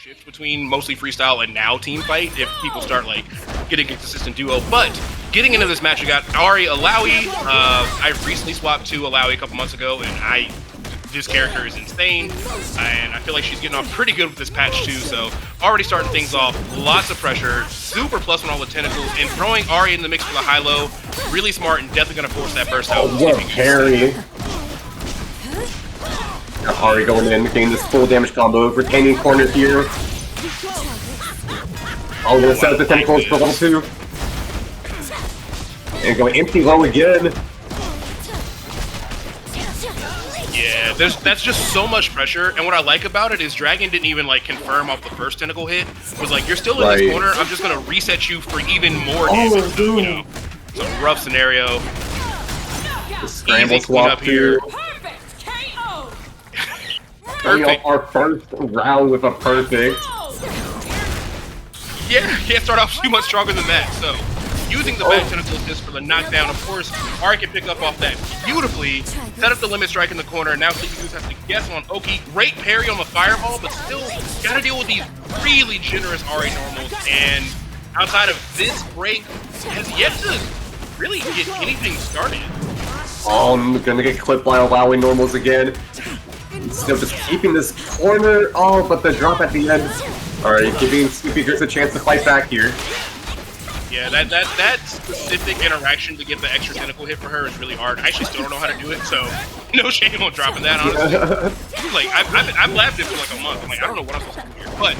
shift between mostly freestyle and now team fight if people start like getting a consistent duo. But getting into this match, we got Ahri, Illaoi. I recently swapped to Illaoi a couple months ago, and this character is insane, and I feel like she's getting off pretty good with this patch too. So already starting things off, lots of pressure, super plus on all the tentacles, and throwing Ahri in the mix for the high-low. Really smart and definitely going to force that burst out. Oh, what a carry. Got Ahri going in, getting this full damage combo, retaining corner here. Oh, gonna set up the tentacles for level 2. And going empty low again. Yeah, that's just so much pressure, and what I like about it is Dragon didn't even like confirm off the first tentacle hit. Was like, you're still in this corner, I'm just gonna reset you for even more damage. So, you know, it's a rough scenario. The scramble swap here. Perfect. Our first round with a perfect. Yeah, can't start off too much stronger than that. So, using the back tentacle assist for the knockdown, of course, Ahri can pick up off that beautifully. Set up the limit strike in the corner. Now Sleepygoose has to guess on Oki. Great parry on the fireball, but still gotta deal with these really generous Ahri normals. And outside of this break, has yet to really get anything started. Oh, I'm gonna get clipped by Illaoi normals again. Still just keeping this corner. Oh, but the drop at the end. Alright, giving Sleepygoose a chance to fight back here. Yeah, that specific interaction to get the extra tentacle hit for her is really hard. I actually still don't know how to do it, so no shame on dropping that, honestly. Like, I've laughed it for like a month. I'm like, I don't know what I'm supposed to do here. But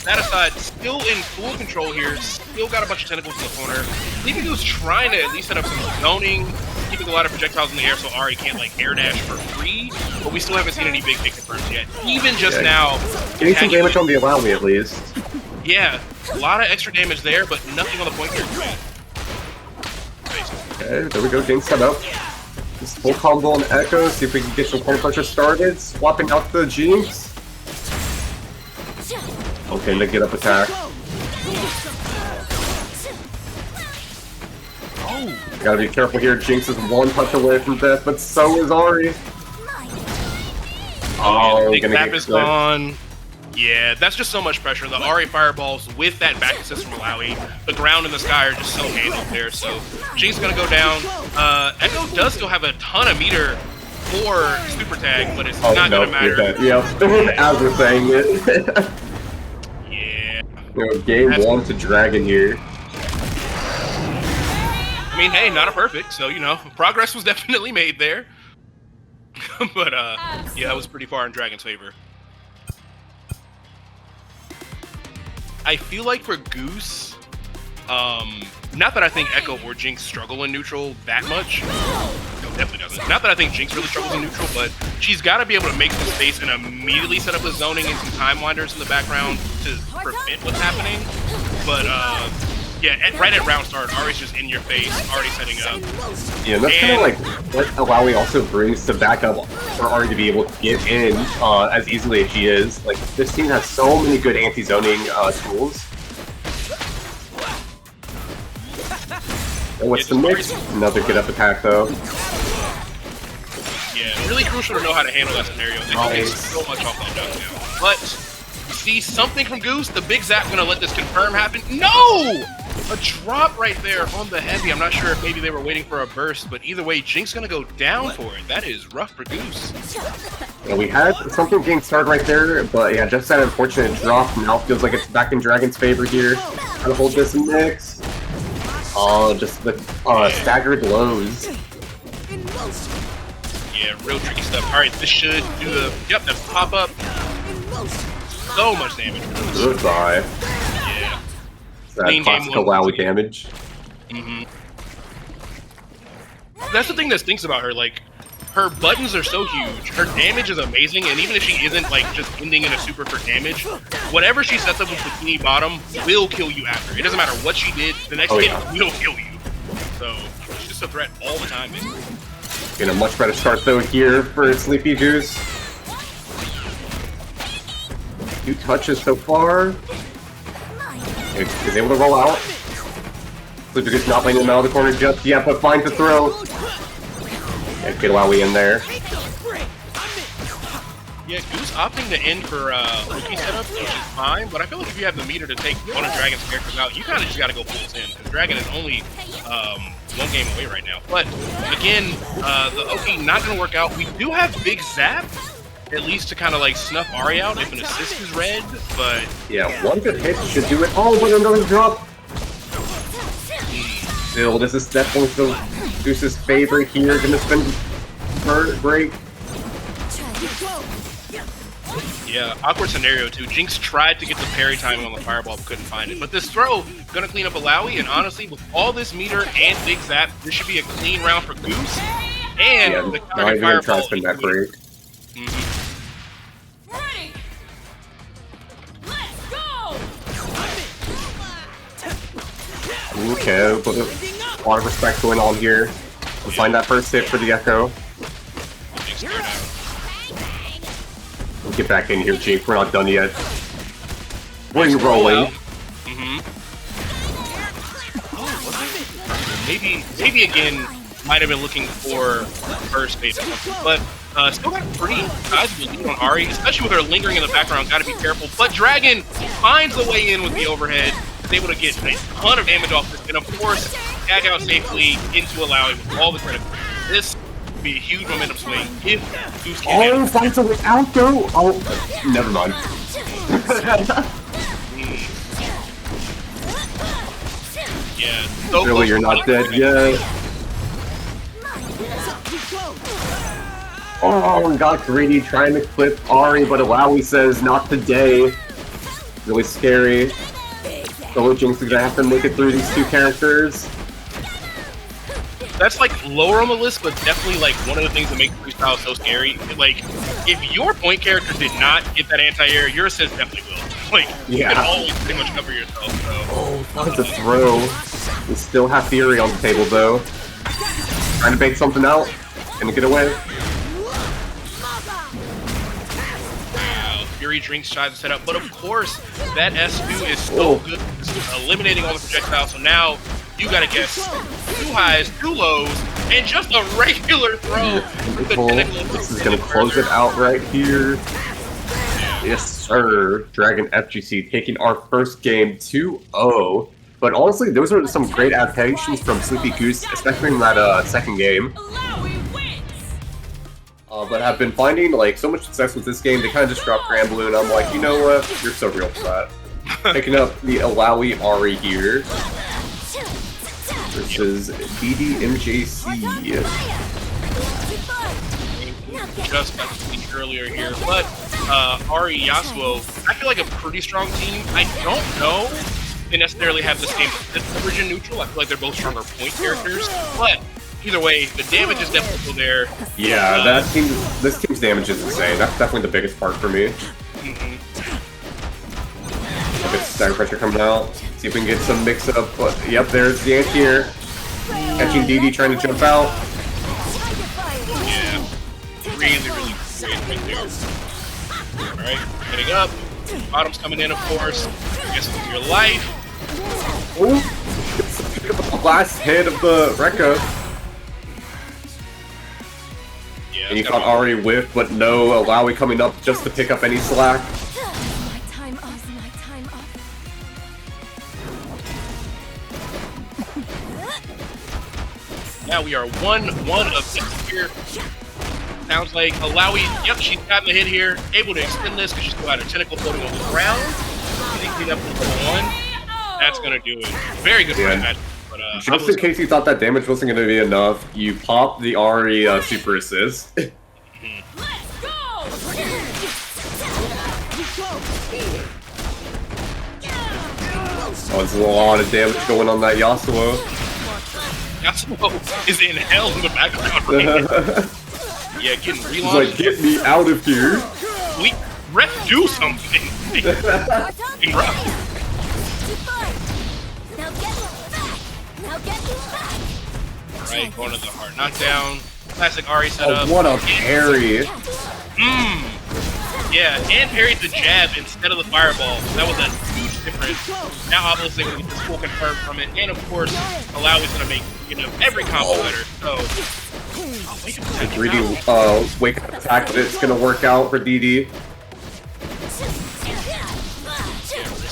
that aside, still in full control here. Still got a bunch of tentacles in the corner. Sleepygoose trying to at least set up some zoning, keeping a lot of projectiles in the air so Ahri can't like air dash for free. But we still haven't seen any big hit confirms yet. Even just now, getting some damage on the Illaoi at least. Yeah, a lot of extra damage there, but nothing on the point character yet. Okay, there we go, Jinx set up. This full combo on Ekko, see if we can get some point pressure started. Swapping out the Jinx. Okay, the get up attack. Oh, gotta be careful here. Jinx is one touch away from death, but so is Ahri. Oh, the map is gone. Yeah, that's just so much pressure. The Ahri fireballs with that back assist from Illaoi. The ground and the sky are just so handled there. So Jinx is gonna go down. Ekko does still have a ton of meter for super tag, but it's not gonna matter. Yeah, as we're saying it. Yeah. You know, game 1 to Dragon here. I mean, hey, not a perfect. So you know, progress was definitely made there. But yeah, that was pretty far in Dragon's favor. I feel like for Goose, not that I think Ekko or Jinx struggle in neutral that much. No, definitely doesn't. Not that I think Jinx really struggles in neutral, but she's got to be able to make some space and immediately set up the zoning and some time winders in the background to prevent what's happening. But yeah, right at round start, Ahri's just in your face, already setting up. Yeah, that's kind of like what Illaoi also brings to back up for Ahri to be able to get in as easily as she is. Like, this team has so many good anti-zoning tools. And what's the mix? Another get up attack though. Yeah, really crucial to know how to handle that scenario. They get so much off that knockdown. But you see something from Goose, the big zap gonna let this confirm happen. No! A drop right there on the heavy. I'm not sure if maybe they were waiting for a burst, but either way, Jinx gonna go down for it. That is rough for Goose. Yeah, we had something getting started right there, but yeah, just that unfortunate drop now feels like it's back in Dragon's favor here. Trying to hold this mix. Oh, just the staggered lows. Yeah, real tricky stuff. Alright, this should do the, yep, the pop up. So much damage. Goodbye. Yeah. That classic Illaoi damage. That's the thing that stinks about her, like, her buttons are so huge, her damage is amazing, and even if she isn't, like, just ending in a super for damage, whatever she sets up with bikini bottom will kill you after. It doesn't matter what she did, the next hit will kill you. So, she's just a threat all the time, man. Getting a much better start, though, here for Sleepygoose. 2 touches so far. Is able to roll out. Sleepygoose not playing him out of the corner just yet, but fine to throw. Yeah, get Illaoi in there. Yeah, Goose opting to end for Loki setup, which is fine, but I feel like if you have the meter to take one of Dragon's characters out, you kind of just got to go full in, because Dragon is only one game away right now. But again, the OP not going to work out. We do have Big Zap, at least to kind of like snuff Ahri out if an assist is red, but... Yeah, one good hit should do it. Oh, but another drop! Still, this is definitely still Goose's favorite here. Gonna spend bird break. Yeah, awkward scenario too. Jinx tried to get the parry timing on the fireball, but couldn't find it. But this throw gonna clean up Illaoi, and honestly, with all this meter and Big Zap, this should be a clean round for Goose. And Yeah, the not even gonna try to fireball. spin that break. Ready. Let's go. Okay, but a lot of respect going on here. We'll find that first hit for the Ekko. Jinx cleared out. We'll get back in here, Jake. We're not done yet. Ring rolling. Maybe again, might have been looking for first base, but still got a pretty sizable lead on Ahri, especially with her lingering in the background. Got to be careful. But Dragon finds a way in with the overhead. Is able to get a ton of damage off this, and of course, tag out safely into Illaoi with all the critical. This would be a huge momentum swing if Goose can. Oh, finds a way out though. Oh, never mind. Yeah. So Really, you're not dead yet. Oh, got greedy trying to clip Ahri, but Illaoi says not today. Really scary. So Jinx is gonna have to make it through these two characters. That's like lower on the list, but definitely like one of the things that makes Freestyle so scary. Like, if your point character did not get that anti-air, your assist definitely will. Like, you can always pretty much cover yourself. So. Oh, that's a throw. We still have Fury on the table though. Trying to bait something out. Gonna get away. Wow, Fury drinks tries to set up, but of course that S2 is so good, it's eliminating all the projectiles. So now you gotta guess 2 highs, 2 lows, and just a regular throw. This is gonna close it out right here. Yes, sir. DragonFGC taking our first game 2-0. But honestly, those are some great adaptations from Sleepygoose, especially in that second game. But I've been finding like so much success with this game. They kind of just dropped Granblue, and I'm like, you know what? You're so real for that. Picking up the Illaoi Ahri here versus DDMJC. Just got to speak earlier here, but Ahri Yasuo, I feel like a pretty strong team. I don't know if they necessarily have the same coverage in neutral. I feel like they're both stronger point characters, but either way, the damage is definitely still there. Yeah, this team's damage is insane. That's definitely the biggest part for me. A bit of stagger pressure coming out. See if we can get some mix-up. But yep, there's the anti-air. Catching DD trying to jump out. Yeah, really great right there. Alright, getting up. Bottom's coming in, of course. Guess with your life. Oh, last hit of the Rekka. Yeah, And you caught Ahri whiff, but no Illaoi coming up just to pick up any slack. My time up. Now we are 1-1 of 6 here. Sounds like Illaoi, yep, she's gotten the hit here. Able to extend this because she's still got her tentacle floating over the ground. You think clean up with level 1. That's going to do it. Very good for that. But, just in case you thought that damage wasn't going to be enough, you pop the Ahri super assist. Let's go. Oh, there's a lot of damage going on that Yasuo. Yasuo is in hell in the background right now. Yeah, getting relaunched. He's like, get me out of here. We ref do something. Fucking rough. Alright, going to the hard knockdown. Classic Ahri setup. Oh, what a parry. Yeah, and parried the jab instead of the fireball. That was a huge difference. Now Obelisk is going to get this full confirm from it. And of course, Illaoi's going to make every combo better. So, The greedy wake up attack, but it's going to work out for DD.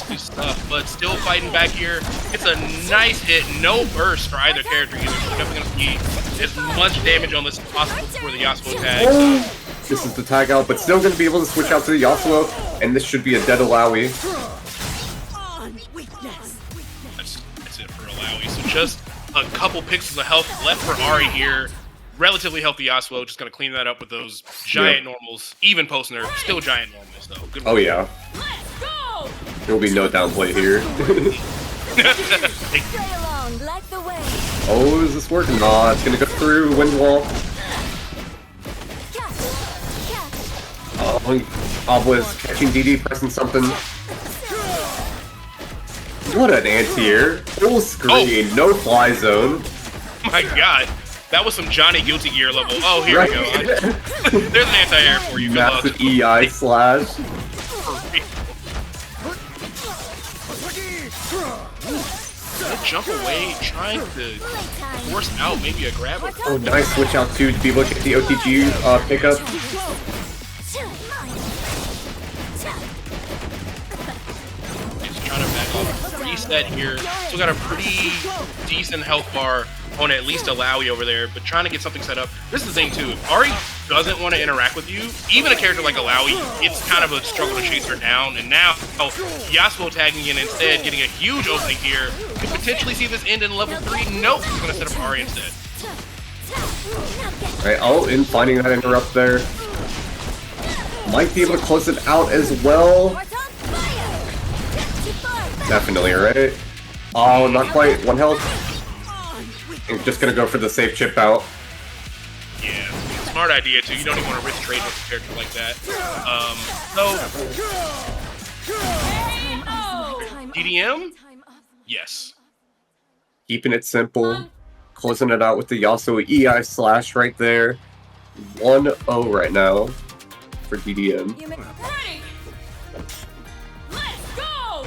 Good stuff, but still fighting back here. It's a nice hit, no burst for either character either. So we're definitely going to see as much damage on this as possible before the Yasuo tag. This is the tag out, but still going to be able to switch out to the Yasuo, and this should be a dead Illaoi. That's it for Illaoi. So just a couple pixels of health left for Ahri here. Relatively healthy Yasuo, just going to clean that up with those giant normals. Even post-nerf, still giant normals though. Good oh yeah. There will be no downplay here. Oh, is this working? Nah, it's going to go through wind wall. Obelisk catching DD, pressing something. What an anti-air. Full screen, no fly zone. Oh my god. That was some Johnny Guilty Gear level. Oh, here we go. There's an anti-air for you. Massive EI slash. Jump away, trying to force out maybe a grab. Oh, nice switch out too to be able to get the OTG pickup. Just trying to back off. Reset here. Still got a pretty decent health bar on at least Illaoi over there, but trying to get something set up. This is the thing too. If Ahri doesn't want to interact with you, even a character like Illaoi, it's kind of a struggle to chase her down. And now Yasuo tagging in instead, getting a huge opening here. Could potentially see this end in level 3. Nope, he's going to set up Ahri instead. Alright, in finding that interrupt there. Might be able to close it out as well. Definitely, right? Oh, not quite. 1 health. I'm just gonna go for the safe chip out. Yeah, smart idea too. You don't even want to risk trade with a character like that. DDM? Yes. Keeping it simple. Closing it out with the Yasuo EI slash right there. 1-0 right now for DDM. Let's go!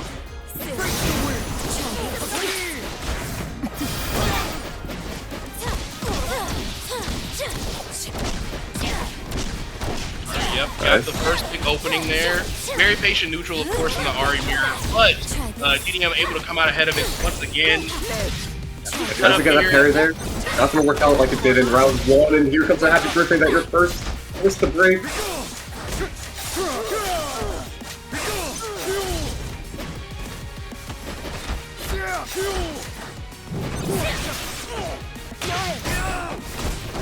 Yep, got the first big opening there. Very patient neutral, of course, in the Ahri mirror, but DDM able to come out ahead of it once again. Doesn't get that parry there. Not gonna work out like it did in round 1, and here comes a happy birthday that you're first. Missed the break.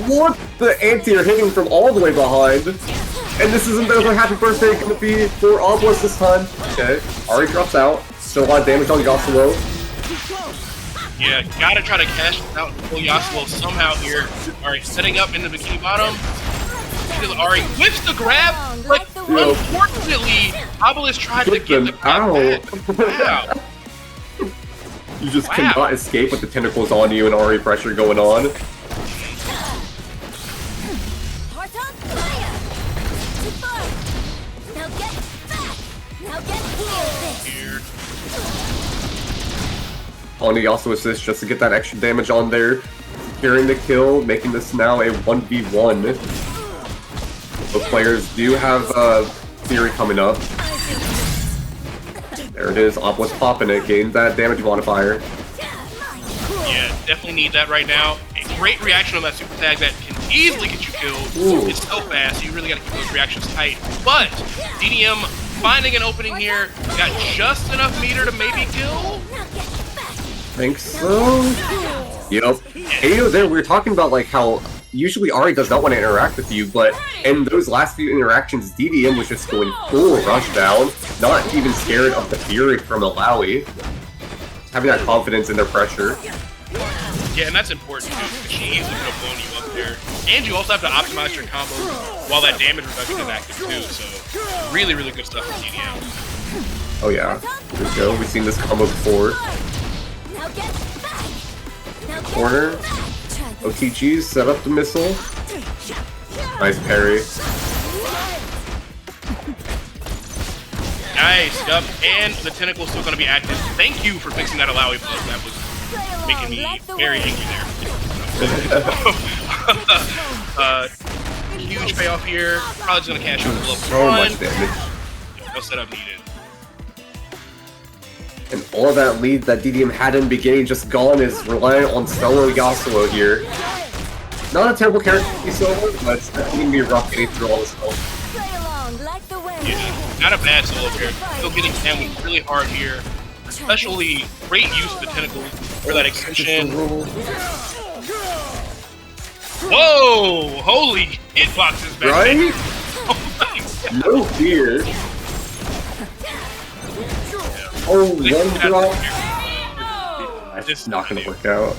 What? The anti-air hitting from all the way behind. And this isn't the happy birthday going to be for Obelisk this time. Okay, Ahri drops out. Still a lot of damage on Yasuo. Yeah, gotta try to cash out full Yasuo somehow here. Alright, setting up in the bikini bottom. Ahri whips the grab, but unfortunately, Obelisk tried to get the grab back. Wow. You just cannot escape with the tentacles on you and Ahri pressure going on. Oni also assists just to get that extra damage on there, securing the kill, making this now a 1v1. Both players do have Theory coming up. There it is, Obelisk popping it, getting that damage modifier. Yeah, definitely need that right now. A great reaction on that super tag that can easily get you killed. Ooh. It's so fast, so you really gotta keep those reactions tight. But DDM finding an opening here, got just enough meter to maybe kill. Think so? Yep. Hey, there we were talking about like how usually Ahri does not want to interact with you, but in those last few interactions, DDM was just going full rush down, not even scared of the fury from Illaoi. Having that confidence in their pressure. Yeah, and that's important too, because she easily could have blown you up there. And you also have to optimize your combo while that damage reduction is active too, so really, really good stuff from DDM. Oh yeah, here we go. We've seen this combo before. Corner. OTGs, set up the missile. Nice parry. Nice, yep, and the tentacle's still going to be active. Thank you for fixing that Illaoi bug. That was making me very angry there. Huge payoff here. Probably just going to cash out the level So much damage. No setup needed. And all of that lead that DDM had in the beginning just gone is reliant on solo Yasuo here. Not a terrible character to be solo, but it's definitely going to be rough getting through all this stuff. Yeah, not a bad solo character. Still getting sandwiched really hard here. Especially great use of the tentacles for that extension. Whoa! Holy hitboxes, man. Right? Oh my God. No fear. Oh, one drop. That's just not going to work out.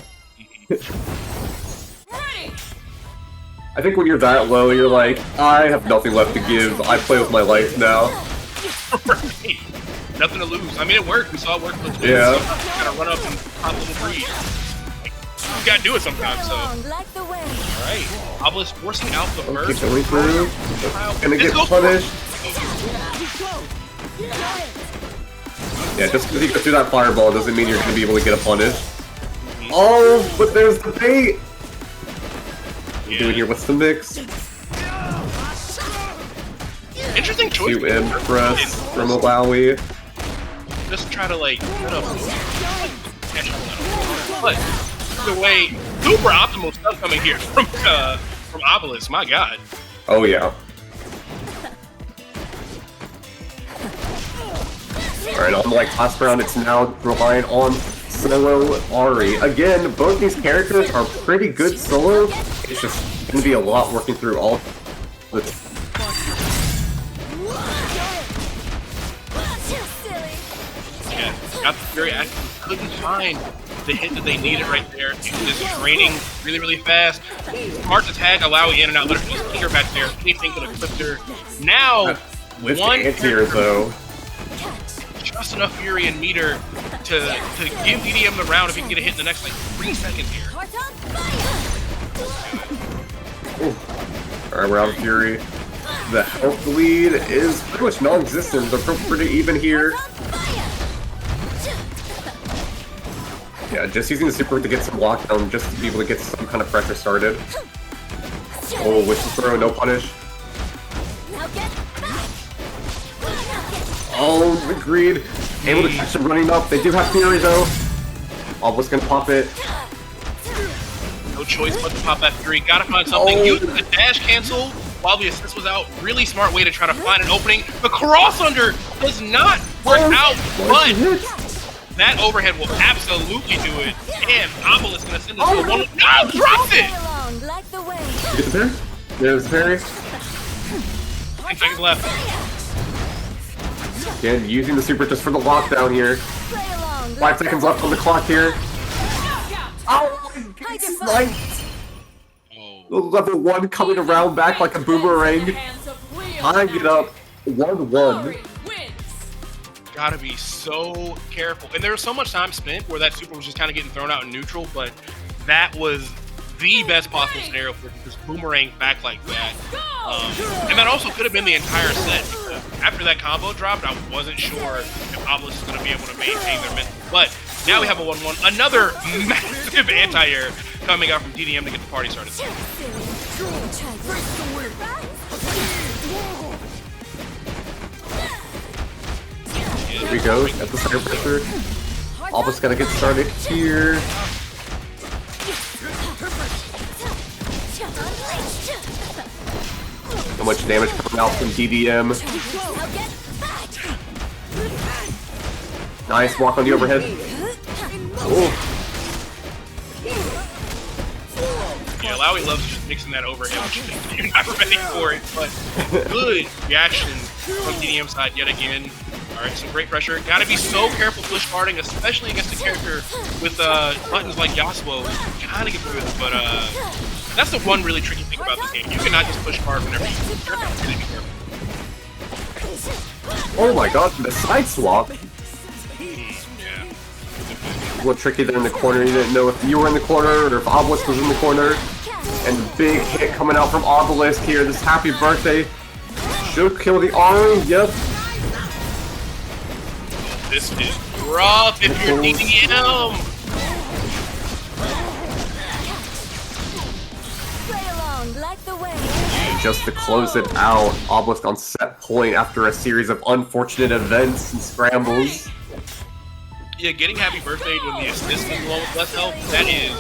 I think when you're that low, you're like, I have nothing left to give. I play with my life now. Right. Nothing to lose. I mean, it worked. We saw it work. Yeah. So gotta run up and pop a little breeze. Like, you gotta do it sometimes. So. Alright. Obelisk forcing out the Okay, burst. going through. Gonna get punished. Yeah, just because you go through that fireball doesn't mean you're gonna be able to get a punish. Oh, but there's the bait! What are you doing here? What's the mix? Interesting choice. 2M press from Illaoi. Just try to like kind of catch up. But either way, super optimal stuff coming here from Obelisk. My God. Oh yeah. Alright, on like last round, it's now relying on solo Ahri. Again, both these characters are pretty good solo. It's just gonna be a lot working through all the Yeah, got the Fury active. Couldn't find the hit that they needed right there. It was draining really, really fast. Smart to tag Illaoi in and out, let her just kick her back there. Anything could have clipped her. Now, with one the anti-air though. Just enough Fury and meter to give DDM the round if he can get a hit in the next like 3 seconds here. Alright, we're out of Fury. The health lead is pretty much non-existent. They're pretty even here. Yeah, just using the super to get some lockdown, just to be able to get some kind of pressure started. Oh, wishing throw, no punish. Oh, agreed. Able to catch them running up. They do have Fury though. Obelisk gonna pop it. No choice but to pop that Fury. Gotta find something. Oh. Using the dash cancel while the assist was out. Really smart way to try to find an opening. The cross under does not work out, but that overhead will absolutely do it. And Obelisk gonna send this to one. No, dropped it! Get the parry? There's the parry. 10 seconds left. Again, using the super just for the lockdown here. 5 seconds left on the clock here. Oh, nice. Oh. Level 1 coming around back like a boomerang. Tying it up 1-1. Gotta be so careful. And there was so much time spent where that super was just kind of getting thrown out in neutral, but that was the best possible scenario for this boomerang back like that. And that also could have been the entire set. After that combo dropped, I wasn't sure if Obelisk was going to be able to maintain their mental. But now we have a 1-1. Another massive anti-air coming out from DDM to get the party started. Here we go, at the center pressure. Obelisk gotta get started here. So much damage coming out from DDM. Nice walk on the overhead. Oh. Yeah, Illaoi loves just mixing that overhead, which you're not ready for it, but good reaction from DDM side yet again. Alright, some great pressure. Gotta be so careful push guarding, especially against a character with buttons like Yasuo. Kinda get through it, but that's the one really tricky thing about this game. You cannot just push guard whenever you have to really be careful. Oh my god, the side swap. Yeah. A little tricky there in the corner. You didn't know if you were in the corner or if Obelisk was in the corner. And the big hit coming out from Obelisk here. This happy birthday should kill the Ahri. Yep. This is rough if you're DDM. Just to close it out, Obelisk on set point after a series of unfortunate events and scrambles. Yeah, getting happy birthday when the assist is low with less health, that is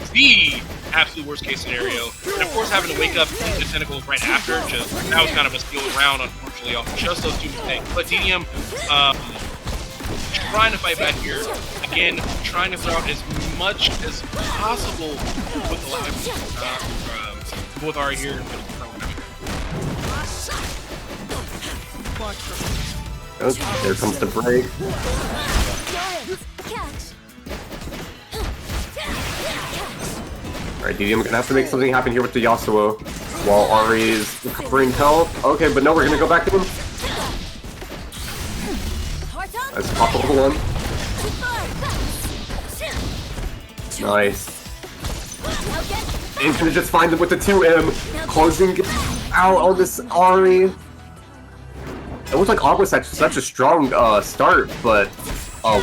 the absolute worst case scenario. And of course, having to wake up into tentacles right after, just that was kind of a steal round, unfortunately, off just those two mistakes. But DDM trying to fight back here. Again, trying to throw out as much as possible with the live with Ahri here. Oh, there comes the break. Alright, DDM gonna have to make something happen here with the Yasuo while Ahri is recovering health. Okay, but no, we're gonna go back in. Let's pop over one. Nice. And gonna just find him with the 2M, closing out on this Ahri. It looks like Obelisk had such a strong start, but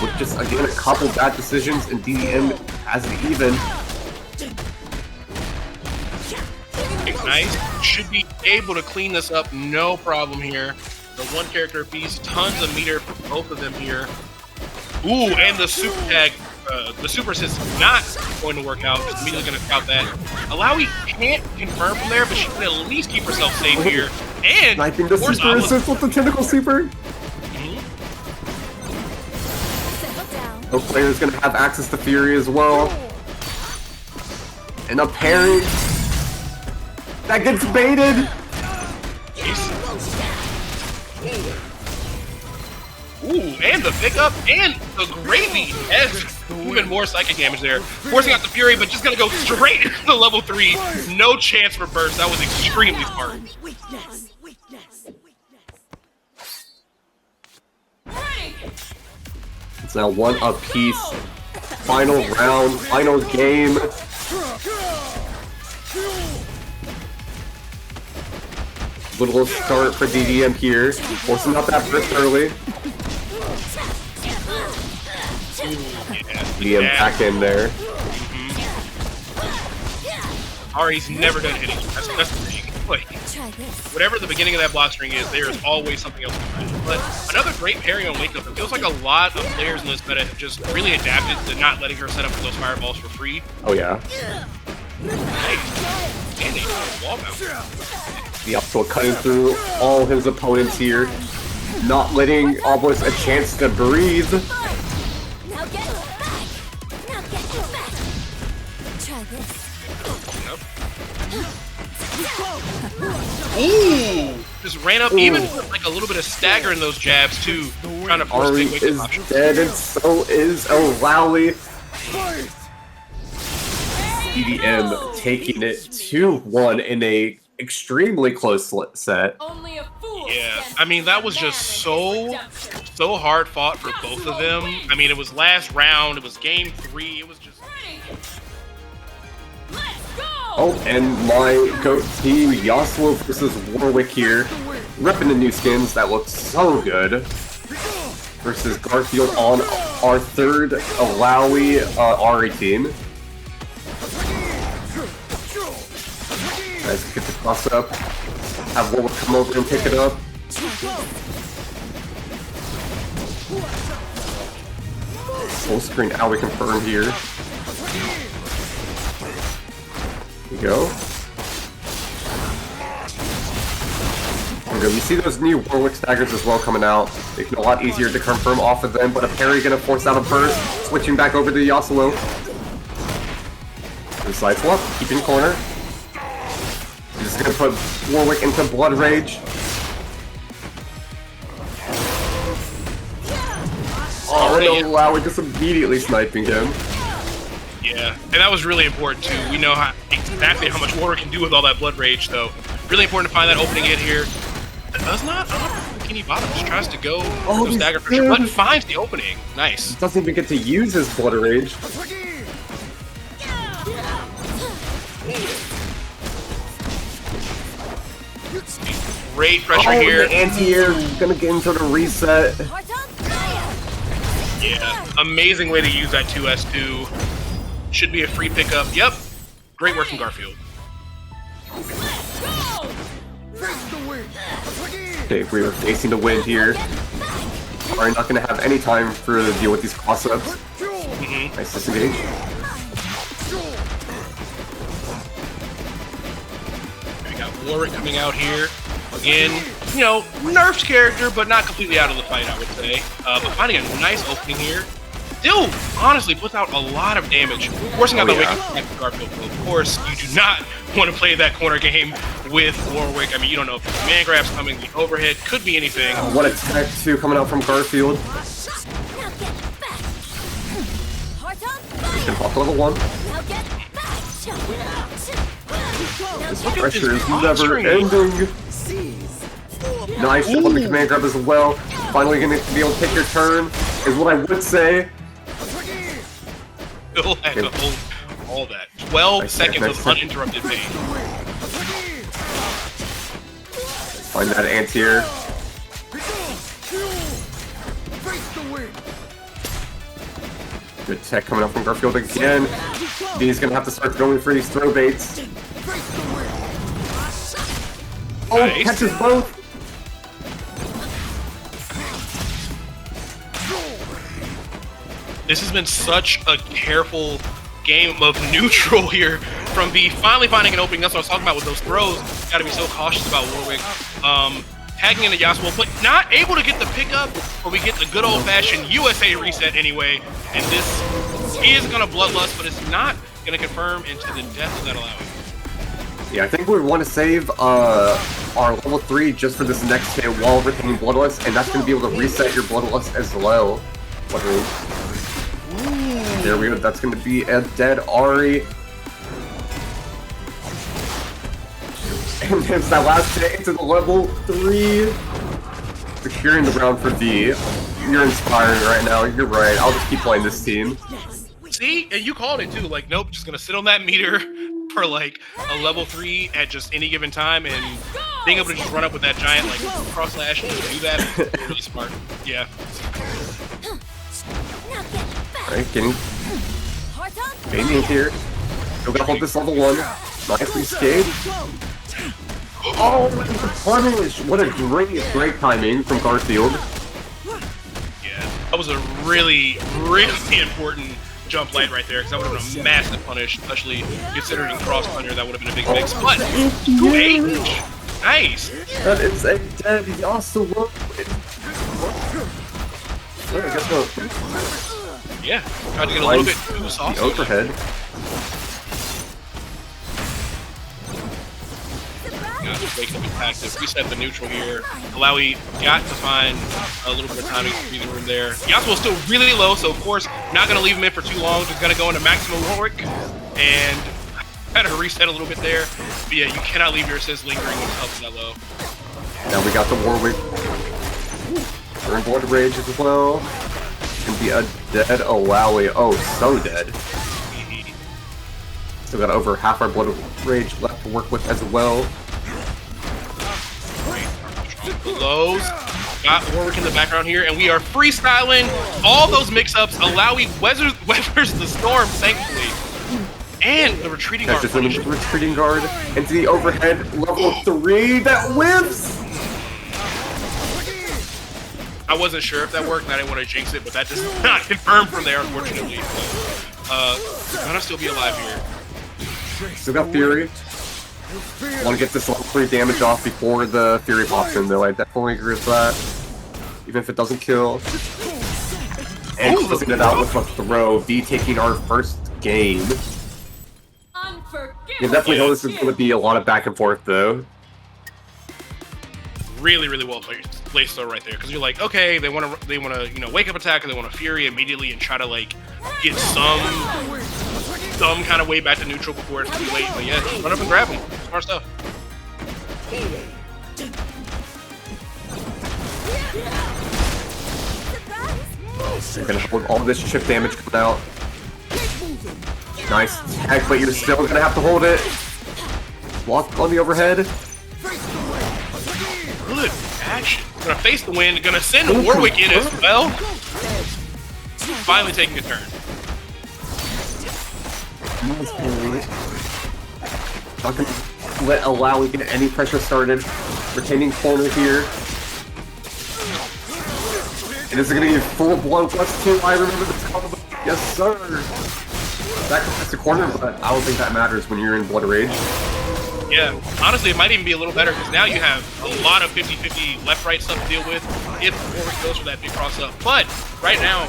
with just again a couple bad decisions, and DDM has it even. Nice. Should be able to clean this up, no problem here. The one character piece, tons of meter for both of them here. Ooh, and the super tag, the super assist is not going to work out. Just immediately going to scout that. Illaoi can't confirm from there, but she can at least keep herself safe here. And I think the super assist with the tentacle super. The player's going to have access to Fury as well. And a parry. That gets baited! Ooh, and the pickup, and the gravy has even more psychic damage there. Forcing out the Fury, but just gonna go straight into the level 3. No chance for burst. That was extremely smart. It's now one apiece. Final round, final game. Little start for DDM here, forcing out that burst early. DDM back in there. Ahri's never done hitting. That's the thing. Like, whatever the beginning of that block string is, there is always something else behind it. But another great parry on Wake Up. It feels like a lot of players in this meta have just really adapted to not letting her set up those fireballs for free. Oh yeah. Nice. And a wall mount. Yasuo cutting through all his opponents here, not letting Obelisk a chance to breathe. Now get back. Try this. Ooh! Just ran up, even with like a little bit of stagger in those jabs too, trying to force Ahri the is dead, and so is Illaoi. DDM taking it 2-1 in a extremely close set. Only a fool. Yeah, I mean that was just so hard fought for both of them. I mean it was last round, it was game 3, it was just. Oh, and my GOAT team, Yasuo versus Warwick here. Repping the new skins that look so good. Versus Garfield on our third Illaoi Ahri team. Nice, get the cross up. Have Warwick come over and pick it up. Full screen Ahri confirmed here. Here we go. You see those new Warwick staggers as well coming out. Making it a lot easier to confirm off of them, but a parry gonna force out a burst. Switching back over to Yasuo. Side swap, keeping corner. He's gonna put Warwick into Blood Rage. Oh, no, wow, we're just immediately sniping him. Yeah, and that was really important too. We know exactly how much Warwick can do with all that Blood Rage, though. Really important to find that opening in here. It does not. Bikini Bottom just tries to go for the stagger pressure, but finds the opening. Nice. He doesn't even get to use his Blood Rage. Great pressure here. The anti-air gonna get into the reset. Yeah, amazing way to use that 2S2. Should be a free pickup. Yep. Great work from Garfield. Okay, we were facing the wind here. are not going to have any time for to deal with these cross-ups. Nice disengage. We got Warwick coming out here. Again, you know, nerfed character, but not completely out of the fight, I would say. But finding a nice opening here. Still, honestly, puts out a lot of damage. Forcing out the wake up with Garfield. Of course, you do not want to play that corner game with Warwick. I mean, you don't know if there's man grabs coming, the overhead, could be anything. What a tech too coming out from Garfield. Can pop level 1. This pressure is never ending. Nice shot on the command grab as well. Finally gonna be able to take your turn, is what I would say. Still had to hold all that. 12 seconds of uninterrupted pain. Find that anti-air. Good tech coming up from Garfield again. He's gonna have to start going for these throw baits. Oh, nice. Catches both. This has been such a careful game of neutral here from B. Finally finding an opening. That's what I was talking about with those throws. Got to be so cautious about Warwick. Tagging into Yasuo, but not able to get the pickup, or we get the good old-fashioned USA reset anyway. And this is going to Bloodlust, but it's not going to confirm into the death of that Illaoi. Yeah, I think we want to save our level 3 just for this next hit while retaining Bloodlust, and that's going to be able to reset your Bloodlust as well. There we go, that's going to be a dead Ahri. And it's that last hit to the level 3. Securing the round for D. You're inspiring right now, you're right. I'll just keep playing this team. See? And you called it too. Like, nope, just going to sit on that meter for like a level 3 at just any given time, and being able to just run up with that giant like cross slash and do that is really smart. Yeah. Alright, getting Baby here. Still gotta hold this level 1. Nicely escaped. Oh, the punish! What a great timing from Garfield. Yeah, that was a really important jump light right there, because that would have been a massive punish, especially considering cross thunder. That would have been a big mix. But 2H, nice. That is a dead Yasuo. Guess what? Yeah, tried to get a little bit too soft. The overhead. Got to wake up attack to reset the neutral here. Illaoi got to find a little bit of timing breathing room there. Yasuo's still really low, so of course, not going to leave him in for too long. Just going to go into maximum Warwick, and had to reset a little bit there. But yeah, you cannot leave your assist lingering when health is that low. Now we got the Warwick. We're in Blood Rage as well. Can be a dead Illaoi. Oh, so dead. Still got over half our Blood Rage left to work with as well. Lows. Got Warwick in the background here, and we are freestyling all those mix-ups. Illaoi weathers the storm, thankfully. And the retreating guard. Just the retreating guard into the overhead level 3 that whips! I wasn't sure if that worked, and I didn't want to jinx it, but that does not confirm from there, unfortunately. Gonna still be alive here. Still got Fury. Want to get this level 3 damage off before the Fury pops in, though. I definitely agree with that. Even if it doesn't kill. And closing it out with a throw. V taking our first game. You definitely know this is going to be a lot of back and forth, though. Really well placed though right there, because you're like, okay, they want to you know, wake up attack, and they want to Fury immediately and try to like get some kind of way back to neutral before it's too late. But yeah, just run up and grab them. Smart stuff. You're gonna hold all this chip damage coming out. Nice tag, but you're still gonna have to hold it. Walk on the overhead. Good action. Gonna face the wind. Gonna send Warwick in as well. Finally taking a turn. Not gonna let Illaoi get any pressure started. Retaining corner here. And this is gonna be full blown +2. I remember the combo. Yes, sir. Sacrifice the corner, but I don't think that matters when you're in Blood Rage. Yeah, honestly, it might even be a little better because now you have a lot of 50-50 left-right stuff to deal with if Warwick goes for that big cross-up. But right now,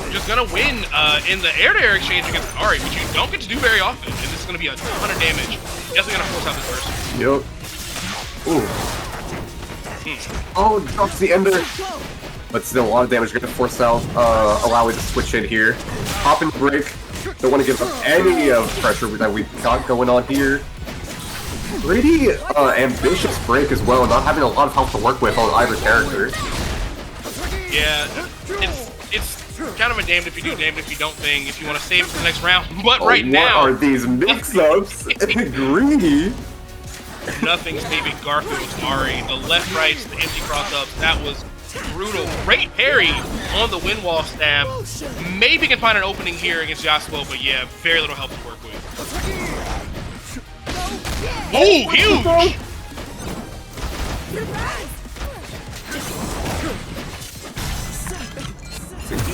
you're just gonna win in the air-to-air exchange against Ahri, which you don't get to do very often, and this is gonna be a ton of damage. Definitely gonna force out this burst. Yup. Ooh. Oh, drops the ender. But still, a lot of damage. Gonna force out Illaoi to switch in here. Hop and break. Don't want to give up any of the pressure that we've got going on here. Pretty ambitious break as well, not having a lot of health to work with on either character. Yeah, it's kind of a damned if you do, damned if you don't thing if you want to save it for the next round. But right now, what are these mix-ups? Greedy. Nothing saving Garfield's Ahri. The left rights, the empty cross-ups, that was brutal. Great parry on the wind wall stab. Maybe can find an opening here against Yasuo, but yeah, very little help to work with. Oh, huge!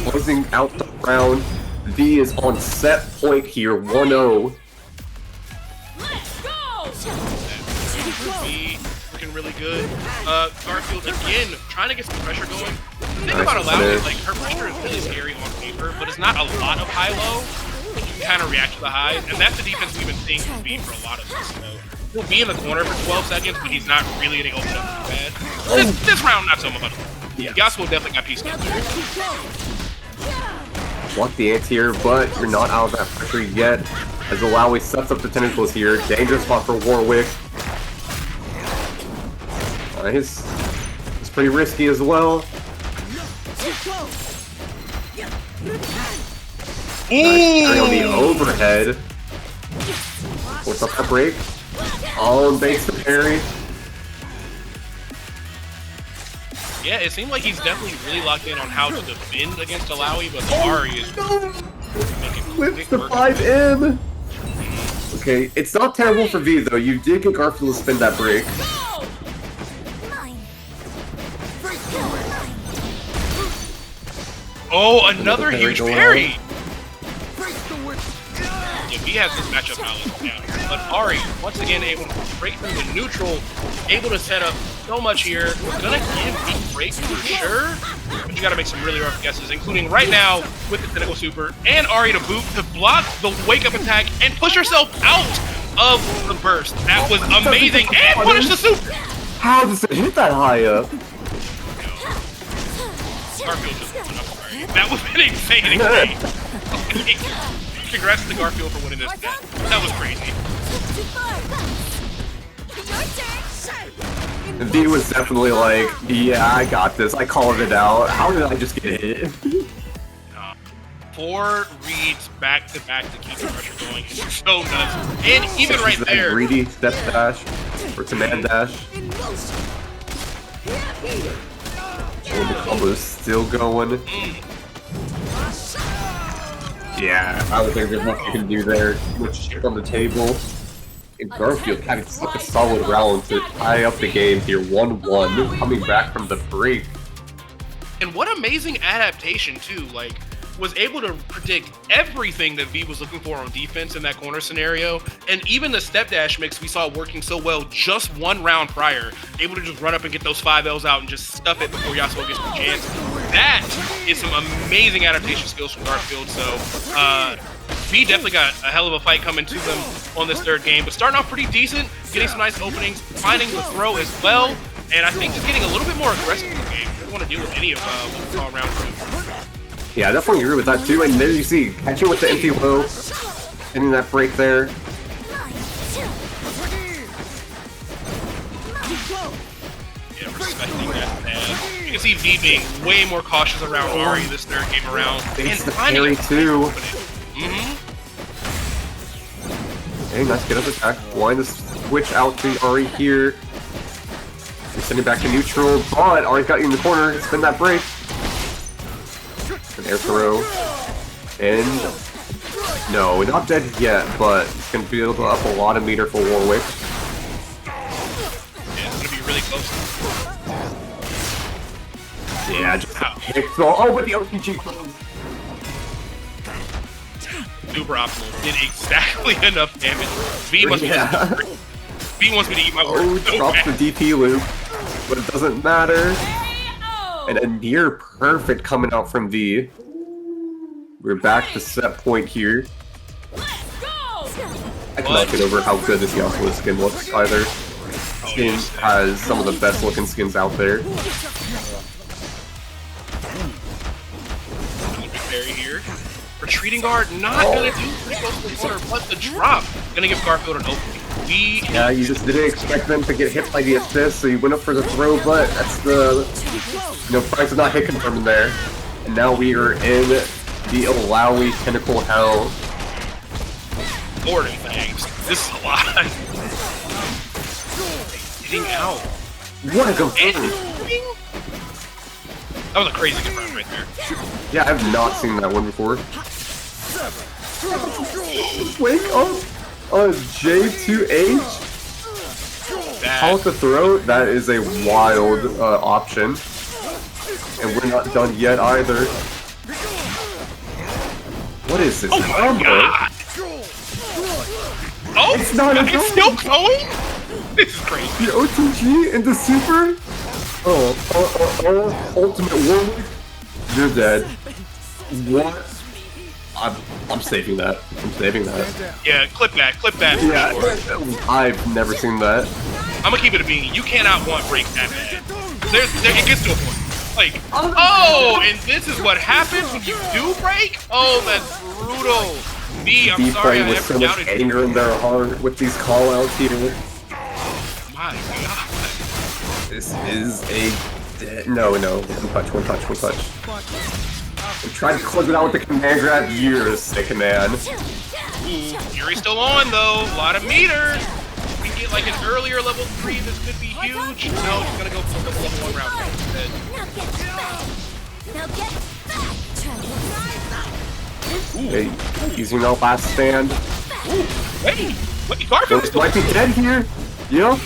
Closing out the round. V is on set point here, 1-0. V looking really good. Garfield again trying to get some pressure going. The thing about Illaoi is like her pressure is really scary on paper, but it's not a lot of high-low. You can kind of react to the highs, and that's the defense we've been seeing from V for a lot of this. So he'll be in the corner for 12 seconds, but he's not really getting opened up too bad. This round, not so much. Yeah. Yasuo definitely got pieced up. Want the anti-air, but you're not out of that pressure yet. As Illaoi sets up the tentacles here. Dangerous spot for Warwick. Nice. It's pretty risky as well. Nice on the overhead. What's up that break? On base the parry. Yeah, it seemed like he's definitely really locked in on how to defend against Illaoi, but the Ahri is making Whips the 5M. Okay, it's not terrible for V though. You did get Garfield to spin that break. Oh, another huge parry! Yeah, V has this matchup knowledge now. But Ahri, once again, able to break through the neutral, able to set up so much here. Gonna give V break for sure, but you gotta make some really rough guesses, including right now with the Tentacle Super and Ahri to boot to block the wake-up attack and push herself out of the burst. That was amazing, and punish the super! How does it hit that high up? Garfield just went up. That was an insane exchange. Congrats to Garfield for winning this match. That was crazy. V was definitely like, yeah, I got this. I called it out. How did I just get hit? 4 reads back to back to keep the pressure going. It's so nuts. And even right that there. Greedy step dash or command dash. Oh, the combo's still going. Yeah, I don't think there's much you can do there. Much on the table. And Garfield having such a solid round to tie up the game here, 1-1, coming back from the break. And what amazing adaptation too, like, was able to predict everything that V was looking for on defense in that corner scenario, and even the step dash mix we saw working so well just 1 round prior, able to just run up and get those 5Ls out and just stuff it before Yasuo gets the chance. That is some amazing adaptation skills from Garfield, so V definitely got a hell of a fight coming to them on this 3rd game, but starting off pretty decent, getting some nice openings, finding the throw as well, and I think just getting a little bit more aggressive in the game. They don't want to deal with any of what we saw round 2. Yeah, I definitely agree with that too, and there you see, catching with the empty low, hitting that break there. Yeah, respecting that pass. You can see V being way more cautious around Ahri this 3rd game around. It's the parry too. Hey, nice get up attack. Blind to switch out to Ahri here. You're sending back to neutral, but Ahri got you in the corner. Spin that break. An air throw. And no, not dead yet, but it's gonna build up a lot of meter for Warwick. Yeah, it's gonna be really close. Yeah, just Ow. hit throw. Oh, but the OPG close. Super optimal. Did exactly enough damage. V wants, Yeah. V wants me to eat my Oh, word. So drops the bad. DP loop, but it doesn't matter. And a near perfect coming out from V. We're back to set point here. I cannot get over how good this Yasuo skin looks either. Skin has some of the best looking skins out there. Berry here. Retreating guard, not gonna do pretty close to the corner, but the drop gonna give Garfield an opening. Yeah, you just didn't expect them to get hit by the assist, so you went up for the throw, but that's the price of not hit confirming there. And now we are in the Illaoi Tentacle Hell. Lord and thanks. This is a lot. Getting out. What a confirm! That was a crazy confirm right there. Yeah, I've not seen that one before. Wake up! J2H? Call it the throw? That is a wild option. And we're not done yet either. What is this? Oh my god! Oh, It's not a it's still going? This is crazy. The OTG and the super? Ultimate Warwick? You're dead. What? I'm saving that. I'm saving that. Yeah, clip that for sure. I've never seen that. I'm gonna keep it a beanie. You cannot want break that bad. It gets to a point. Like, oh, and this is what happens when you do break? Oh, that's brutal. B, I'm sorry I with ever so much doubted you. anger in their heart with these call-outs here. My god. This is a no. One touch. We tried to close it out with the command grab. You're a sick man. Ooh, Fury's still on though. A lot of meters. We can get like an earlier level 3. This could be huge. No, he's gonna go for the level 1 round instead. Now get back. Try this. Hey, using our last stand. Ooh, wait, Garfield is This might be dead here. Yeah.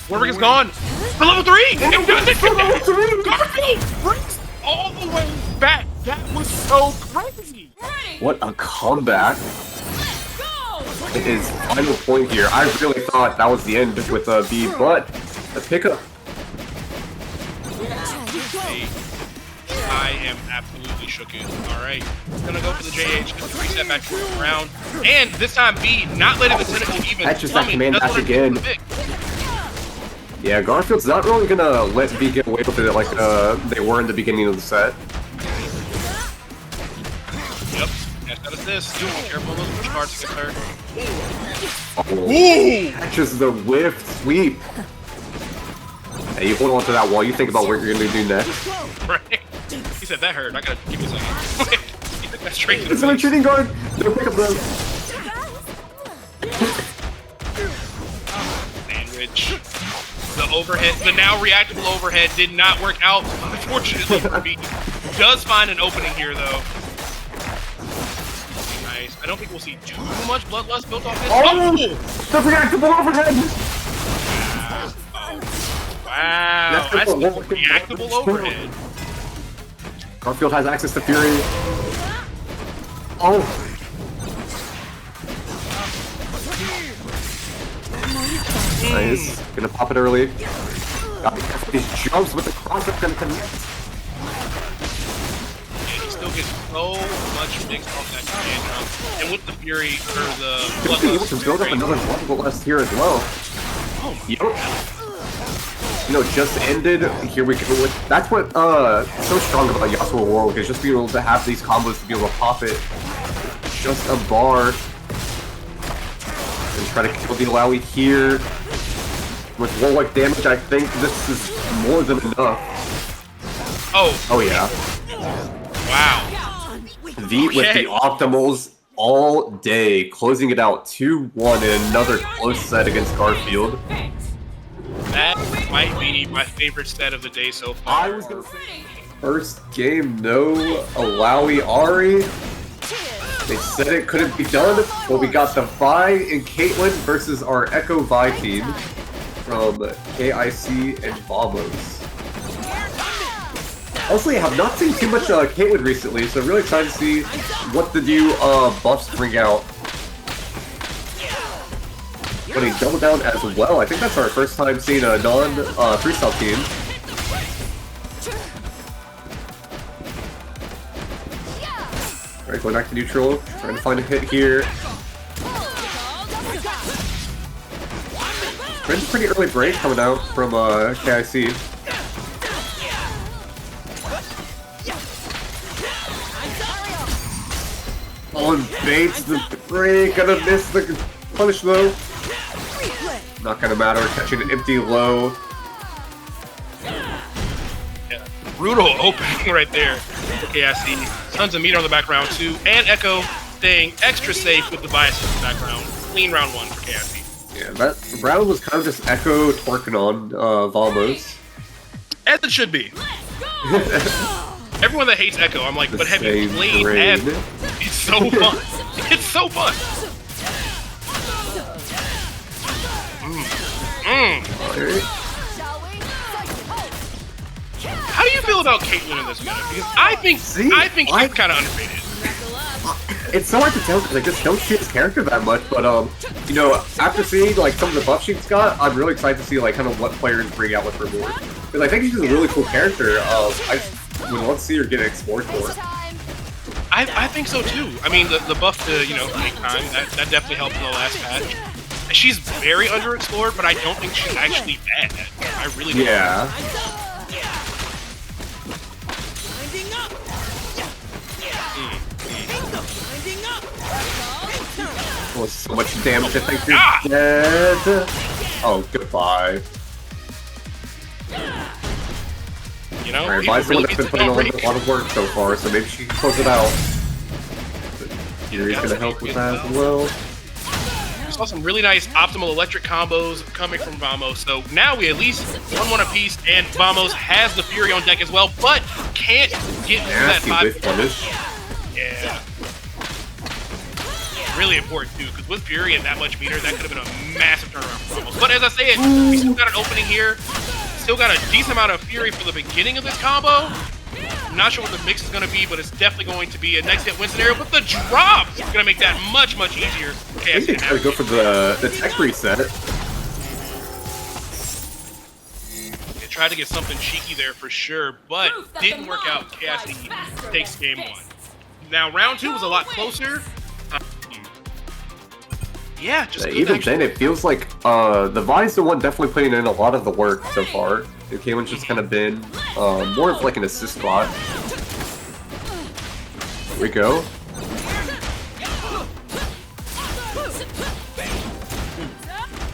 Warwick is gone. For level 3! It does it! Garfield brings all the way back. That was so crazy. What a comeback. It is final point here. I really thought that was the end with B, but the pickup. Hey, I am absolutely shooken. Alright. Gonna go for the JH, just to reset back to the ground. And this time B, not letting the tentacle even That's just that summon. command Doesn't dash wanna do again. the big. Yeah, Garfield's not really gonna let B get away with it like they were in the beginning of the set. Yep. That's got assist. Be careful of those push cards against her. Ooh! Catches the whiff sweep. Hey, you hold on to that wall. You think about what you're gonna do next. Right? He said that hurt. I gotta give me a second. He took that straight to the It's a face. retreating guard. They'll pick up the Sandwich. The overhead, the now reactable overhead did not work out, unfortunately for me. Does find an opening here, though. Nice. I don't think we'll see too much bloodlust built off this. Oh! The reactable overhead. Wow. That's the reactable overhead. Garfield has access to Fury. Oh! Nice. Gonna pop it early. Got to be careful. These jumps with the cross are gonna connect. Yeah, he still gets so much mixed off that command jump. And with the Fury, or the Gonna be able to bloodlust, build up another bloodlust here as well. oh my Yep. You know, just ended. Here we go with. That's what so strong about Yasuo Warwick is just being able to have these combos to be able to pop it. Just a bar. And try to kill the Illaoi here. With Warwick damage, I think this is more than enough. Oh, Oh yeah. wow. V with the optimals all day, closing it out 2-1 in another close set against Garfield. That might be my favorite set of the day so far. I was gonna say first game, no Illaoi Ahri. They said it couldn't be done, but we got the Vi and Caitlyn versus our Ekko Vi team from K.I.C and vahMoS. Honestly, I have not seen too much Caitlyn recently, so I'm really excited to see what the new buffs bring out. But he doubled down as well. I think that's our first time seeing a non-freestyle team. Alright, going back to neutral, trying to find a hit here. Pretty early break coming out from K.I.C. Oh, and baits the break, gonna miss the punish though. Not gonna matter, catching an empty low. Yeah. Brutal opening right there for K.I.C. Tons of meter on the back round 2, and Ekko staying extra safe with the bias in the background. Clean round 1 for K.I.C. Yeah, that round was kind of just Ekko twerking on vahMoS. As it should be. Everyone that hates Ekko, I'm like, but have you played as it? It's so fun. It's so fun. How do you feel about Caitlyn in this meta? Because I think she's kind of underrated. It's so hard to tell because I just don't see his character that much, but you know, after seeing like some of the buff she's got, I'm really excited to see like kind of what players bring out with her more. Because I think she's a really cool character. I just would love to see her get explored more. I think so too. I mean, the buff to, you know, take time, that definitely helped in the last patch. She's very underexplored, but I don't think she's actually bad. I really don't. Yeah. Oh, so much damage. I think you're dead. Oh, goodbye. You know, alright, by someone that's been putting a lot of work so far, so maybe she can close it out. Yuri's gonna help with that as well. We saw some really nice optimal electric combos coming from vahMoS, so now we at least 1-1 apiece, and vahMoS has the Fury on deck as well, but can't get through that 5. Yeah. Really important too, because with Fury and that much meter, that could have been a massive turnaround for vahMoS. But as I say it, we still got an opening here. Still got a decent amount of Fury for the beginning of this combo. I'm not sure what the mix is going to be, but it's definitely going to be a next hit win scenario. But the drop is going to make that much, much easier. Okay, I think it's going to go for the tech reset. They tried to get something cheeky there for sure, but didn't work out. K.I.C takes game 1. Now, round 2 was a lot closer. Yeah, just even then, it feels like the Vi's the one definitely putting in a lot of the work so far. Caitlyn's just kind of been more of like an assist spot. Here we go.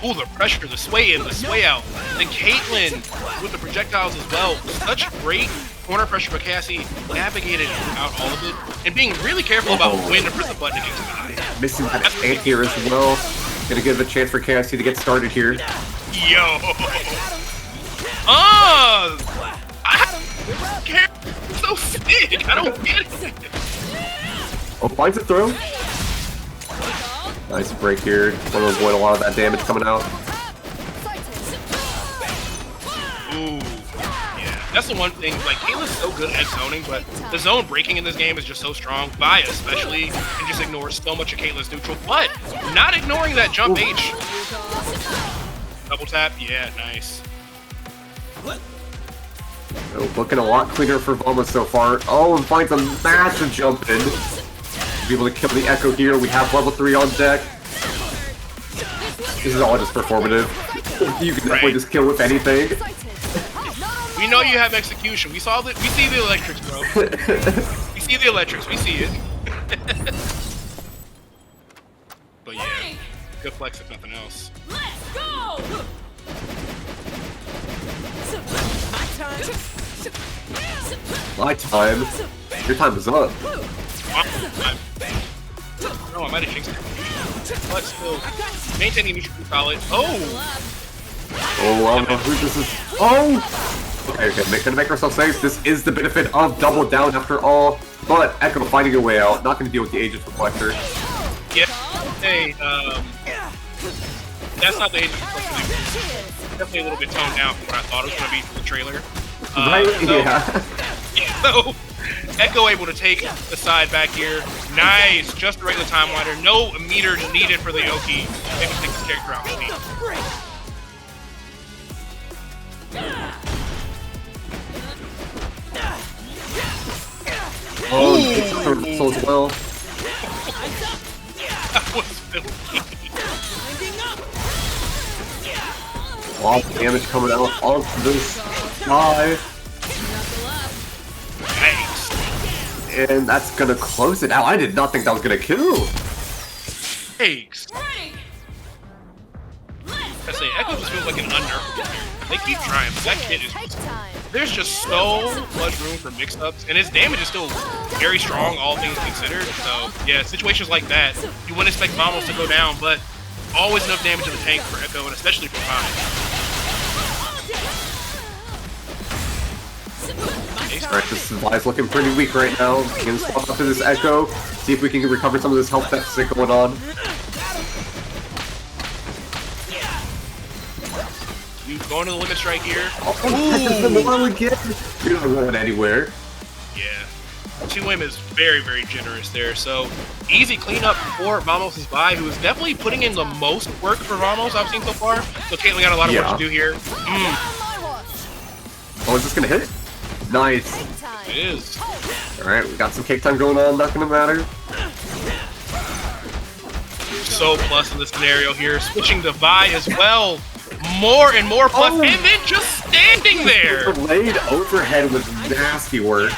Ooh, the pressure, the sway in, the sway out. Then Caitlyn with the projectiles as well. Such great corner pressure, but K.I.C navigated out all of it and being really careful about when to press the button against the eye. Missing that anti-air as well. Gonna give a chance for K.I.C to get started here. Yo! I can't. So sick. I don't get it. Oh, finds a throw. Nice break here. Want to avoid a lot of that damage coming out. Ooh. Yeah. That's the one thing. Like, Caitlyn's so good at zoning, but the zone breaking in this game is just so strong. Vi especially can just ignore so much of Caitlyn's neutral, but not ignoring that jump H. Double tap. Yeah, nice. So looking a lot cleaner for vahMoS so far. Oh, and finds a massive jump in. Be able to kill the Ekko here. We have level 3 on deck. This is all just performative. You can definitely just kill with anything. We know you have execution. We saw that. We see the electrics, bro. We see the electrics. We see it. But yeah, good flex if nothing else. Let's go! My time. Your time is up. No, I might have jinxed it. But still, maintaining neutral solid. Oh! Oh, I don't know who this is. Oh! Okay, gonna make ourselves safe. This is the benefit of double down after all. But Ekko finding a way out. Not gonna deal with the Aegis Reflector. Yeah. Hey, that's not the Aegis Reflector. Definitely a little bit toned down from what I thought it was gonna be for the trailer. Right? So, yeah. So Ekko able to take the side back here. Nice, just the regular time winder. No meter needed for the Oki. Able to take this character out clean. Oh, so as well. That was filthy. A lot of damage coming out of this guy. Nice. And that's gonna close it out. I did not think that was gonna kill. Thanks. I say, Ekko just feels like an under. They keep trying, but that kid is... There's just so much room for mix-ups, and his damage is still very strong, all things considered. So, yeah, situations like that, you wouldn't expect vahMoS to go down, but always enough damage in the tank for Ekko, and especially for Vine. Alright, this Vi's looking pretty weak right now. We can swap up to this Ekko, see if we can recover some of this health deficit going on. You going to the limit strike here. Oh, again. You're not going anywhere. Yeah. 2M is very, very generous there. So, easy cleanup for vahMoS' Vi, who is definitely putting in the most work for vahMoS I've seen so far. So, Caitlyn got a lot of work to do here. Oh, is this going to hit? Nice. It is. Alright, we got some cake time going on, not going to matter. So plus in this scenario here, switching to Vi as well. More and more plus, and then just standing there! Laid overhead with nasty work.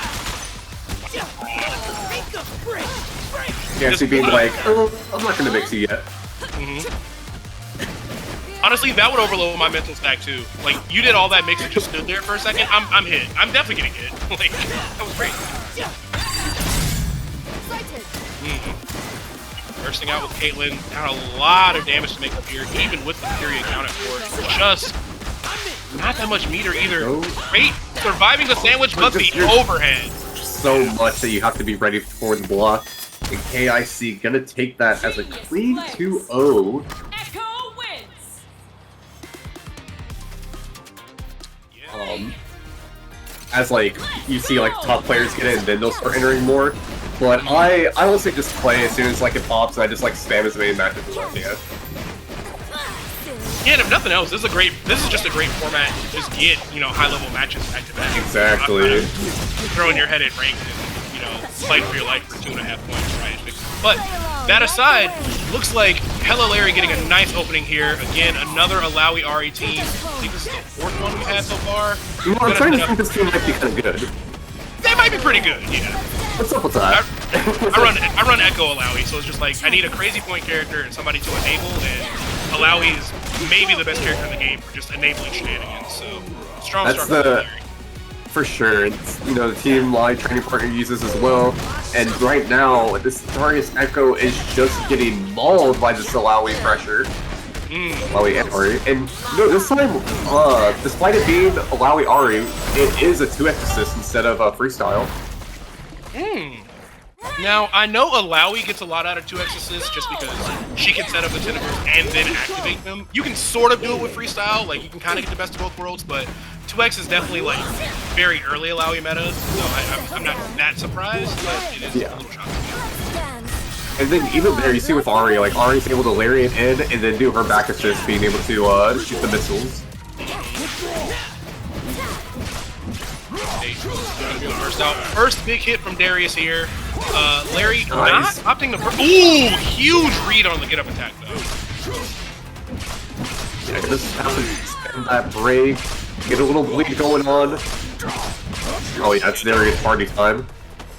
Nancy being like, oh, I'm not gonna mix you yet. Honestly, that would overload my mental stack too. Like, you did all that mix and just stood there for a second. I'm hit. I'm definitely getting hit. Like, that was great. Bursting out with Caitlyn. Got a lot of damage to make up here, even with the Fury accounted for. Just not that much meter either. Great surviving the sandwich, but the overhead. So much that you have to be ready for the block. And K.I.C. gonna take that as a clean 2-0. Ekko wins. As like you see like top players get in, then they'll start entering more. But I honestly just play as soon as like it pops, and I just like spam as many matches as I can. Yeah, and if nothing else, this is just a great format to just get, you know, high level matches back to back. Exactly. Throwing your head at ranked and, you know, fight for your life for 2.5 points, right? But that aside, looks like HellaLarry getting a nice opening here. Again, another Illaoi Ahri team. I think this is the 4th one we've had so far. You know, I'm trying to think this team might be kind of good. They might be pretty good, yeah. What's up with that? I run Ekko Illaoi, so it's just like I need a crazy point character and somebody to enable, and Illaoi is maybe the best character in the game for just enabling shenanigans. So strong That's start for the for sure. It's, you know, the team live training partner uses as well. And right now, this Darius Ekko is just getting mauled by this Illaoi pressure. Illaoi Ahri. And no, this time, despite it being Illaoi Ahri, it is a 2x assist instead of a freestyle. Now, I know Illaoi gets a lot out of 2x assists just because she can set up the tentacles and then activate them. You can sort of do it with freestyle, like you can kind of get the best of both worlds, but 2x is definitely like very early Illaoi meta, so I'm not that surprised, but it is a little shocking. And then even there, you see with Ahri, like Ahri's able to lariat in and then do her back assist, being able to shoot the missiles. First big hit from Darius here. Larry not opting to... Ooh, huge read on the get-up attack, though. Yeah, just have to spend that break, get a little bleed going on. Oh yeah, it's Darius party time.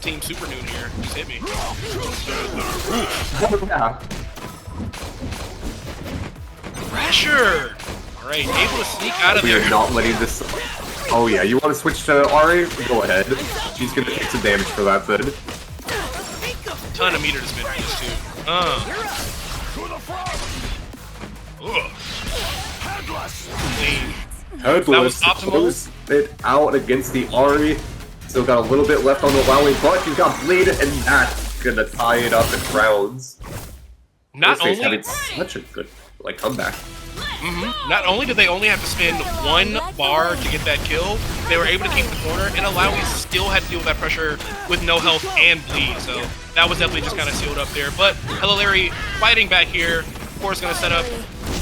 Team Super Noon here. Just hit me. Oh yeah. Pressure! Alright, able to sneak out of We there. are not letting this... Oh yeah, you want to switch to Ahri? Go ahead. She's gonna take some damage for that then. Ton of meter to spin for this too. Clean. Headless. That was optimal. Close it out against the Ahri. Still got a little bit left on the Illaoi, but he's got bleed, and that's gonna tie it up in rounds. Not RoseFace only... having such a good like comeback. Not only did they only have to spend 1 bar to get that kill, they were able to keep the corner, and Illaoi still had to deal with that pressure with no health and bleed, so that was definitely just kind of sealed up there. But HellaLarry fighting back here, of course, going to set up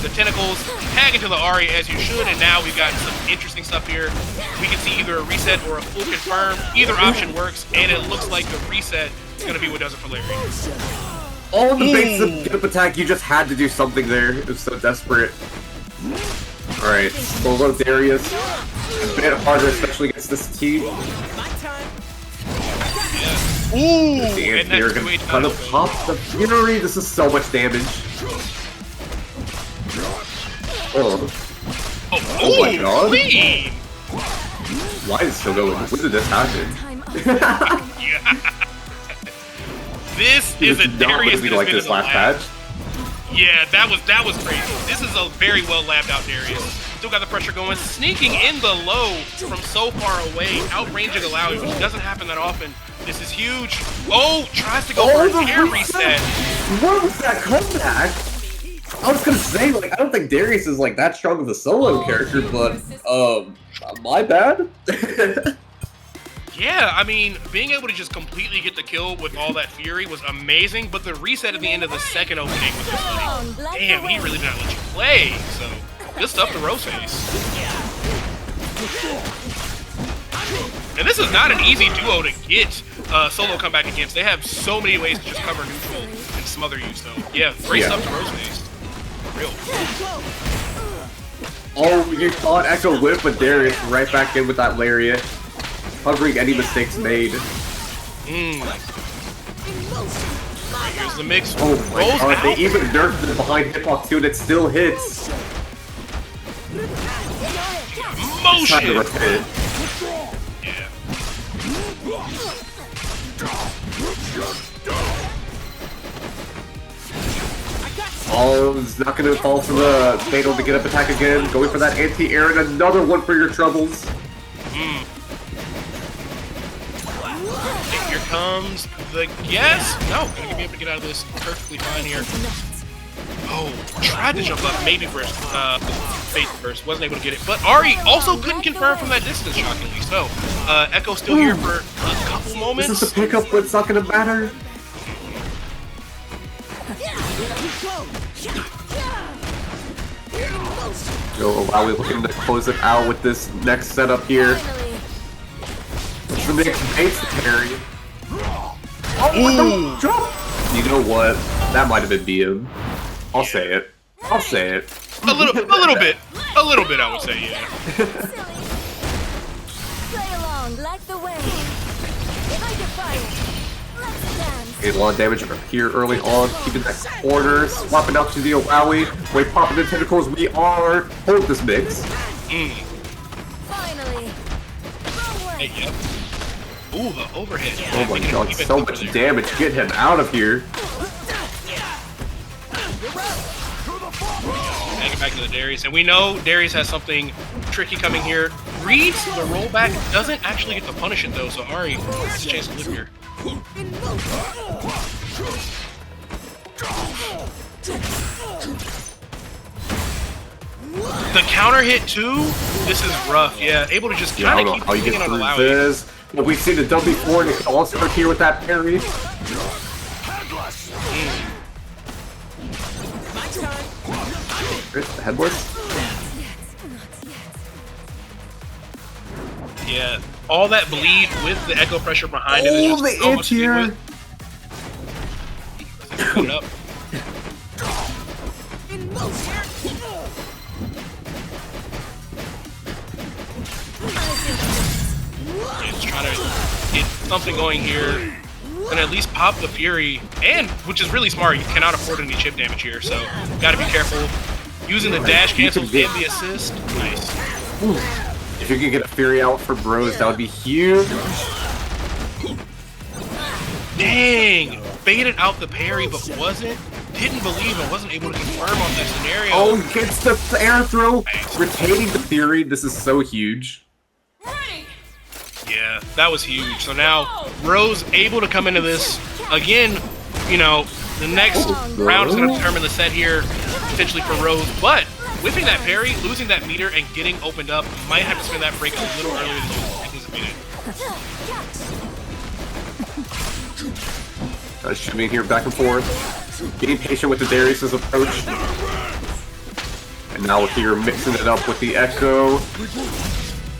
the tentacles, tag into the Ahri as you should, and now we've got some interesting stuff here. We can see either a reset or a full confirm. Either option works, and it looks like the reset is going to be what does it for Larry. All in the face of get up attack, you just had to do something there. It was so desperate. Alright, solo Darius. A bit harder, especially against this team. Yeah. Ooh! And they're gonna kind of pop the Fury. This is so much damage. Oh. Oh my god. Clean. Why is it still going? When did this happen? Yeah. This is a Darius that like this last patch. Yeah, that was crazy. This is a very well labbed out Darius. Still got the pressure going, sneaking in the low from so far away, outranging Illaoi, which doesn't happen that often. This is huge. Oh, tries to go for a air reset. What was that comeback? I was gonna say, like, I don't think Darius is like that strong of a solo character, but my bad. Yeah, I mean, being able to just completely get the kill with all that fury was amazing, but the reset at the end of the second opening was just like, damn, he really did not let you play. So, good stuff to RoseFace. And this is not an easy duo to get solo comeback against. They have so many ways to just cover neutral and smother you. So, yeah, great stuff to RoseFace. Real. Oh, you thought Ekko whip, but Darius right back in with that lariat. Covering any mistakes made. Here's the mix. Oh my god, they even nerfed it behind hitbox too, and it still hits. Motion! Yeah. Oh, it's not gonna fall for the fatal to get up attack again. Going for that anti-air and another one for your troubles. Here comes the guess. No, gonna be able to get out of this perfectly fine here. Oh, tried to jump up maybe first, face first, wasn't able to get it. But Ahri also couldn't confirm from that distance, shockingly. So, Ekko still here for a couple moments. This is a pickup, but it's not gonna matter. Yo, Illaoi looking to close it out with this next setup here. The next base carry. Oh, no, jump! You know what? That might have been BM. I'll say it. I'll say it. A little bit, I would say, yeah. Play along like the wave. Okay, a lot of damage up here early on, keeping that corner, swapping out to the Illaoi. Wait, popping the tentacles, we are. Hold this mix. Finally. Hey, yep. Ooh, the overhead. Oh my god, so much damage. Get him out of here. Hang it back to the Darius. And we know Darius has something tricky coming here. Reads the rollback, doesn't actually get to punish it though, so Ahri has a chance to live here. The counter hit too? This is rough, yeah. Able to just kind of keep thinking on Illaoi. This. But we've seen it done before, and it can also work here with that parry. The headboard? Yeah, all that bleed with the Ekko pressure behind it is just the so much to deal here. with. Coming up. Yeah, just trying to get something going here. And at least pop the Fury, and which is really smart. You cannot afford any chip damage here, so gotta be careful. Using the dash cancel and the assist. Nice. If you could get a Fury out for Bros, that would be huge. Dang! Baited out the parry, but didn't believe and wasn't able to confirm on that scenario. Oh, gets the air throw, retaining the Fury. This is so huge. Yeah, that was huge. So now Rose able to come into this again you know, the next round is going to determine the set here, potentially for Rose. But whipping that parry, losing that meter, and getting opened up, might have to spin that break a little earlier than you anticipated. Shooting here back and forth. Getting patient with the Darius' approach. And now here mixing it up with the Ekko.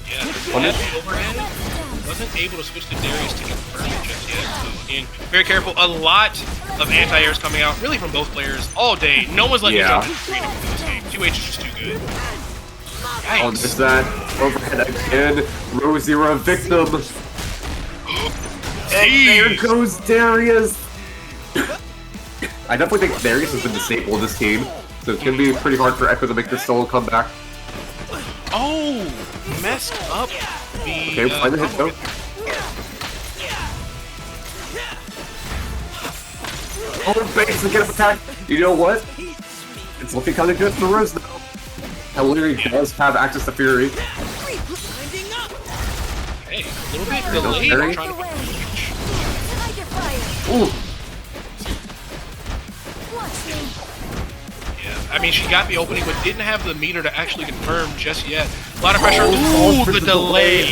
Yeah, the overhead wasn't able to switch to Darius to confirm it just yet. So again, very careful. A lot of anti-airs coming out, really from both players, all day. No one's letting you jump to the screen in this game. 2H is just too good. Yikes. Oh, just that overhead again. Rose, you're a victim. And there goes Darius. I definitely think Darius has been disabled in this team, so it's going to be pretty hard for Ekko to make this solo comeback. Oh, messed up the... Okay, find the hit though. Oh, base and get up attack. You know what? It's looking kind of good for Rose though. HellaLarry does have access to Fury. Hey, a little bit delayed. I'm trying to... Ooh. I mean, she got the opening, but didn't have the meter to actually confirm just yet. A lot of pressure. Ooh, the delay.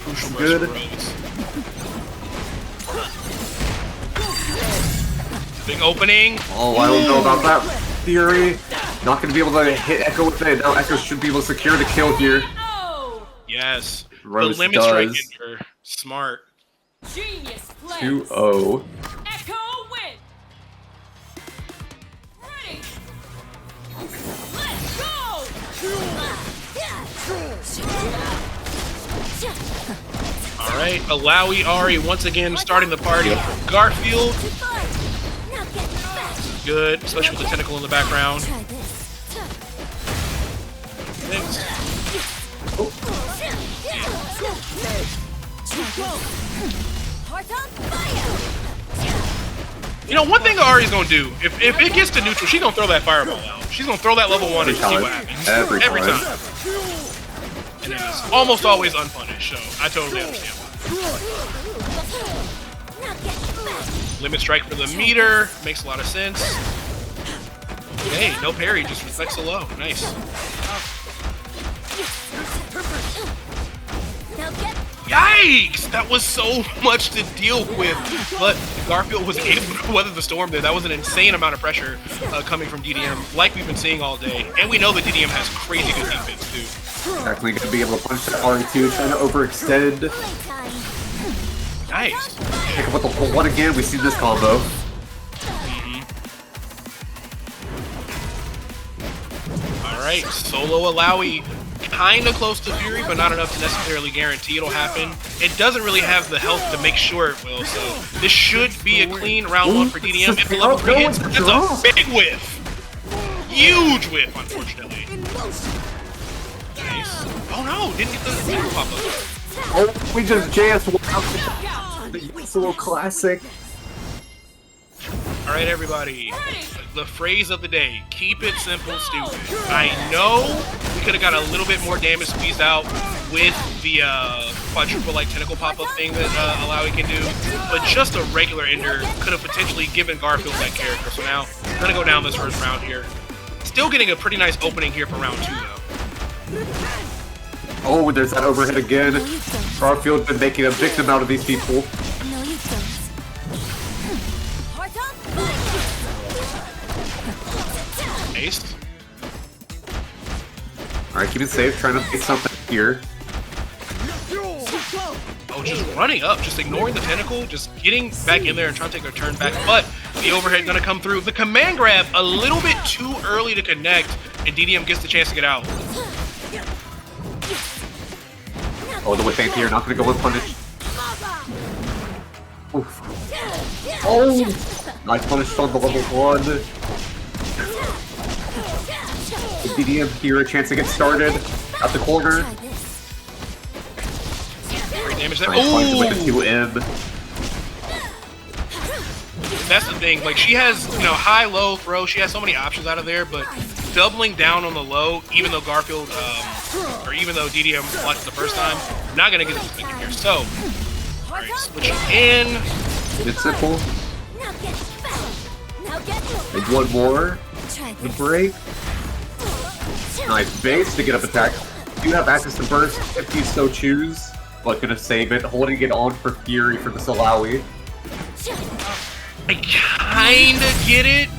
Crucial Good. Rose. Big opening. Oh, I don't know about that. Fury. Not going to be able to hit Ekko with it. Now Ekko should be able to secure the kill here. Yes. Rose the limit does. strike in her. Smart. 2-0. Ekko win. Ready. Let's go. All right, Illaoi, Ahri once again starting the party. Garfield, good, especially with the tentacle in the background. Thanks. You know, one thing Ahri's gonna do, if it gets to neutral, she's gonna throw that fireball out. She's gonna throw that level 1 and see what happens. Every time. And it's almost always unpunished, so I totally understand why. Limit strike for the meter, makes a lot of sense. Hey, no parry, just reflects the low. Nice. Yikes! That was so much to deal with, but Garfield was able to weather the storm there. That was an insane amount of pressure coming from DDM, like we've been seeing all day. And we know that DDM has crazy good defense, too. Definitely going to be able to punch that R2, trying to overextend. Nice. Pick up with the full one again, we see this combo. Alright, solo Illaoi. Kinda close to Fury, but not enough to necessarily guarantee it'll happen. It doesn't really have the health to make sure it will, so this should be a clean round 1 for DDM. If the level 3 hits, that's a big whiff! Huge whiff, unfortunately. Nice. Oh no, didn't get the super pop up. Oh, we just JS1 the Yasuo classic. Alright everybody, the phrase of the day, keep it simple, stupid. I know we could have got a little bit more damage squeezed out with the quadruple like tentacle pop-up thing that Illaoi can do, but just a regular ender could have potentially given Garfield that character. So now, I'm gonna go down this first round here. Still getting a pretty nice opening here for round 2 though. Oh, there's that overhead again. Garfield been making a victim out of these people. Ace. Alright, keep it safe, trying to make something here. Oh, just running up, just ignoring the tentacle, just getting back in there and trying to take a turn back, but the overhead gonna come through. The command grab, a little bit too early to connect, and DDM gets the chance to get out. Oh, the whip here, not gonna go with punish. Oof. Oh! Nice punish on the level 1. The DDM here, a chance to get started at the corner. Great damage there. Nice with the 2M. That's the thing, like she has, you know, high, low, throw, she has so many options out of there, but doubling down on the low, even though Garfield, or even though DDM watched the first time, not gonna get it here. So, alright, switching in. It's simple. Now get back. Now get And one more. Try The this. break. Nice base to get up attack. You have access to burst if you so choose. But gonna save it, holding it on for Fury for this Illaoi. I kinda get it.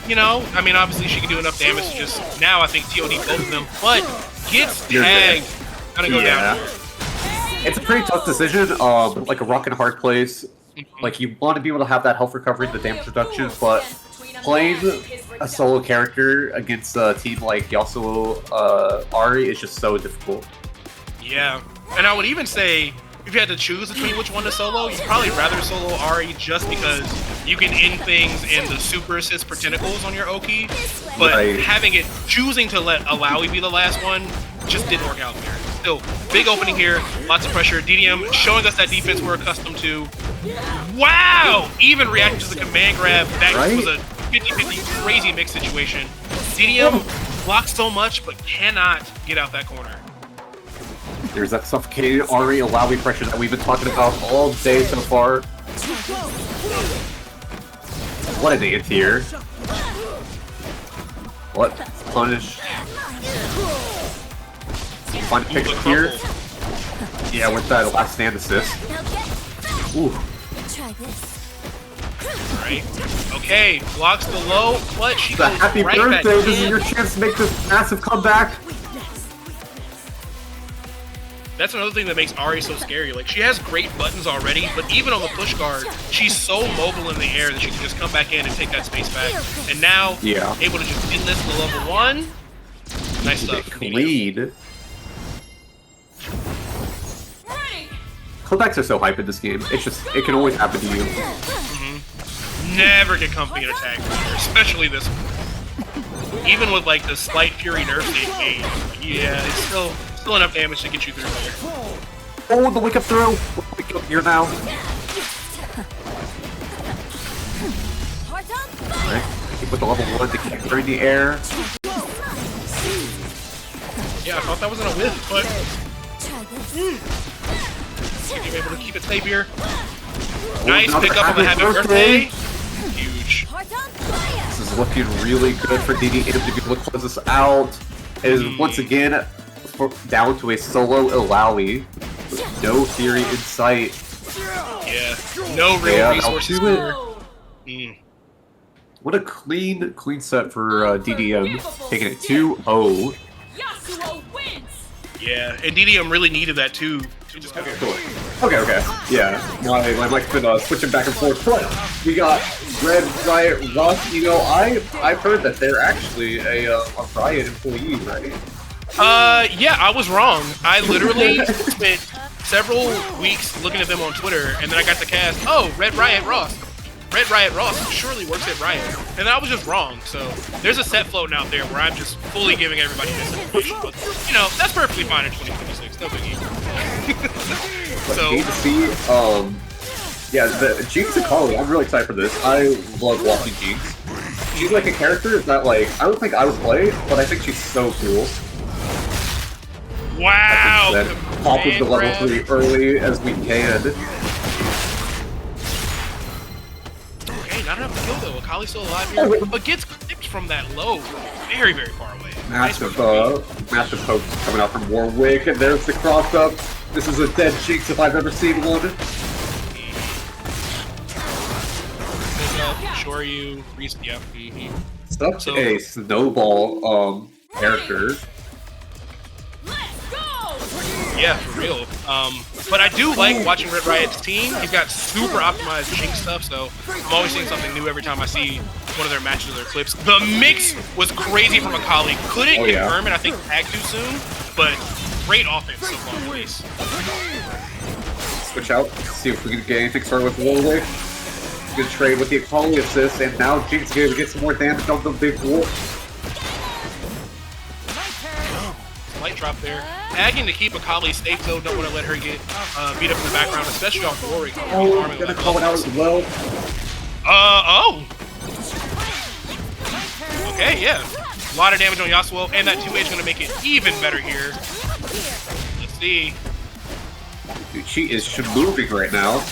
You know, I mean, obviously she can do enough damage to just now. I think TOD both of them, but gets tagged. Gonna go down. It's a pretty tough decision. Like a rock and hard place. Like you want to be able to have that health recovery, the damage reduction, but playing a solo character against a team like Yasuo, Ahri is just so difficult. Yeah, and I would even say if you had to choose between which one to solo, you'd probably rather solo Ahri just because you can end things in the super assist for tentacles on your Oki, but having it, choosing to let Illaoi be the last one just didn't work out there. Still, big opening here, lots of pressure. DDM showing us that defense we're accustomed to. Wow! Even reacting to the command grab, that was a 50-50 crazy mix situation. DDM blocks so much, but cannot get out that corner. There's that suffocating Ahri Illaoi pressure that we've been talking about all day so far. What an anti-tier. What? Punish. Find a pick here. Yeah, with that last stand assist. Ooh. Try this. Right. Okay, blocks the low, but she goes Happy right birthday! back This is in. your chance to make this massive comeback. That's another thing that makes Ahri so scary. Like, she has great buttons already, but even on the push guard, she's so mobile in the air that she can just come back in and take that space back. And now, able to just end this to level 1. Nice stuff. Clean. Comebacks are so hype in this game. It's just, it can always happen to you. Never get comfy in attack, especially this one. Even with like the slight Fury nerf they gave, yeah, it's still enough damage to get you through there. Oh, the wake up throw! Wake up here now. Alright, keep with the level 1 to keep her in the air. Yeah, I thought that was gonna whiff, but you're able to keep it safe here. Nice pickup on the happy birthday. Huge. This is looking really good for DDM to be able to close this out. It is once again down to a solo Illaoi with no Fury in sight. Yeah, no real resources here. What a clean set for DDM, taking it 2-0. Yeah, and DDM really needed that too. Just Okay, cool. Okay. Yeah, my mic's been switching back and forth. But we got RedRiotRoss. You know, I've heard that they're actually a Riot employee, right? Yeah, I was wrong. I literally spent several weeks looking at them on Twitter, and then I got the cast. Oh, RedRiotRoss. RedRiotRoss surely works at Riot, and I was just wrong. So there's a set floating out there where I'm just fully giving everybody misinformation. But you know, that's perfectly fine in 2026. No biggie. So yeah, the Jinx Akali, I'm really excited for this. I love watching Jinx. She's like a character that like I don't think I would play, but I think she's so cool. Wow! Pop with the level 3 early as we can. Okay, not enough to kill though. Akali's still alive here, but gets clipped from that low, very, very far away. Massive pokes coming out from Warwick, and there's the cross up. This is a dead Jinx if I've ever seen one. Sure you, yeah. Such a snowball character. Yeah, for real. But I do like watching Red Riot's team. He's got super optimized Jinx stuff, so I'm always seeing something new every time I see one of their matches or their clips. The mix was crazy from Akali. Couldn't confirm it, I think, tag too soon, but great offense so far, please. Switch out, see if we can get anything started with Warwick. Good trade with the Akali assist, and now Jinx is going to get some more damage on the big wolf. Light drop there. Tagging to keep Akali safe though, don't want to let her get beat up in the background, especially off Warwick. Oh, I'm gonna call it out as well. Okay, yeah. A lot of damage on Yasuo, and that 2H is gonna make it even better here. Let's see. Dude, she is moving right now.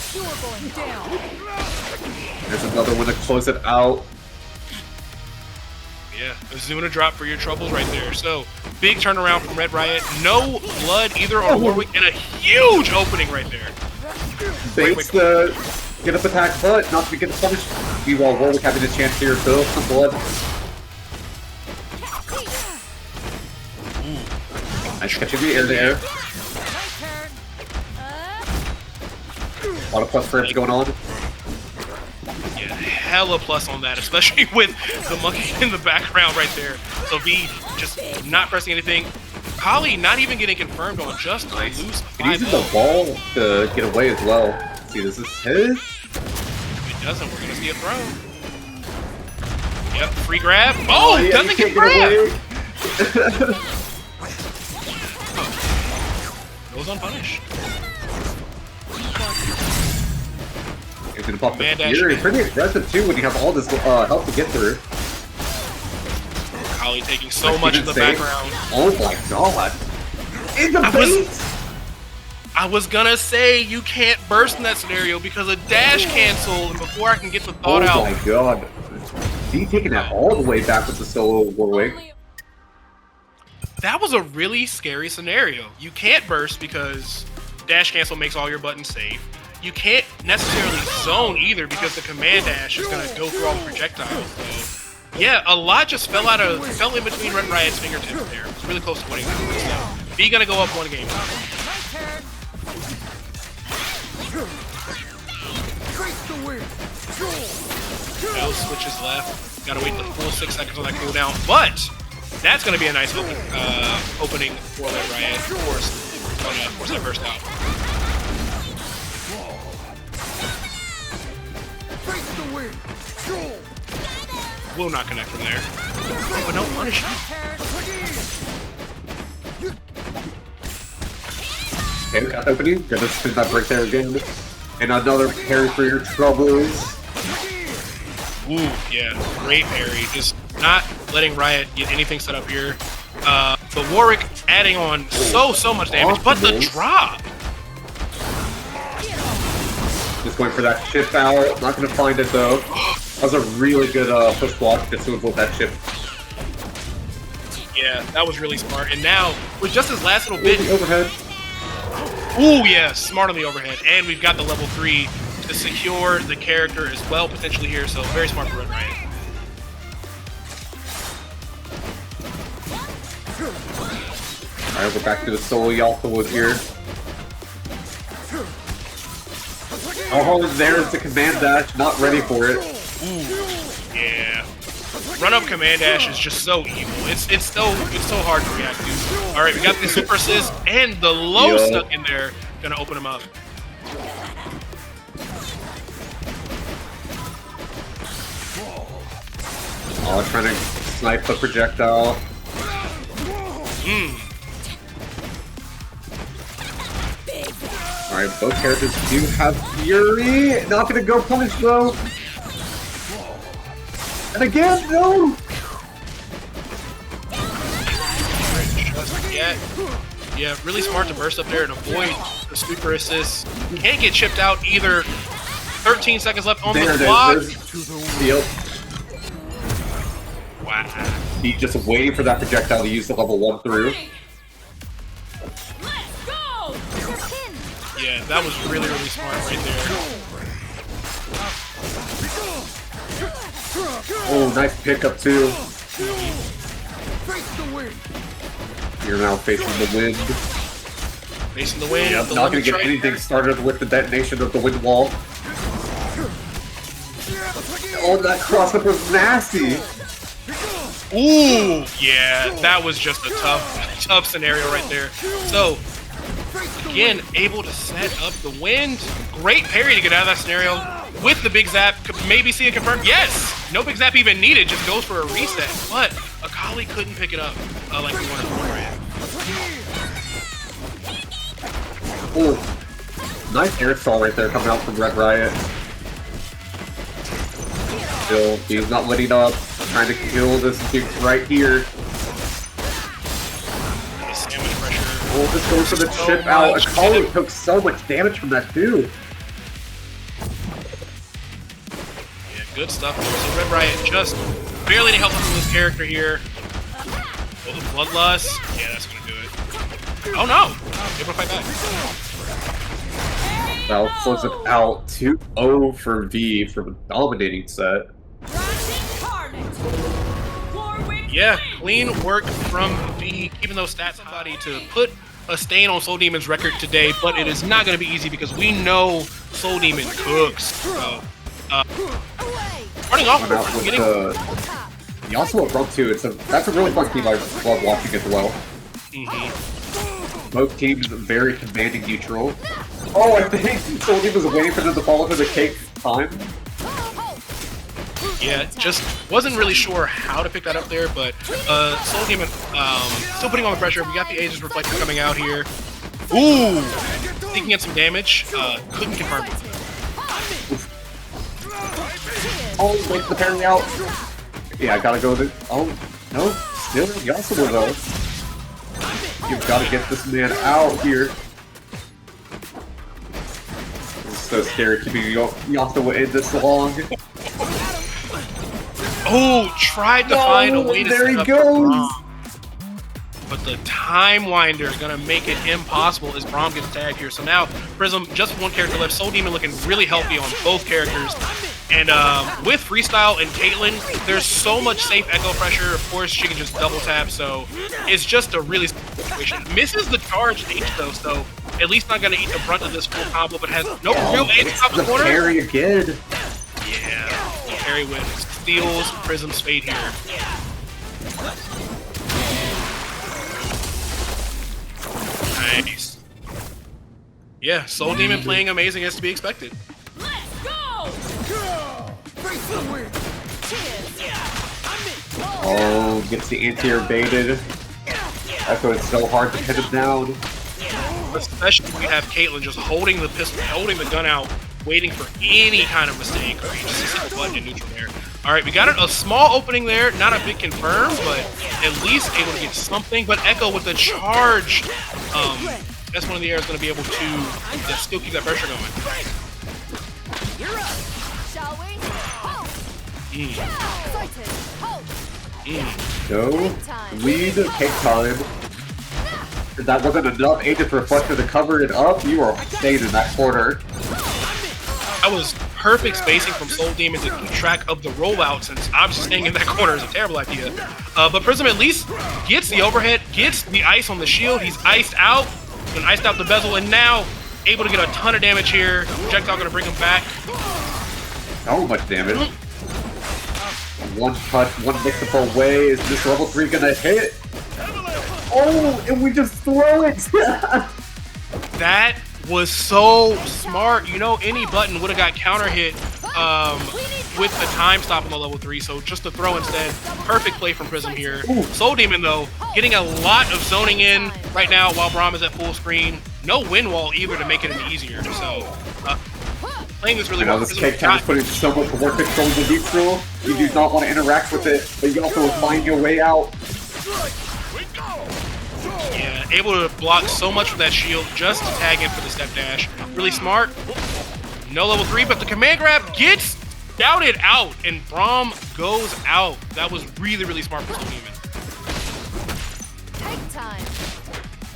There's another one to close it out. Yeah, a Zuna drop for your troubles right there. So, big turnaround from Red Riot. No blood either on Warwick, and a huge opening right there. Bates the get up attack, but not to get punished. Meanwhile, Warwick having a chance here to build some blood. Nice catching the air to air. A lot of plus frames going on. Yeah, hella plus on that, especially with the monkey in the background right there. So V just not pressing anything. Akali not even getting confirmed on just a loose 5 He's using the ball to get away as well. See, this is his. If it doesn't, we're gonna see a throw. Yep, free grab. Oh, yeah, doesn't get grabbed. Goes unpunished. He's gonna pop the Man dash Fury. in. Pretty aggressive too when you have all this help to get through. Akali taking so much in the Save. background. Oh my god. In the bait! I was gonna say you can't burst in that scenario because a dash cancel, and before I can get the thought out. Oh my god. He taking that all the way back with the solo Warwick. That was a really scary scenario. You can't burst because dash cancel makes all your buttons safe. You can't necessarily zone either because the command dash is gonna go through all the projectiles. So, yeah, a lot just fell in between Red Riot's fingertips there. It's really close to winning. So, B gonna go up 1 game. No switches left. Gotta wait the full 6 seconds on that cooldown, but that's gonna be a nice opening for Red Riot. Of course, force that burst out. Will not connect from there. Oh, but no punish. Okay, got opening. Gonna spin that break there again. And another parry for your troubles. Ooh, yeah, great parry. Just not letting Riot get anything set up here. But Warwick adding on so much damage, but the drop. Just going for that chip out. Not gonna find it though. That was a really good push block just to avoid that chip. Yeah, that was really smart. And now, with just his last little bit. Overhead. Ooh, yeah, smart on the overhead. And we've got the level 3 to secure the character as well, potentially here. So very smart for Red Riot. Alright, we're back to the solo Yasuo here. Oh, there's the command dash. Not ready for it. Ooh, yeah. Run up command dash is just so evil. It's so hard to react to. All right, we got the super assist and the low stuck in there. Gonna open him up. Oh, trying to snipe the projectile. Alright, both characters do have Fury. Not gonna go punish though. And again, no! Yeah, really smart to burst up there and avoid the super assist. Can't get chipped out either. 13 seconds left on the clock. Yep. Wow. He's just waiting for that projectile to use the level 1 through. Yeah, that was really smart right there. Oh, nice pickup too. You're now facing the wind. Facing the wind. Yep, not gonna get anything started with the detonation of the wind wall. Oh, that cross-up was nasty. Ooh, yeah, that was just a tough scenario right there. So, again, able to set up the wind. Great parry to get out of that scenario with the big zap. Could maybe see it confirmed. Yes! No big zap even needed, just goes for a reset. But Akali couldn't pick it up like we wanted to. Ooh, nice airstall right there coming out from Red Riot. Still, he's not letting up. Trying to kill this Jinx right here. Sandwich pressure. Oh, this goes for the chip out. Akali took so much damage from that too. Yeah, good stuff. So Red Riot just barely any help from this character here. Oh, the Bloodlust. Yeah, that's gonna do it. Oh no! Able to fight back. That'll close it out 2-0 for V for the dominating set. Yeah, clean work from V, keeping those stats somebody to put a stain on Soul Demon's record today, but it is not going to be easy because we know Soul Demon cooks. So, starting off with getting... Yasuo Braum too. That's a really fun team. I love watching as well. Both teams very commanding neutral. Oh, I think Soul Demon was waiting for them to fall into the cake time. Yeah, just wasn't really sure how to pick that up there, but Soul Demon still putting on the pressure. We got the Aegis Reflector coming out here. Ooh! Taking in some damage. Couldn't confirm it. Oh, wait the parry out. Yeah, I gotta go to... Oh, no. Still Yasuo though. You've gotta get this man out here. This is so scary keeping Yasuo in this long. Oh, tried to find a way to there set he up goes. Braum. But the Time Winder is going to make it impossible as Braum gets tagged here. So now, Prism, just one character left. Soul Demon looking really healthy on both characters. And with Freestyle and Caitlyn, there's so much safe Ekko pressure. Of course, she can just double tap, so it's just a really situation. Misses the charge H though, so at least not going to eat the brunt of this full combo, but has no real edge top the corner. Parry again. Yeah, parry wins. Steals Prism's fate here. Nice. Yeah, Soul Demon playing amazing as to be expected. Let's go! Oh, gets the anti-air baited. Ekko, it's so hard to pin him down. Especially when we have Caitlyn just holding the pistol, holding the gun out, waiting for any kind of mistake. Or just a single button in neutral there. Alright, we got a small opening there, not a big confirm, but at least able to get something. But Ekko with the charge, that's one of the areas going to be able to still keep that pressure going. Shall we? No, lead, take time. If that wasn't enough Aegis Reflector to cover it up, you are staying in that corner. That was perfect spacing from Soul Demon to keep track of the rollout, since obviously staying in that corner is a terrible idea. But Prism at least gets the overhead, gets the ice on the shield. He's iced out, and iced out the bezel, and now able to get a ton of damage here. Projectile gonna bring him back. So much damage. One touch, one mixable way. Is this level 3 gonna hit? Oh, and we just throw it! That was so smart. You know, any button would have got counter hit with the time stop on the level 3, so just to throw instead. Perfect play from Prism here. Ooh. Soul Demon, though, getting a lot of zoning in right now while Braum is at full screen. No win wall either to make it any easier, so playing this really well. This cake time is putting so much work control in the neutral. You do not want to interact with it, but you also find your way out. Yeah, able to block so much with that shield just to tag in for the step dash. Really smart. No level 3, but the command grab gets doubted out, and Braum goes out. That was really, really smart for Soul Demon. Take time.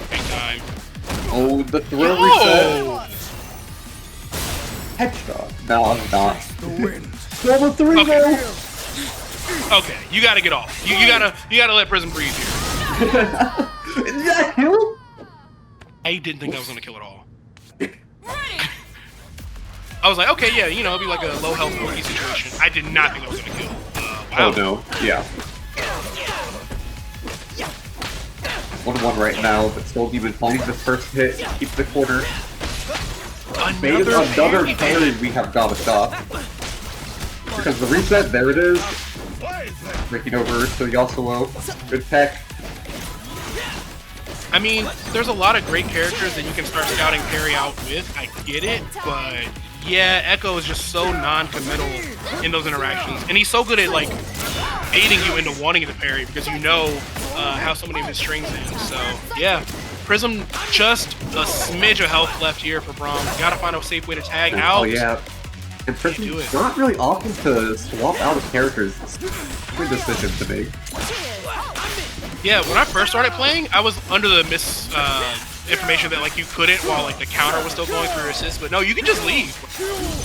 Big time. Oh, the thrill reset. Headshot. No, I'm not. Level 3 Okay. though. Okay, you gotta get off. You gotta let Prism breathe here. Is that kill? I didn't think I was gonna kill it all. I was like, okay, yeah, you know, it'll be like a low health rookie situation. I did not think I was gonna kill. Wow. Oh no, yeah. 1-1 right now, but Soul Demon finds the first hit, keeps the corner. Another parry we have got to stop. Because the reset, there it is. Breaking over to Yasuo. Good tech. I mean, there's a lot of great characters that you can start scouting parry out with. I get it, but yeah, Ekko is just so non-committal in those interactions, and he's so good at like baiting you into wanting to parry because you know how so many of his strings in. So yeah, Prism just a smidge of health left here for Braum. Gotta find a safe way to tag out. Oh yeah. And Prism's not really often to swap out of characters. It's a good decision to make. Yeah, when I first started playing, I was under the information that like you couldn't while like the counter was still going through your assist, but no, you can just leave.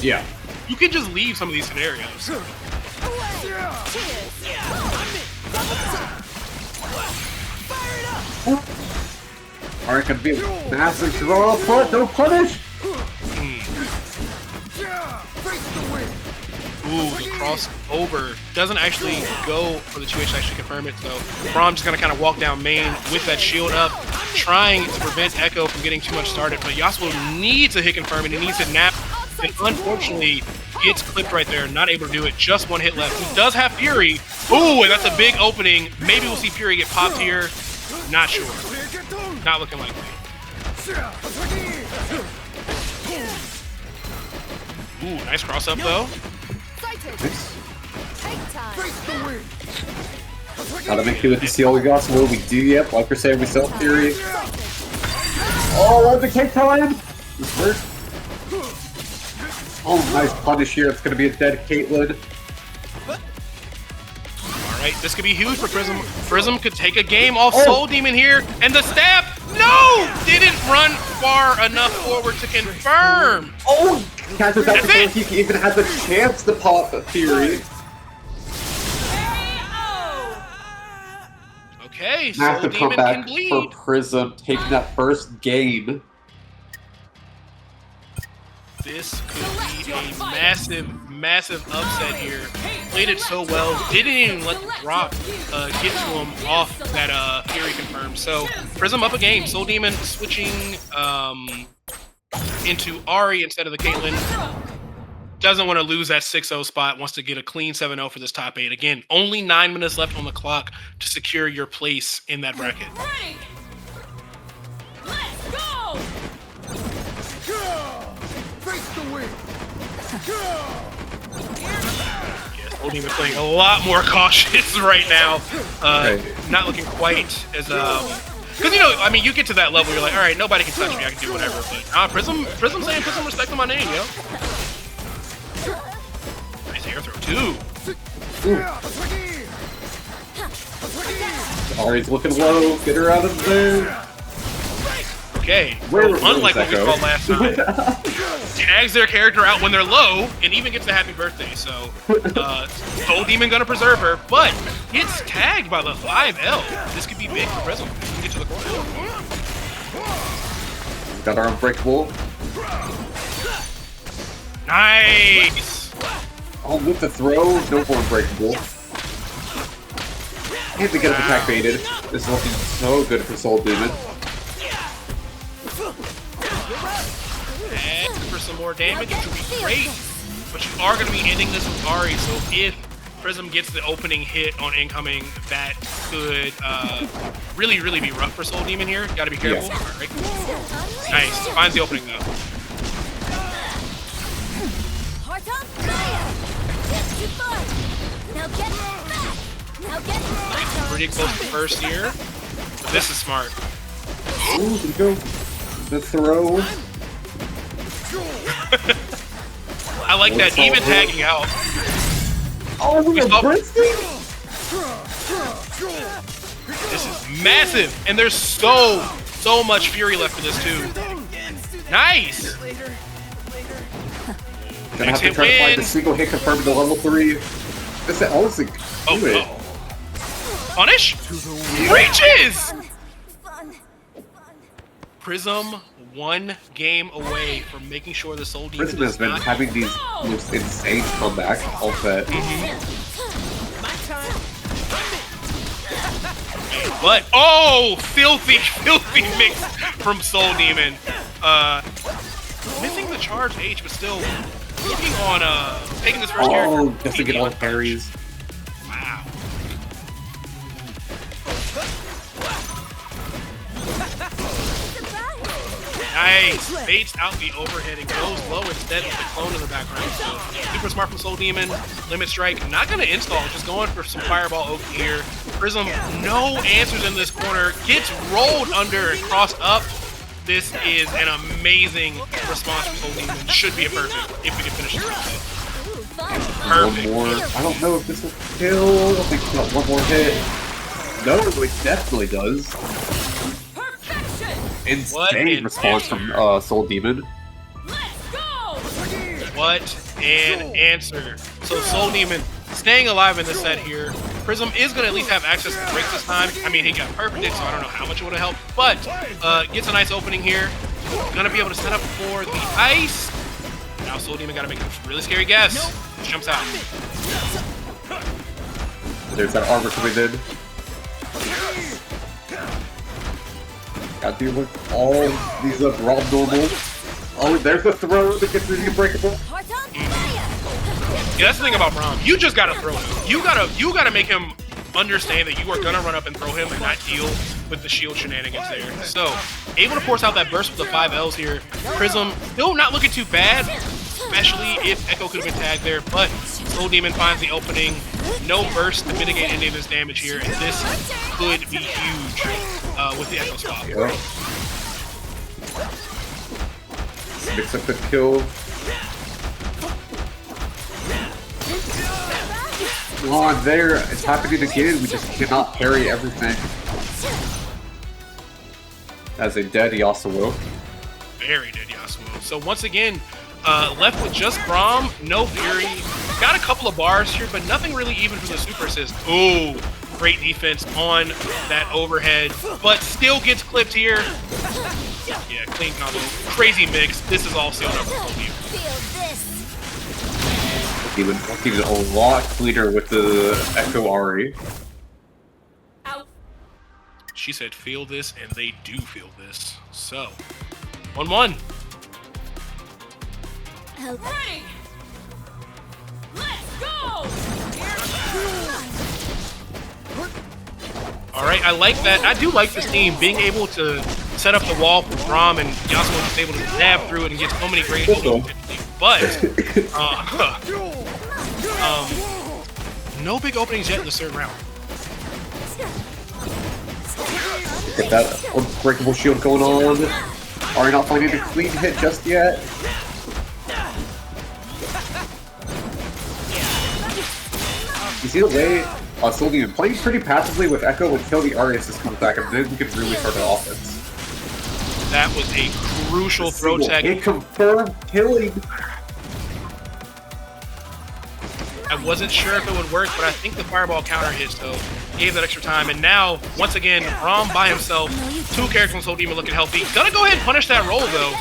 Yeah. You can just leave some of these scenarios. Alright, gonna be a massive draw, but no punish! Ooh, the crossover doesn't actually go for the 2H to actually confirm it, so Braum's just gonna kind of walk down main with that shield up, trying to prevent Ekko from getting too much started, but Yasuo needs a hit confirm and he needs to nap, and unfortunately gets clipped right there, not able to do it, just one hit left. He does have Fury. Ooh, and that's a big opening. Maybe we'll see Fury get popped here. Not sure. Not looking likely. Ooh, nice cross up though. Gotta make sure that we see all we got, so what we do, yep, like we're saying, we sell Fury. Oh, the kick time! This works. Oh, nice punish here, it's gonna be a dead Caitlyn. Alright, this could be huge for Prism. Prism could take a game off Soul Demon here, and the stab, no! Didn't run far enough forward to confirm! Oh! Catches out before he even has a chance to pop a Fury. Okay, Soul Massive Demon comeback can bleed. for Prism, taking that first game. This could be a massive, massive upset here. Played it so well, didn't even let the drop get to him off that Fury confirmed. So Prism up a game. Soul Demon switching into Ahri instead of the Caitlyn. Doesn't want to lose that 6-0 spot, wants to get a clean 7-0 for this top 8. Again, only 9 minutes left on the clock to secure your place in that bracket. Let's go! Yes, Soul Demon playing a lot more cautious right now. Not looking quite as because, you know, I mean, you get to that level, you're like, all right, nobody can touch me, I can do whatever. But Prism saying, put some respect on my name, yo. Nice air throw, too. Ahri's looking low, get her out of there. Okay, unlike what we saw last time, tags their character out when they're low, and even gets the happy birthday, so Soul Demon gonna preserve her, but gets tagged by the 5L. This could be big for Prism. Get to the corner. Got our unbreakable. Nice! Oh, with the throw, no more unbreakable. Had to get up attack baited. This is looking so good for Soul Demon. And for some more damage, it should be great. But you are going to be ending this with Ahri, so if Prism gets the opening hit on incoming, that could really, really be rough for Soul Demon here. Got to be careful. Yeah. Right. Nice. Finds the opening, though. Pretty close to first here. But this is smart. Ooh, there you go. The throw. I like that. Even tagging out. Oh, we got birthday? This is massive, and there's so much fury left for this too. Nice. Gonna have to try to find the single hit confirmed to level 3. This is honestly good. Punish? Reaches! Prism 1 game away from making sure the Soul Demon Prism has been having these most insane comebacks all set. But oh, filthy mix from Soul Demon. Missing the charge H, but still looking on taking this first character. Oh, just to get all parries. Wow. Nice. Baits out the overhead and goes low instead with the clone in the background. So super smart from SoulDemon. Limit Strike, not going to install, just going for some Fireball Oak here. Prism, no answers in this corner. Gets rolled under and crossed up. This is an amazing response from SoulDemon. Should be a perfect if we can finish this. Perfect. One more. I don't know if this will kill. I think it's got one more hit. No, it definitely does. Insane response from SoulDemon. What an answer. So SoulDemon staying alive in this set here. Prism is going to at least have access to break this time. I mean, he got perfected, so I don't know how much it would have helped. But gets a nice opening here. Going to be able to set up for the ice. Now SoulDemon got to make a really scary guess. Jumps out. There's that armor coming in. Got to deal with all these Braum normals. Oh, there's the throw that gets really unbreakable. Yeah, that's the thing about Braum. You just gotta throw him. You gotta make him understand that you are gonna run up and throw him and not deal with the shield shenanigans there. So, able to force out that burst with the 5 Ls here. Prism still not looking too bad, especially if Ekko could have been tagged there, but SoulDemon finds the opening. No burst to mitigate any of this damage here, and this could be huge with the Ekko swap. Yep. Mix up the kill. Come on, there. It's happening again. We just cannot parry everything. As a dead Yasuo. Very dead Yasuo. So once again, left with just Braum, no Fury. Got a couple of bars here, but nothing really even from the super assist. Ooh, great defense on that overhead, but still gets clipped here. Yeah, clean combo. Crazy mix. This is all sealed up for SoulDemon. He's a lot cleaner with the Ekko Ahri. She said feel this, and they do feel this. So, 1-1. Ready. Let's go. All right, I like that. I do like this team being able to set up the wall for Braum, and Yasuo is able to stab through it and get so many great hits. But no big openings yet in the third round. Get that unbreakable shield going on. Ahri not finding a clean hit just yet. You see the way SoulDemon playing pretty passively with Ekko until the Ahri assist comes back, and then we can really start the offense. That was a crucial throw tag. It confirmed killing. I wasn't sure if it would work, but I think the fireball counter hit, so gave that extra time. And now, once again, Braum by himself, 2 characters from SoulDemon looking healthy. Gonna go ahead and punish that roll, though.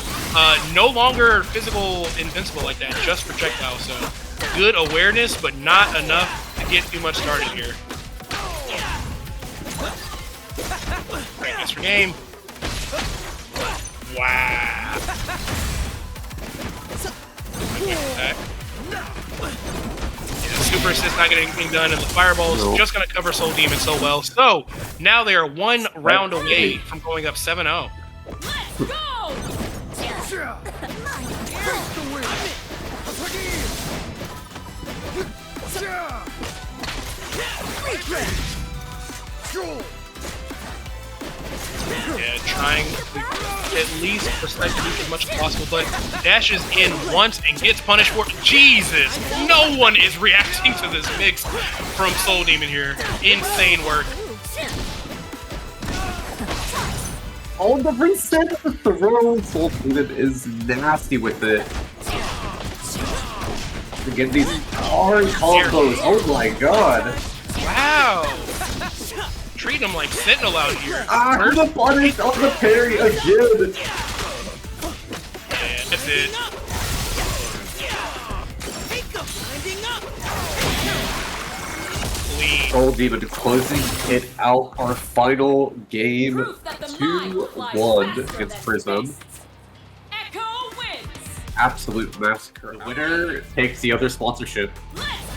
No longer physical invincible like that, just projectile. So good awareness, but not enough to get too much started here. Great guess for game. Wow. Okay. Super assist not getting anything done, and the fireball's just going to cover SoulDemon so well. So now they are 1 round away from going up 7-0. Let's go. Yeah, trying to at least precise as much as possible, but dashes in once and gets punished for it. Jesus! No one is reacting to this mix from SoulDemon here. Insane work. Oh, the reset of the throw! SoulDemon is nasty with it. To get these hard combos. Oh my god. Wow! Treating him like Sentinel out here. The punish on the parry again! Yeah, that's it. Clean. SoulDemon closing it out, our final game 2-1 against Prism. Ekko wins. Absolute massacre. The winner takes the other sponsorship.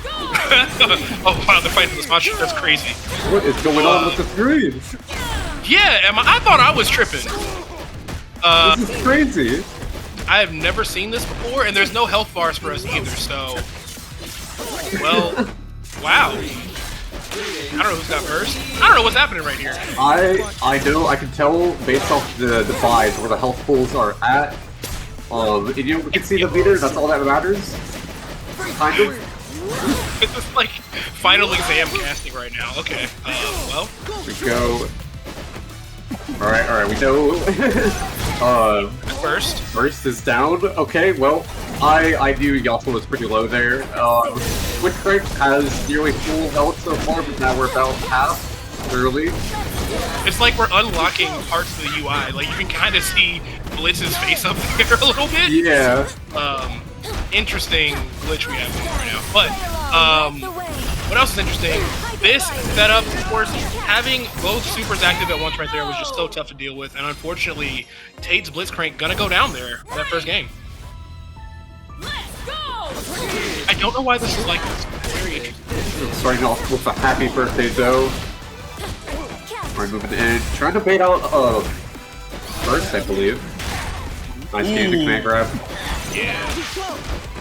Oh wow, they're fighting the sponsorship. That's crazy. What is going on with the screen? Yeah, I thought I was tripping. This is crazy. I have never seen this before, and there's no health bars for us either, so... Well, wow. I don't know who's got first. I don't know what's happening right here. I know, I can tell based off the vibes where the health pools are at. And you can see the leader, that's all that matters. Kind of. It's just like final exam casting right now. Okay, well. Here we go. Alright, we know. First is down. Okay, well, I knew Yasuo was pretty low there. Blitzcrank has nearly full health so far, but now we're about half early. It's like we're unlocking parts of the UI. Like you can kind of see Blitz's face up there a little bit. Yeah. Interesting glitch we have right now. But what else is interesting? This setup, of course, having both supers active at once right there was just so tough to deal with, and unfortunately, Tate's Blitzcrank gonna go down there in that first game. Let's go! I don't know why this is like this. It's very interesting. Starting off with a happy birthday though. We're moving in, trying to bait out first, I believe. Nice game to command grab. Yeah.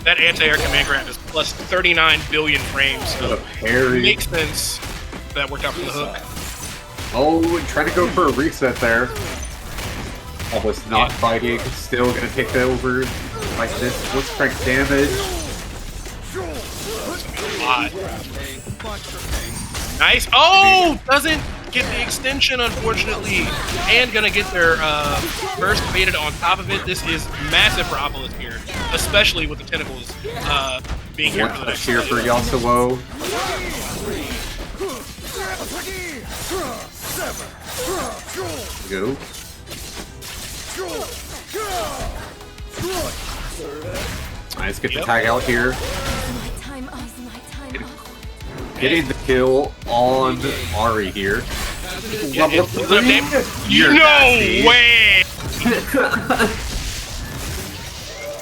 That anti-air command grab is plus 39 billion frames, so Parry. makes sense that worked out from the hook. Oh, and trying to go for a reset there. Almost not fighting, still gonna take that over like this. Blitzcrank damage. A lot. Nice. Oh! Doesn't get the extension, unfortunately. And gonna get their burst baited on top of it. This is massive for Obelisk here, especially with the tentacles being here for the next here for Yasuo. Go. Nice, get the tag out here. Getting the kill on Ahri here. Level 3? You're no nasty. way!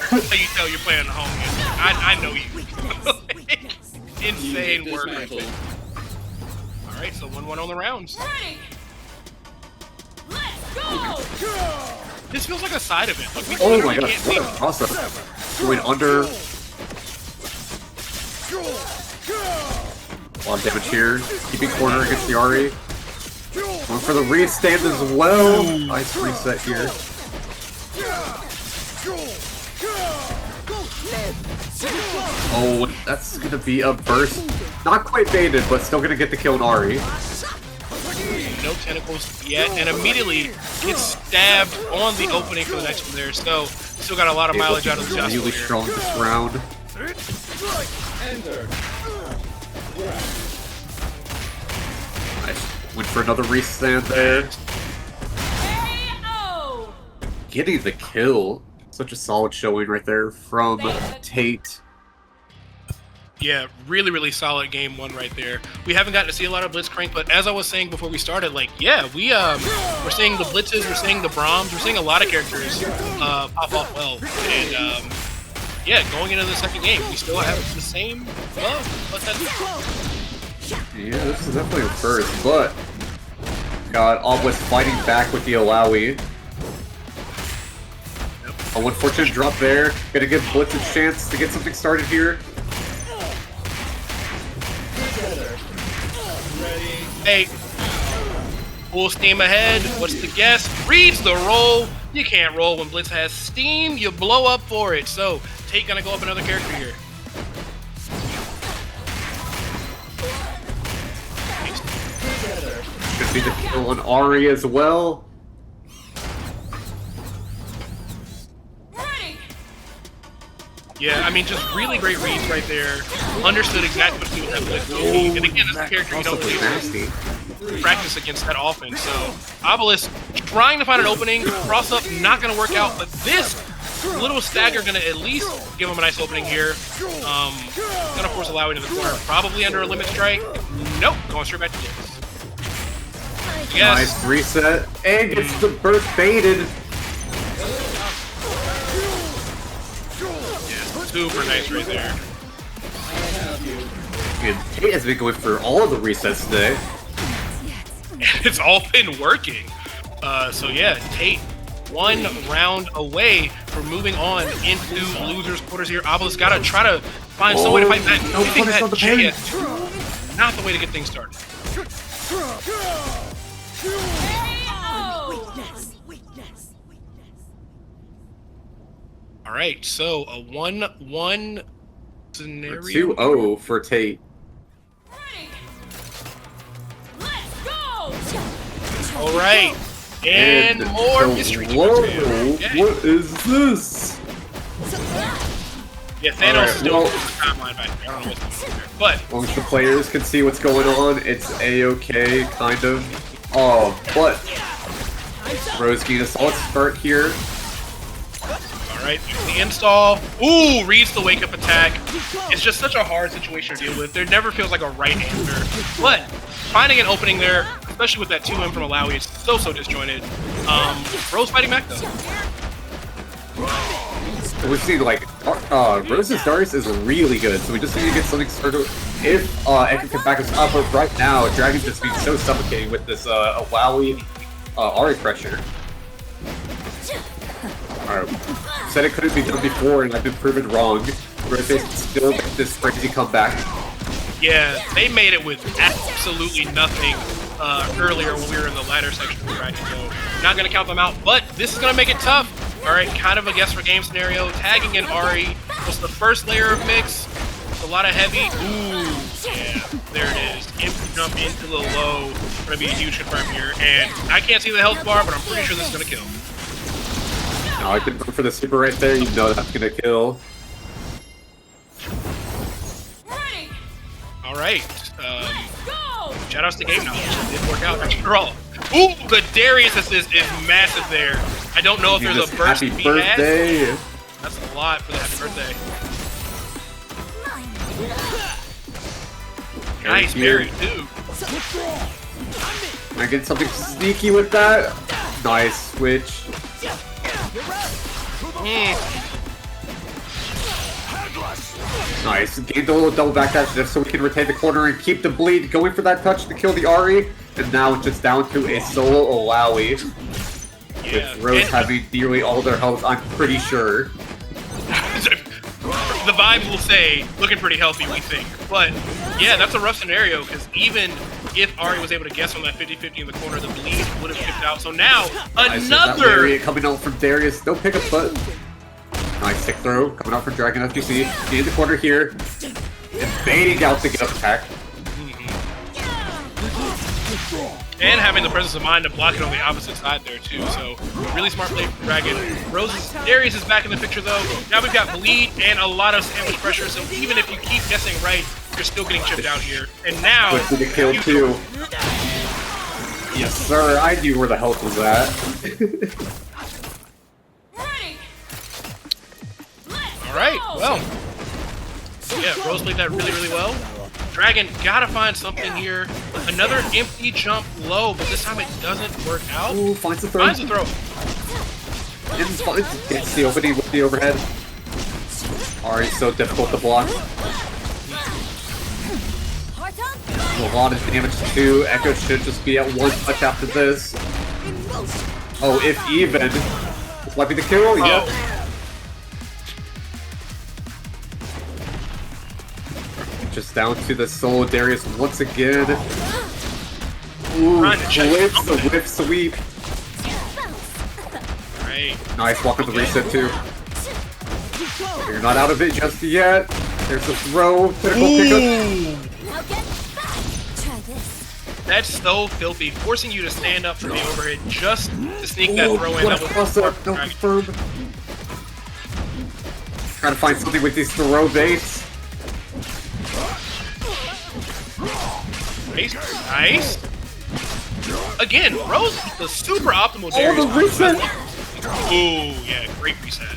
That's how you tell you're playing at home game. I know you. Insane work right there. Alright, so 1-1 on the rounds. Ready! Let's go! This feels like a side event. Like we Oh literally my god, can't what see. a toss-up. Going under. A lot of damage here. Keeping corner against the Ahri. Going for the restand as well. Nice reset here. Oh, that's gonna be a burst. Not quite baited, but still gonna get the kill on Ahri. No tentacles yet, and immediately gets stabbed on the opening for the next one there. So still got a lot of mileage out of the Yasuo really here. strong this round. Nice. Went for another restand there. KO! Getting the kill. Such a solid showing right there from Tate. Yeah, really, really solid game one right there. We haven't gotten to see a lot of Blitzcrank, but as I was saying before we started, like, yeah, we're seeing the Blitzes, we're seeing the Braums, we're seeing a lot of characters pop off well. And yeah, going into the second game, we still have the same love. But that's Yeah, this is definitely a first, but got Obelisk fighting back with the Illaoi. A unfortunate drop there. Gonna give Blitz a chance to get something started here. Hey, full steam ahead. What's the guess? Reads the roll. You can't roll when Blitz has steam. You blow up for it. So Tate gonna go up another character here. Should be the kill on Ahri as well. Yeah, I mean, just really great reads right there. Understood exactly what to do with that Blitz. And again, this is a character you don't really practice against that often. So, Obelisk trying to find an opening. Cross up, not going to work out. But this little stagger going to at least give him a nice opening here. Going to force Illaoi into the corner. Probably under a limit strike. Nope, going straight back to Jinx. Yes. Nice reset. And gets the burst baited. Super nice right there. And Tate has been going for all of the resets today. It's all been working. So yeah, Tate one round away from moving on into losers quarters here. Obelisk gotta try to find some way to fight back. No I think punish that on the pain. JS, not the way to get things started. All right, so a 1-1 scenario. 2-0 for Tate. Let's go! All right, and more mystery. Whoa, Okay. what is this? Yeah, Thanos Alright, is doing well- the timeline back there. I don't know what's going on there. But As long as the players can see what's going on, it's A-okay, kind of. Oh, but Rose getting a solid start here. alright, the install. Ooh, reads the wake up attack. It's just such a hard situation to deal with. There never feels like a right answer. But finding an opening there, especially with that 2M from Illaoi, is so disjointed. Rose fighting back though. We've seen like Rose's Darius is really good, so we just need to get something started. If Ekko can back us up, but right now Dragon's just being so suffocating with this Illaoi Ahri pressure. Alright, said it couldn't be done before, and I've been proven wrong. RoseFace still make this crazy comeback. Yeah, they made it with absolutely nothing earlier when we were in the ladder section of Dragon, so not going to count them out, but this is going to make it tough. Alright, kind of a guess for game scenario. Tagging in Ahri was the first layer of mix. A lot of heavy. Ooh, yeah, there it is. Empty jump into the low. Going to be a huge confirm here, and I can't see the health bar, but I'm pretty sure this is going to kill. Now I can go for the super right there, you know that's gonna kill. Ready! Alright, Go! shoutouts to game knowledge. It didn't work out after all. Ooh, the Darius assist is massive there. I don't know if there's Just a burst happy to be had. birthday! That's a lot for the happy birthday. Nice Here. berry, too. Can I get something sneaky with that? Nice switch. Nice. Gained a little double back dash just so we can retain the corner and keep the bleed. Going for that touch to kill the Ahri. And now it's just down to a solo Illaoi. Yeah. With Rose and having nearly all their health, I'm pretty sure. the vibes will say, looking pretty healthy, we think. But, yeah, that's a rough scenario, because even if Ahri was able to guess on that 50-50 in the corner, the bleed would have kicked out. So now, another... coming out from Darius. No pickup, but... Nice tick throw. Coming out from DragonFGC. In the corner here. And baiting out the get up attack. And having the presence of mind to block it on the opposite side there, too. So, really smart play from Dragon. Darius is back in the picture, though. Now we've got bleed and a lot of sandwich pressure, so even if you keep guessing right, you're still getting chipped out here. And now... With the kill, too. Yes, sir. I knew where the health was at. Ready! Alright, well. Yeah, Rose played that really well. Dragon gotta find something here. Another empty jump low, but this time it doesn't work out. Ooh, finds the throw. Finds the throw. Gets the opening with the overhead. Ahri so difficult to block. A lot of damage too. Ekko should just be at one touch after this. Oh, if even. This might be the kill. Yep. Just down to the solo Darius once again. Ooh, whiffs, a whiff sweep. Right. Nice walk with the reset too. You're not out of it just yet. There's a throw. Critical pickup. That's so filthy, forcing you to stand up from the overhead just to sneak that Ooh, throw in. what a cross up. No confirm. Trying to find something with these throw baits. Nice. Again, Rose is the super optimal Darius. Oh, the reset. Ooh, yeah, great reset.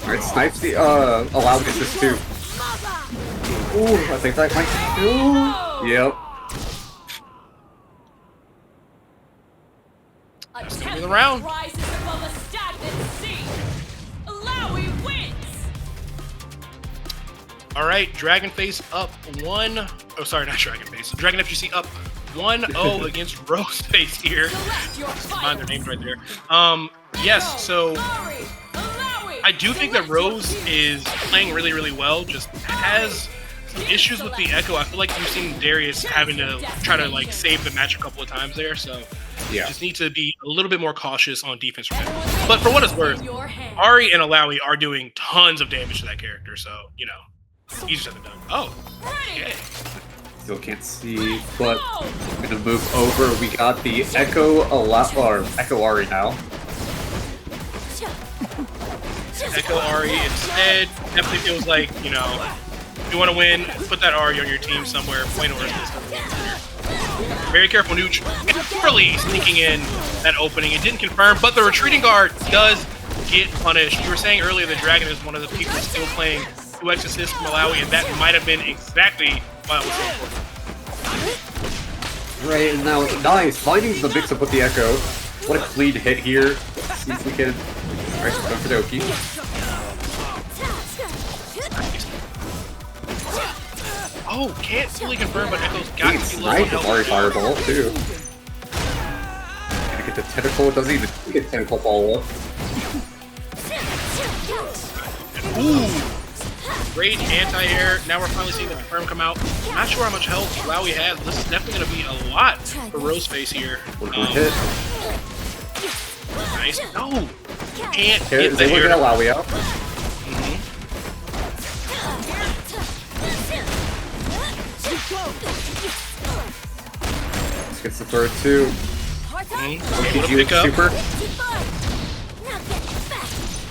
Alright, snipes the allow this too. Ooh, I think that might do. Yep. That's gonna be the round. Rises above a stagnant sea. Illaoi wins. Alright, Dragonface up 1. Oh, sorry, not Dragonface. DragonFGC up 1-0 against RoseFace here. Mind their names right there. Yes, so I do think that Rose is playing really, really well. Just has some issues with the Ekko. I feel like you've seen Darius having to try to like save the match a couple of times there. So Yeah. just need to be a little bit more cautious on defense from him. But for what it's worth, Ahri and Illaoi are doing tons of damage to that character. So, you know, he's just done. Oh, okay. Still can't see, but I'm gonna move over. We got the Ekko Ahri now. Ekko Ahri instead. Definitely feels like, you know, if you want to win, put that Ahri on your team somewhere. Point or this. Very careful, Nooch. Really sneaking in that opening. It didn't confirm, but the retreating guard does get punished. You were saying earlier that Dragon is one of the people still playing 2x assists from Illaoi, and that might have been exactly why it was so important. Right, and now, nice, finding the mix-up with the Ekko. What a clean hit here. See if we can... Alright, go for Doki. Oh, can't fully confirm, but Ekko's got to be low on Right, health. Ahri Fireball, too. Gonna get the tentacle, it doesn't even get tentacle follow-up. Ooh! Great anti-air. Now we're finally seeing the confirm come out. I'm not sure how much health Illaoi has. This is definitely going to be a lot for RoseFace here. One more hit. Nice. No! Can't Okay, get the they will air. get Illaoi out. This gets the third too. Able to GG pick up. super.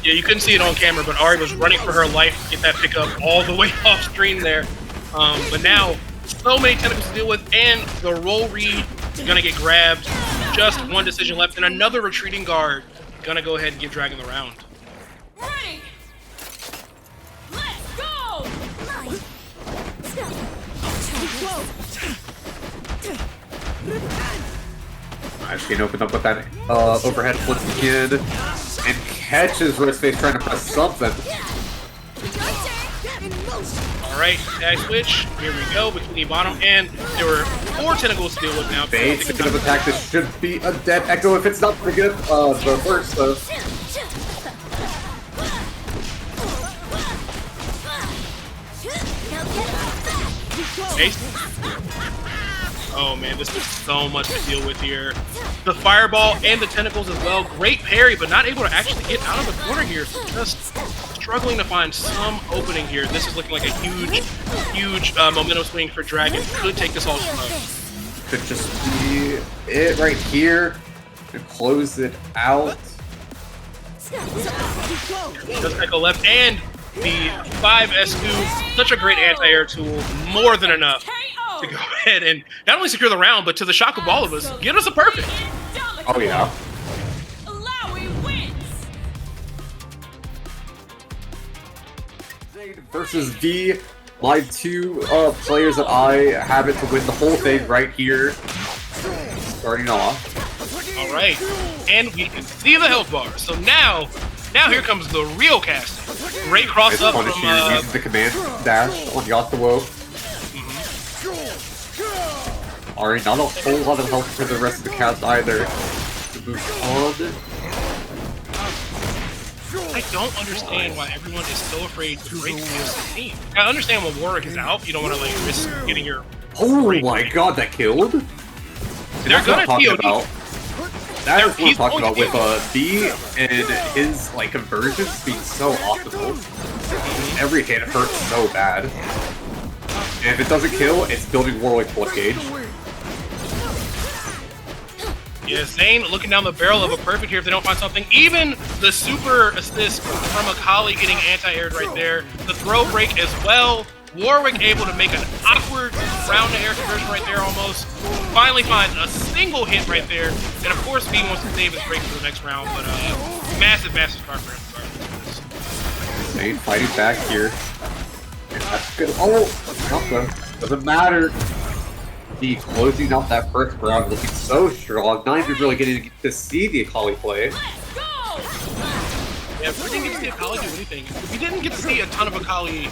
Yeah, you couldn't see it on camera, but Ahri was running for her life to get that pickup all the way off screen there. But now, so many tentacles to deal with, and the roll read is going to get grabbed. Just one decision left, and another retreating guard going to go ahead and give Dragon the round. Ready. Let's go. She can open up with that overhead blitz again, and catches RoseFace trying to press something. Alright, tag switch. Here we go, bikini bottom, and there were 4 tentacles to deal with now. Bates could have attacked. This should be a dead Ekko if it's not pretty good. The worst though. Ace. Oh man, this is so much to deal with here. The fireball and the tentacles as well. Great parry, but not able to actually get out of the corner here. So just struggling to find some opening here. This is looking like a huge momentum swing for Dragon. Could take this all slow. Could just be it right here to close it out. Just Ekko left, and the 5S2, such a great anti-air tool, more than enough to go ahead and not only secure the round, but to the shock of all of us, get us a perfect. Oh yeah. Illaoi wins. Zane versus V, my 2 players that I have it to win the whole thing right here. Starting off. All right, and we can see the health bar. So now here comes the real casting. Great cross Nice up punish from here using the command dash on Yasuo. Ahri, not a whole lot of health for the rest of the cast either. To move on. I don't understand why everyone is so afraid to break this team. I understand when Warwick is out, you don't want to like risk getting your. Oh my god, that killed! They're gonna TOD. That is what I'm He's talking going about to with B and his like conversions being so optimal. Every hit hurts so bad. And if it doesn't kill, it's building Warwick full gauge. Yeah, Zane looking down the barrel of a perfect here if they don't find something. Even the super assist from Akali getting anti-aired right there. The throw break as well. Warwick able to make an awkward round-to-air conversion right there almost. Finally finds a single hit right there. And of course, V wants to save his break for the next round, but massive card for him regardless. Zane fighting back here. And that's good. Oh, nothing. Doesn't matter. The closing out that first round looking so strong. Not even really getting to see the Akali play. Yeah, we didn't get to see Akali do anything. We didn't get to see a ton of Akali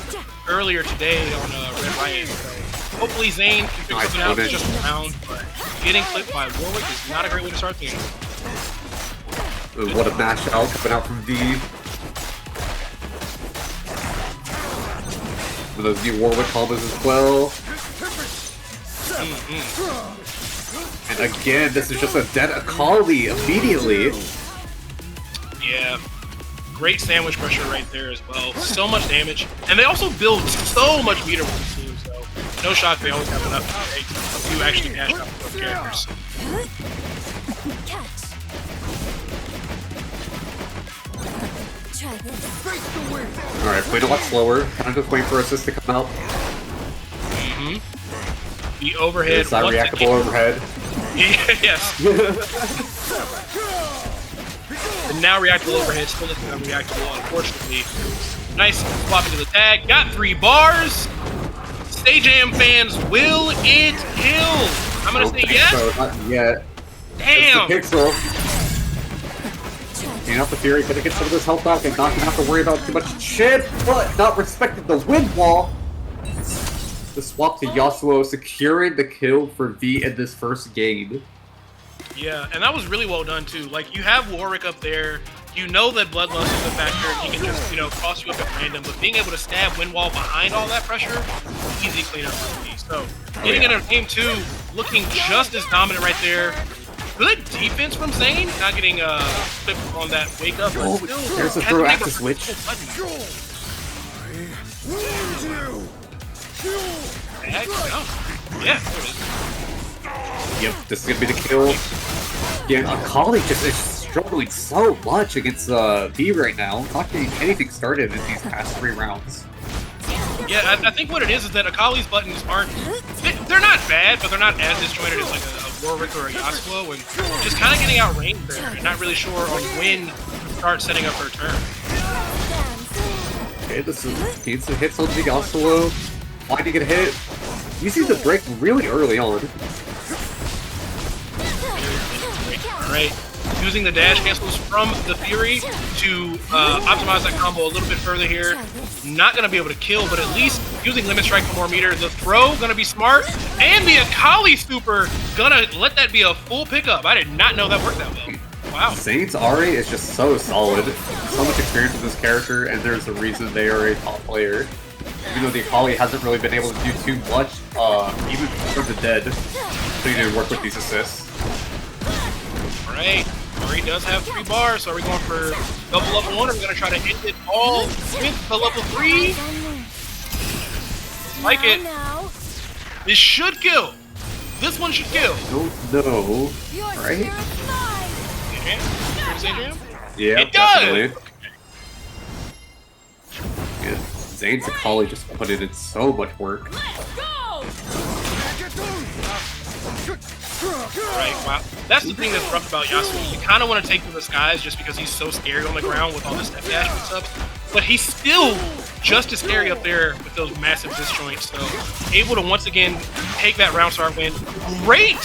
earlier today on RedRiot. So hopefully Zane can figure something out. It's just a round, but getting clipped by Warwick is not a great way to start the game. Ooh, what a mash out coming out from V. With those new Warwick combos as well. And again, this is just a dead Akali immediately. Yeah. Great sandwich pressure right there as well. So much damage. And they also build so much meter with the team, so no shock they always have enough to actually dash out with both characters. Alright, played a lot slower. Kind of just wait for assist to come out. The overhead. Is that reactable overhead? Yes. And now reactable overhead, still looking unreactable, unfortunately. Nice swap into the tag. Got 3 bars. Stay Jam fans, will it kill? I'm gonna say yes. So, not yet. Damn. Pixel. Clean up the Fury, gonna get some of this health back and not gonna have to worry about too much shit, but not respecting the wind wall. The swap to Yasuo, securing the kill for V in this first game. Yeah, and that was really well done too. Like, you have Warwick up there, you know that Bloodlust is a factor, he can just, you know, cross you up at random, but being able to stab Windwall behind all that pressure, easy cleanup for me. So, getting into game 2, looking just as dominant right there. Good defense from Zane, not getting clipped on that wake up, but still there's a has throw to make after a switch. Yeah, there it is. Yep, this is gonna be the kill. Yeah, Akali just is struggling so much against V right now. Not getting anything started in these past 3 rounds. Yeah, I think what it is that Akali's buttons aren't... They're not bad, but they're not as disjointed as like a Warwick or a Yasuo, and just kind of getting outranged there, and not really sure on when to start setting up her turn. Okay, this is needs to hit something Yasuo. Why did he get hit? You see the break really early on. Alright, using the dash cancels from the Fury to optimize that combo a little bit further here. Not going to be able to kill, but at least using Limit Strike for more meter. The throw going to be smart, and the Akali super going to let that be a full pickup. I did not know that worked that well. Wow. Zane's Ahri is just so solid. So much experience with this character, and there's a reason they are a top player. Even though the Akali hasn't really been able to do too much, even for the dead, so you need to work with these assists. Alright, Ahri does have 3 bars, so are we going for double level 1, or are we going to try to end it all with the level 3? Like it. This should kill. This one should kill. Don't know, right? Jam? Yeah, it does! definitely. Yeah. Zane's Akali just put in so much work. Right, wow. That's the thing that's rough about Yasuo. You kind of want to take to the skies just because he's so scary on the ground with all this step dash and stuff. But he's still just as scary up there with those massive disjoints. So, able to once again take that round start win. Great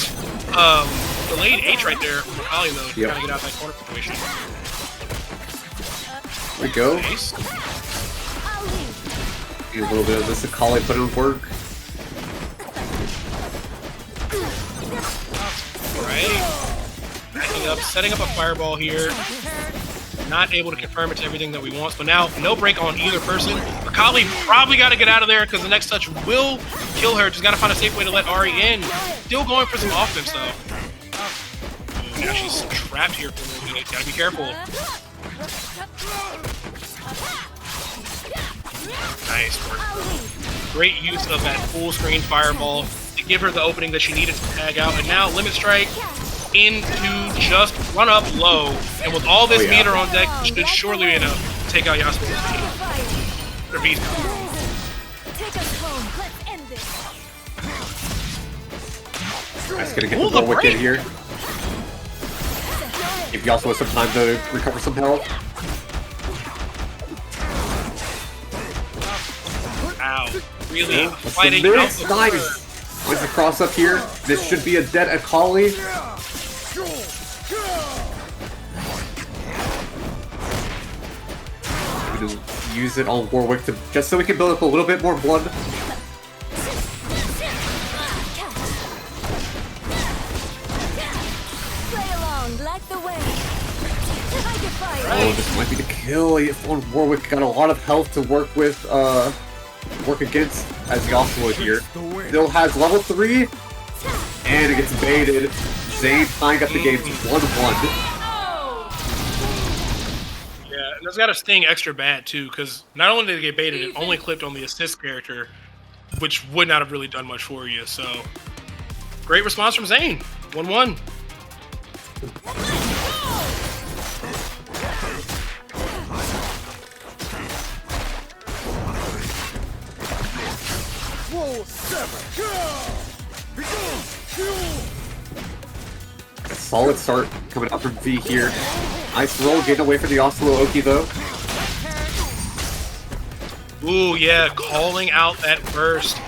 delayed H right there from Akali, though, to kind of get out of that corner situation. There we go. Nice. Get a little bit of this Akali put in work. Alright. Backing up, setting up a fireball here. Not able to confirm it's everything that we want. So now, no break on either person. Akali probably got to get out of there because the next touch will kill her. Just got to find a safe way to let Ahri in. Still going for some offense, though. Ooh, now she's trapped here for a little bit. Gotta be careful. Nice work. Great use of that full screen fireball to give her the opening that she needed to tag out. And now Limit Strike into just run up low. And with all this meter on deck, should surely be enough to take out Yasuo's team. Their beast. That's gonna get the Warwick in here. Give Yasuo some time to recover some health. Ow. Really fighting out the nice. With the cross up here, this should be a dead Akali. I'm gonna use it on Warwick to just so we can build up a little bit more blood. Oh, this might be the kill. Warwick got a lot of health to work with, work against as Yasuo here. Still has level 3, and it gets baited. Zane tying up the game 1-1. Yeah, and that's got to sting extra bad too, because not only did it get baited, it only clipped on the assist character, which would not have really done much for you. So, great response from Zane. 1-1. A solid start coming out from V here. Nice roll, getting away from the Yasuo Oki though. Ooh, yeah, calling out that burst.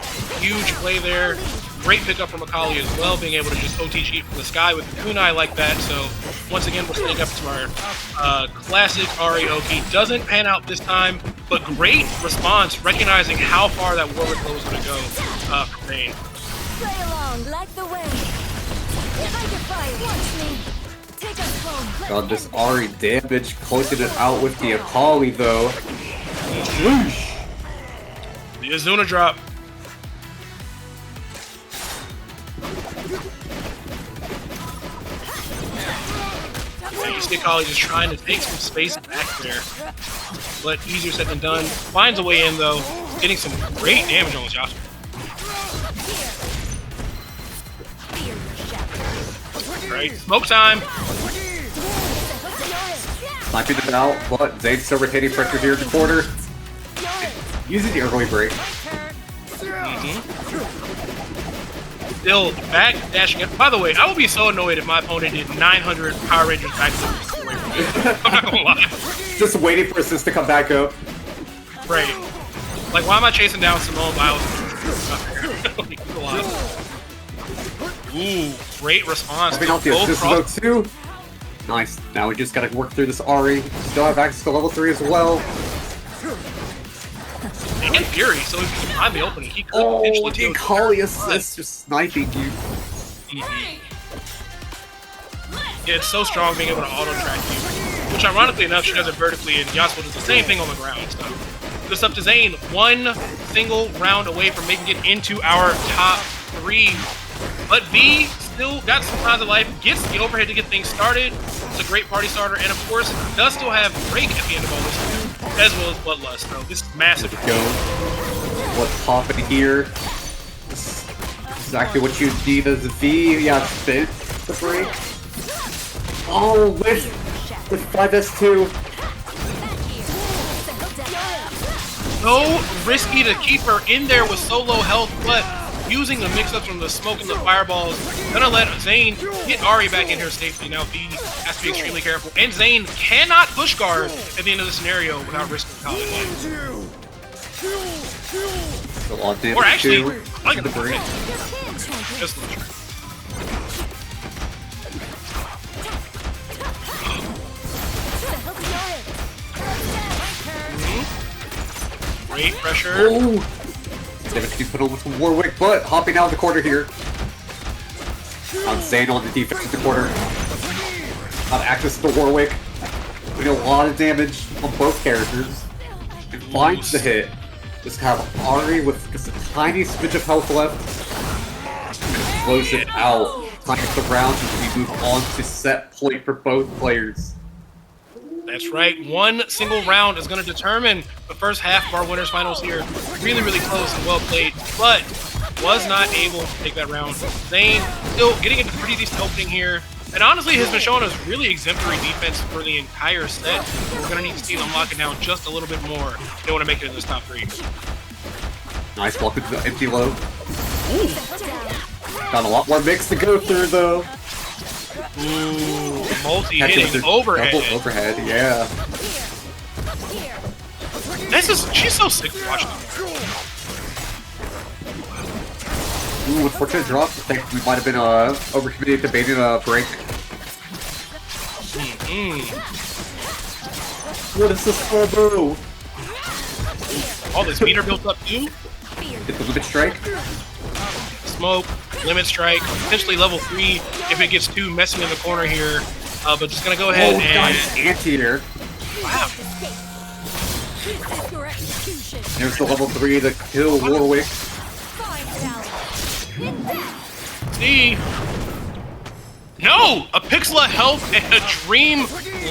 Huge play there. Great pickup from Akali as well, being able to just OTG from the sky with the kunai like that. So, once again, we're setting up to our classic Ahri Oki. Doesn't pan out this time, but great response, recognizing how far that Warwick blow was going to go from Zane. Play along, like the wind. If I defy, watch me. Take us home. God, this Ahri damage closing it out with the Akali though. Whoosh. The Azuna drop. Yeah, you see Akali just trying to take some space back there. But easier said than done. Finds a way in though. Getting some great damage on this Yasuo. Right, smoke time. Sniping it out, but Zane's still retaining pressure here in the corner. Using the early break. Still back dashing it. By the way, I would be so annoyed if my opponent did 900 Power Rangers backflips away from me. I'm not gonna lie. Just waiting for assist to come back up. Right. Like, why am I chasing down Simone Biles? Ooh, great response. Coming out the assist though too. Nice. Now we just gotta work through this Ahri. Still have access to level 3 as well. And Fury, so if you find the opening, he could Oh, potentially the do it. Akali assist just sniping you. Yeah, it's so strong being able to auto-track you. Which, ironically enough, she does it vertically, and Yasuo does the same thing on the ground. So, just up to Zane. One single round away from making it into our top 3. But V still got some signs of life, gets the overhead to get things started. It's a great party starter, and of course, does still have Break at the end of all this too, as well as Bloodlust. So this is massive. Go. What's popping here? This is exactly what you need as a V. Yeah, spin the break. Oh, with 5S2. So risky to keep her in there with so low health, but using the mix-ups from the smoke and the fireballs, gonna let Zane get Ahri back in her safety. Now V has to be extremely careful, and Zane cannot push guard at the end of the scenario without risking Akali life. So on damage Or actually, too. I like the break. Just the trick. Great pressure. Oh! Damage to be put over to Warwick, but hopping out of the corner here. On Zane on the defense in the corner. On access to Warwick. Doing a lot of damage on both characters. And finds the hit. Just have Ahri with just a tiny smidge of health left. And close it out. Time the round as we move on to set point for both players. That's right. One single round is going to determine the first half of our winners finals here. Really, really close and well played, but was not able to take that round. Zane still getting a pretty decent opening here, and honestly has been showing us really exemplary defense for the entire set. We're going to need to see them lock it down just a little bit more if they want to make it in this top 3. Nice block into the empty low. Ooh. Got a lot more mix to go through though. Ooh, multi-hitting overhead. Double overhead, yeah. She's so sick to watch. Ooh, unfortunate drop. I think we might have been overcommitted debating a break. What is this combo? All this meter built up too. Get the limit strike. Smoke, limit strike, potentially level 3 if it gets too messy in the corner here. But just gonna go ahead and nice anti-air. wow. This is your execution. There's the level 3 to kill Warwick. Fine, Sally. See? No! A pixel of health and a dream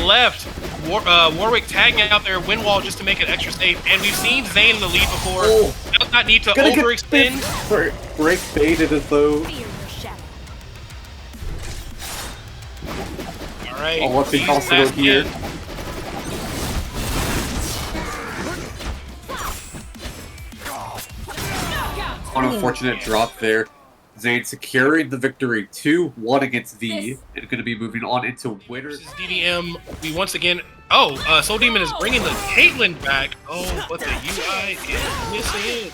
left. Warwick tagging out their wind wall just to make it extra safe. And we've seen Zane in the lead before. Oh. Does not need to Gonna get overextend. Break baited as though. Fear your shadow. Alright. Oh, what's the he's possible back here? in. Unfortunate drop there. Zane securing the victory 2-1 against V, and going to be moving on into winners. This is DDM. We once again. Oh, SoulDemon is bringing the Caitlyn back. Oh, but the UI is missing.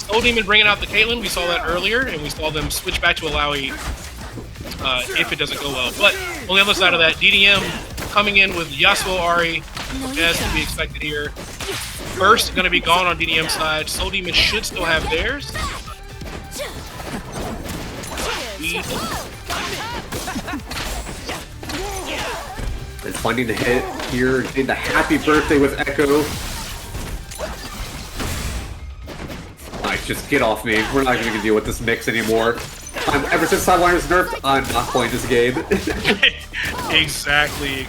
SoulDemon bringing out the Caitlyn. We saw that earlier, and we saw them switch back to Illaoi if it doesn't go well. But on the other side of that, DDM coming in with Yasuo Ahri, as to be expected here. First, going to be gone on DDM side. SoulDemon should still have theirs. And finding the hit here, getting the happy birthday with Ekko. Alright, just get off me. We're not going to deal with this mix anymore. Ever since Sideline was nerfed, I'm not playing this game. Exactly.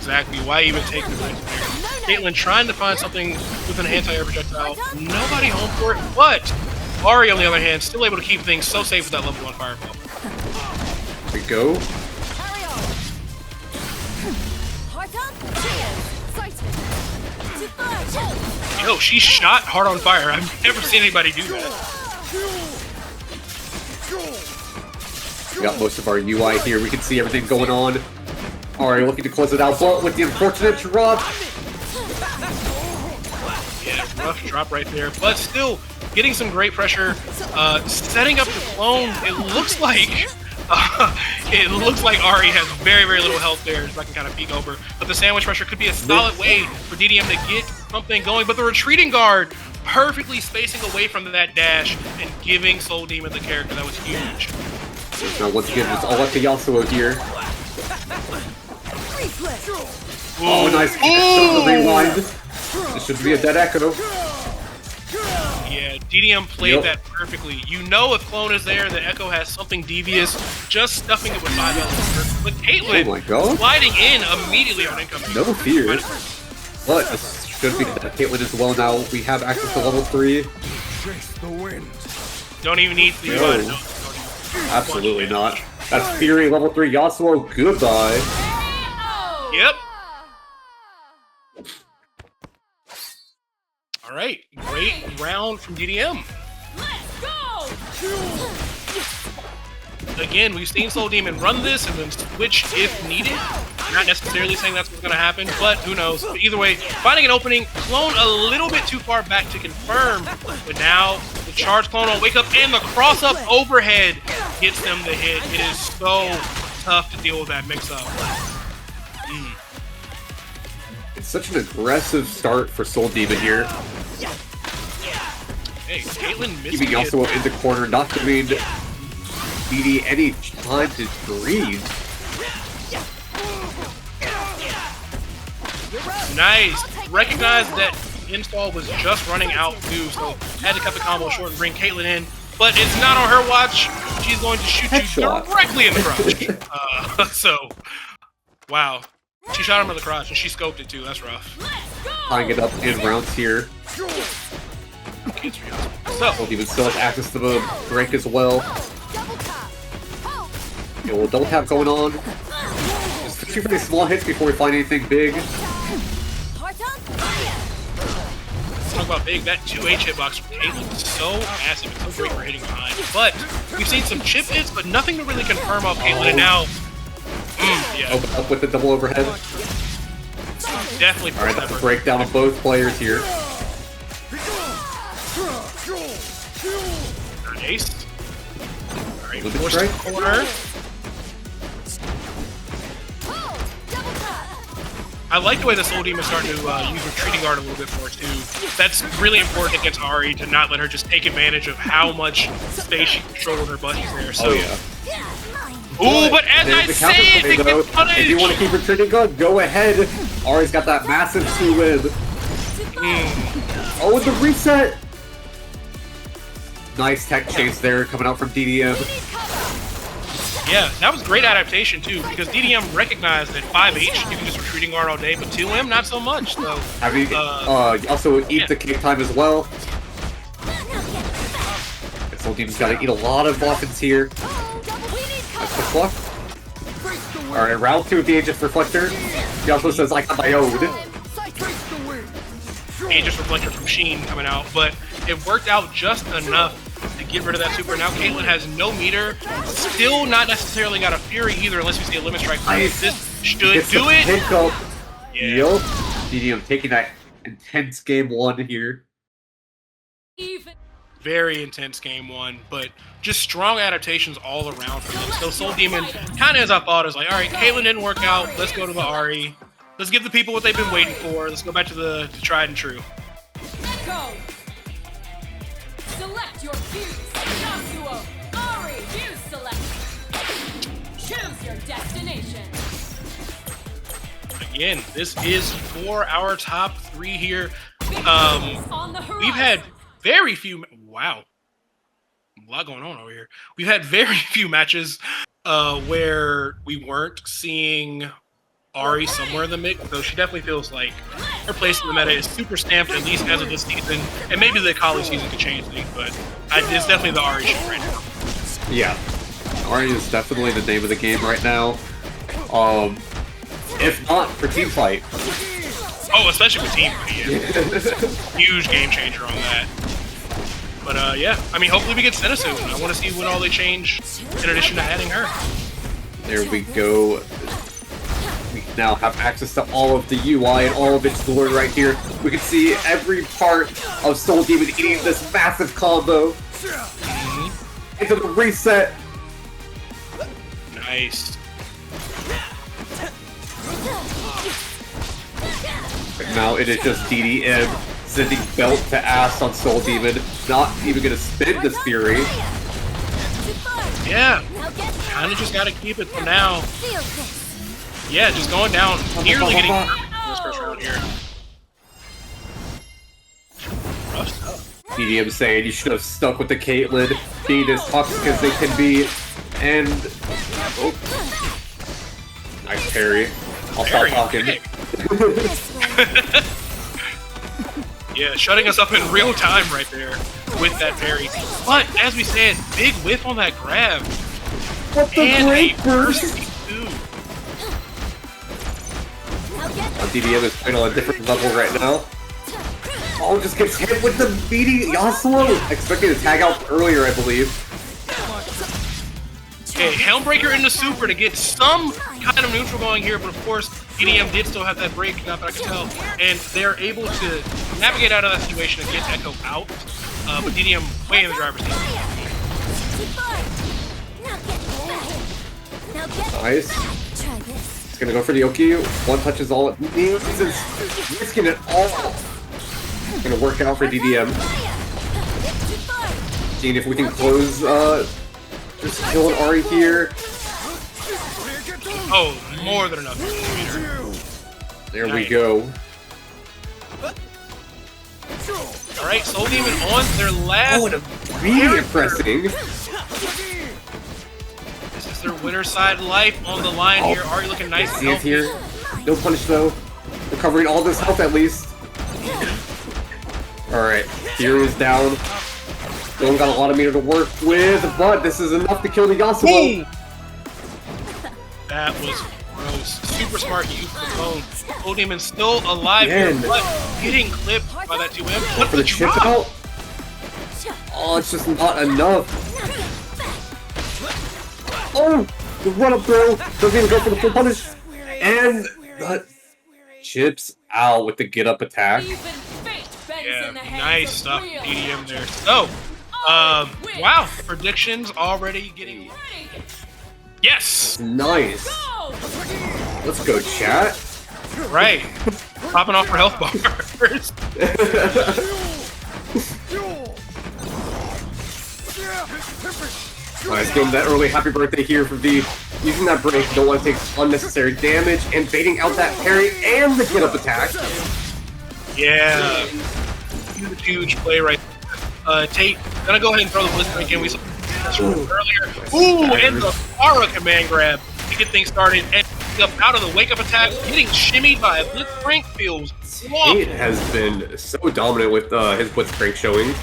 Why even take the nice player? Caitlyn trying to find something with an anti-air projectile. Nobody home for it, but Ahri, on the other hand, still able to keep things so safe with that level 1 fireball. Here we go. Carry on. Heart up. Cheers. Sighted. To fight. Yo, she shot Heart on Fire. I've never seen anybody do that. We got most of our UI here. We can see everything going on. Alright, looking to close it out, but with the unfortunate drop. Yeah, rough drop right there, but still getting some great pressure. Setting up the clone. It looks like Ahri has very little health there, if I can kind of peek over. But the sandwich pressure could be a solid way for DDM to get something going. But the retreating guard perfectly spacing away from that dash and giving SoulDemon the character. That was huge. Now once again, it's all up to Yasuo here. Oh, nice. The rewind. This should be a dead Ekko. Yeah, DDM played that perfectly. You know if clone is there, the Ekko has something devious, just stuffing it with 5 elements. But Caitlyn sliding in immediately on incoming. No fear. But this should be dead Caitlyn as well now. We have access to level 3. Don't even need the UI. No. Absolutely not. That's Fury level 3 Yasuo. Goodbye. Yep. Alright, great round from DDM. Let's go! Again, we've seen SoulDemon run this and then switch if needed. Not necessarily saying that's what's going to happen, but who knows. But either way, finding an opening, clone a little bit too far back to confirm. But now, the charge clone will wake up and the cross-up overhead gets them the hit. It is so tough to deal with that mix-up. It's such an aggressive start for SoulDemon here. Hey, Caitlyn missing Keeping Yasuo in the corner, not giving BD any time to breathe. Nice. Recognize that install was just running out too, so had to cut the combo short and bring Caitlyn in. But it's not on her watch. She's going to shoot you directly in the crotch. So, wow. She shot him in the crotch and she scoped it too. That's rough. Tying it up in rounds here. So, SoulDemon still has access to the break as well. Yeah, well, double tap going on. Just 2 pretty small hits before we find anything big. talk about big, that 2H hitbox from Caitlyn is so massive and so great for hitting behind. But we've seen some chip hits, but nothing to really confirm off Caitlyn, and now, yeah. Open up with the double overhead. Definitely. Alright, that's a breakdown of both players here. Nice. Alright, Look at force the to the corner. I like the way the SoulDemon is starting to use retreating guard a little bit more too. That's really important against Ahri, to not let her just take advantage of how much space she controls on her buttons there. So, Ooh, but as I There's the say it, counter they play, though. get punished. If you want to keep retreating good, go ahead. Ahri's got that massive 2-win. Oh, the reset! Nice tech chase there coming out from DDM. Yeah, that was great adaptation too, because DDM recognized that 5H you can just retreating guard all day, but 2M not so much. So Have you also eat the cake time as well? SoulDemon's got to eat a lot of muffins here. That's the cluck. Alright, round 2 of the Aegis Reflector. He also says, I got my own. Aegis Reflector from Sheen coming out, but it worked out just enough to get rid of that super. Now Caitlyn has no meter, still not necessarily got a Fury either, unless we see a Limit Strike. Nice. This should do the it! Hiccup. Yeah. Yup. DDM taking that intense game 1 here. Even Very intense game 1, but just strong adaptations all around for them. So SoulDemon, kind of as I thought, is like, alright, Caitlyn didn't work out, let's go to the Ahri. Let's give the people what they've been waiting for. Let's go back to the tried and true. Ekko. Select your fuse. Yasuo. Ahri. Fuse select. Choose your destination. Again, this is for our top 3 here. On the horizon. We've had very few. Wow, a lot going on over here. We've had very few matches where we weren't seeing Ahri somewhere in the mix, though she definitely feels like her place in the meta is super stamped, at least as of this season. And maybe the Akali season could change things, but it's definitely the Ahri show right now. Yeah. Ahri is definitely the name of the game right now. If not for teamfight. Oh, especially with team fight, yeah. Huge game changer on that. But yeah, I mean, hopefully we get Senna soon. I want to see what all they change in addition to adding her. There we go. We now have access to all of the UI and all of its glory right here. We can see every part of SoulDemon eating this massive combo. Into the reset. Nice. Right now it is just DDM sending belt to ass on SoulDemon. Not even gonna spin this Fury. Yeah, kind of just got to keep it for now. Yeah, just going down, nearly getting this first round here. Rough stuff. DDM saying you should have stuck with the Caitlyn, being as toxic as they can be, and oh, nice parry. I'll stop talking. Okay. Yeah, shutting us up in real time right there with that parry. But as we said, big whiff on that grab. What the And great a burst! too. DDM is playing on a different level right now. Oh, just gets hit with the beating Yasuo! Expecting to tag out earlier, I believe. Okay, Helmbreaker into super to get some kind of neutral going here, but of course, DDM did still have that break, not that I can tell, and they're able to navigate out of that situation and get Ekko out, but DDM way in the driver's seat. Nice. It's gonna go for the Oki. One touch is all it needs. It's risking it all. It's gonna work out for DDM. Seeing if we can close, just kill an Ahri here. Oh, more than enough. There we go. Alright, SoulDemon on their last. Oh, and really impressing. This is their winner side life on the line here. Ahri looking nice. See it here. No punish though. Recovering all this health at least. Alright, Fury is down. Still got a lot of meter to work with, but this is enough to kill the Yasuo. That was gross. Super smart use of the phone. SoulDemon still alive here, but getting clipped by that 2M. What For the chip out? Oh, it's just not enough. Oh, the run up throw. Doesn't even go for the full punish. And the chips out with the get up attack. Yeah, nice stuff, DDM there. So, wow, predictions already getting. Yes! Nice. Let's go, chat. Right. Popping off her health bars. Alright, getting that early happy birthday here for V. Using that break, don't want to take unnecessary damage, and baiting out that parry and the get-up attack. Yeah. Huge play right there. Tate, gonna go ahead and throw the Blitzcrank in. We saw earlier. Ooh, and the Para command grab to get things started. And up out of the wake-up attack, getting shimmied by a Blitzcrank feels swamp. Tate has been so dominant with his Blitzcrank showing.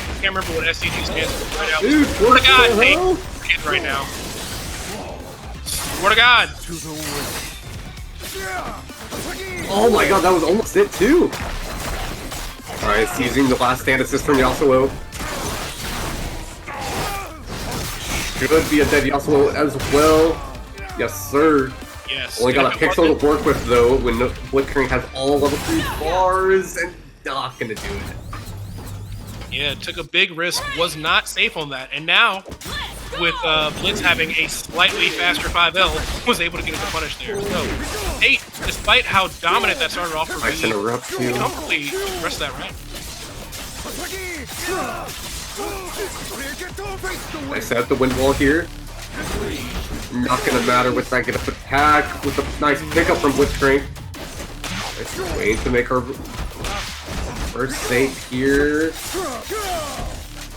I can't remember what SCG stands for right now. Dude, Swear to God, Tate, kids right now. Swear to God. Oh my god, that was almost it too! Alright, seizing the last stand assist from Yasuo. Should be a dead Yasuo as well. Yes, sir. Yes. Only got a pixel to work with though, when Blitzcrank has all level 3 bars and not gonna do it. Yeah, took a big risk, was not safe on that, and now, with Blitz having a slightly faster 5L, was able to get it to punish there. So, Tate, despite how dominant that started off for Nice V, interrupt too. comfortably the rest of that round. Nice at the wind wall here. Not gonna matter with that get-up attack, with a nice pickup from Blitzcrank. Nice way to make her first save here.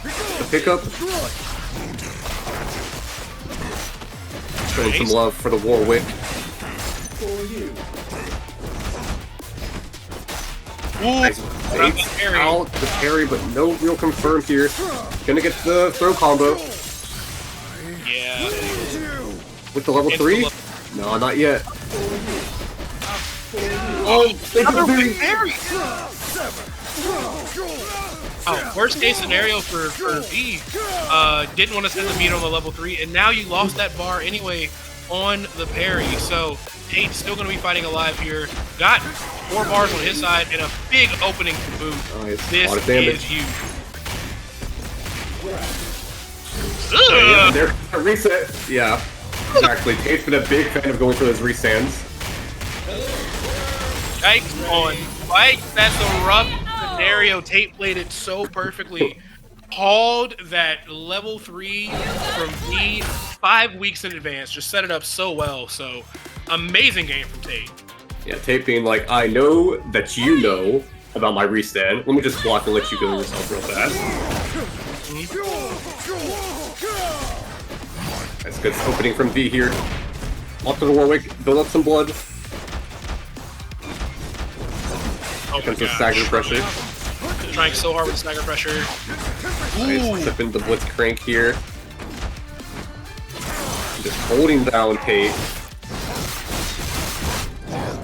The pickup. Showing some love for the Warwick. Ooh, Nice grab bait the parry. out the parry, but no real confirm here. Gonna get the throw combo Yeah. with the level Into 3. the No, not yet. Oh, another big parry! Oh, worst case scenario for V, didn't want to send the meat on the level 3, and now you lost that bar anyway on the parry. So Tate's still going to be fighting alive here. Got 4 bars on his side and a big opening to boot. Nice. This A lot of damage. is huge. Yeah, there, a reset. Yeah, exactly. Tate's been a big fan of going for those restands. Yikes on. Like, that's a rough scenario. Tate played it so perfectly. Called that level 3 from V 5 weeks in advance. Just set it up so well. So, amazing game from Tate. Yeah, Tate being like, I know that you know about my restand. Let me just block and let you go yourself real fast. That's good opening from V here. Off to the Warwick, build up some blood. Oh my Comes with gosh. stagger pressure. Trying so hard with stagger pressure. Nice, clipping the Blitzcrank here. Just holding down Tate.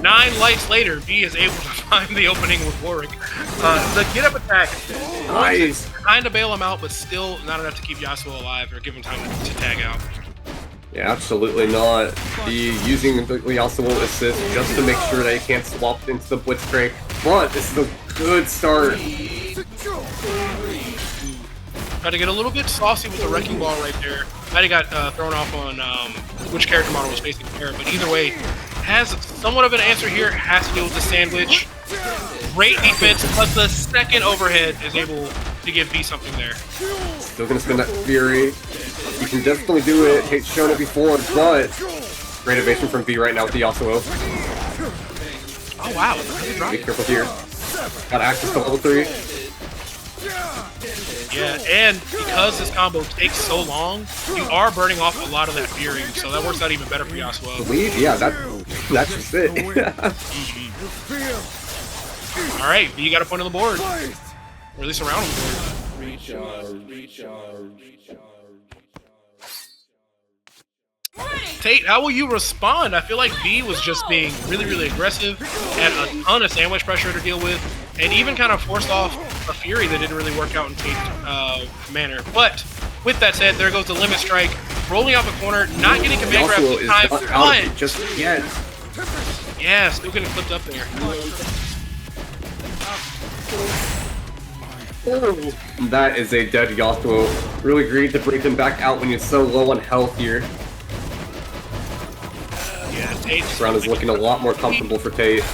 9 lights later, V is able to find the opening with Warwick. The get-up attack Nice. kind of bail him out, but still not enough to keep Yasuo alive or give him time to tag out. Yeah, absolutely not. Using the Yasuo assist just to make sure that he can't swap into the Blitzcrank. But this is a good start. Tried to get a little bit saucy with the wrecking ball right there. Might have got thrown off on which character model was facing there, but either way, has somewhat of an answer here. Has to deal with the sandwich. Great defense, but the second overhead is able to give V something there. Still gonna spin that Fury. You can definitely do it. Tate's shown it before, but great evasion from V right now with the Yasuo. Oh wow, Be careful here. Got access to level 3. yeah, and because this combo takes so long, you are burning off a lot of that Fury, so that works out even better for Yasuo. Yeah, that's just it. Alright, V got a point on the board. Or at least around the board. Tate, how will you respond? I feel like V was just being really, really aggressive, had a ton of sandwich pressure to deal with, and even kind of forced off a Fury that didn't really work out in Tate's manner. But with that said, there goes the limit strike, rolling out the corner, not getting command grab Yasuo this is time, not out of it but just yet. yeah, still getting flipped up there. That is a dead Yasuo. Really great to break him back out when you're so low on health here. Yeah, Tate. This round is looking a lot more comfortable for Tate.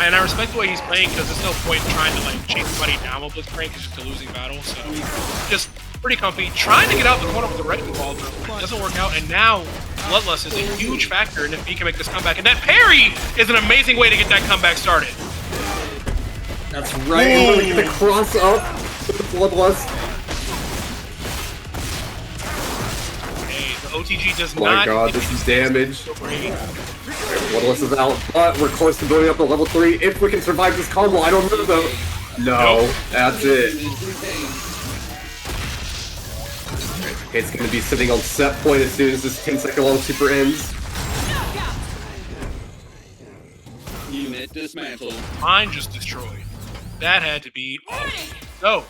And I respect the way he's playing because there's no point in trying to like chase somebody down with Blitzcrank. It's just a losing battle. So just pretty comfy. Trying to get out the corner with the wrecking ball, but it doesn't work out. And now Bloodlust is a huge factor, and if he can make this comeback, and that parry is an amazing way to get that comeback started. That's right. And we're gonna cross up with the Bloodlust. Hey, the OTG does Oh not. my god, this is damage. So great. Bloodlust is out, but we're close to building up to level 3. If we can survive this combo, I don't know though. No, that's it. It's going to be sitting on set point as soon as this 10-second long super ends. Unit dismantled. Mine just destroyed. That had to be awesome. So,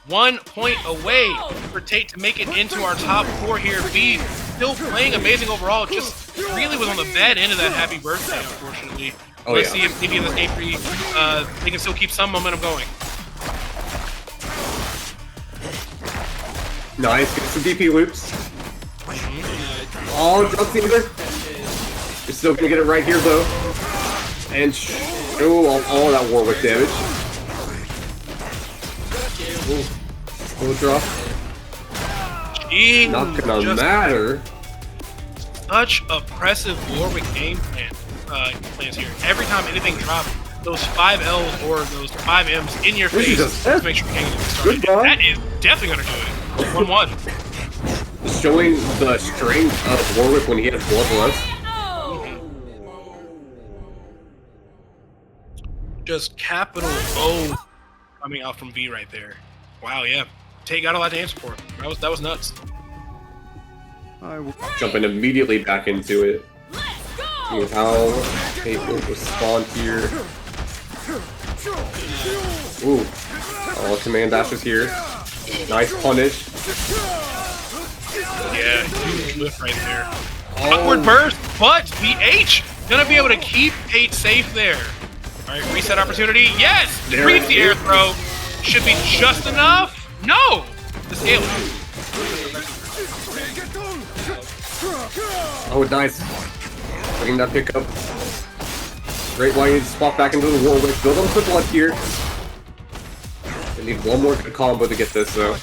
1 point away for Tate to make it into our top 4 here. V still playing amazing overall, just really was on the bad end of that happy birthday, unfortunately. Oh, Let's yeah. see if maybe in this game 3, they can still keep some momentum going. Nice, get some DP loops. Oh, just the other. You're still gonna get it right here though. And show off all that Warwick damage. Ooh, slow drop. Jeez, Not gonna just matter. such oppressive Warwick game plans here. Every time anything drops, those 5 L's or those 5 M's in your face Jesus. to make sure you can't get it started. Goodbye. That is definitely gonna do it. 1-1. Showing the strength of Warwick when he has Bloodlust. Just capital O coming out from V right there. Wow, yeah. Tate got a lot to answer for. That was nuts. Jumping immediately back into it. See how Tate will respond here. Ooh. All command dashes here. Nice punish. Yeah, huge lift right there. Upward burst, but VH gonna be able to keep Tate safe there. Alright, reset opportunity. Yes! There Reads it the air is. throw. Should be just enough. No! The scale. Oh, nice. Bringing that pickup. Great while you swap back into the Warwick. Build on the blood here. They need one more good combo to get this, though.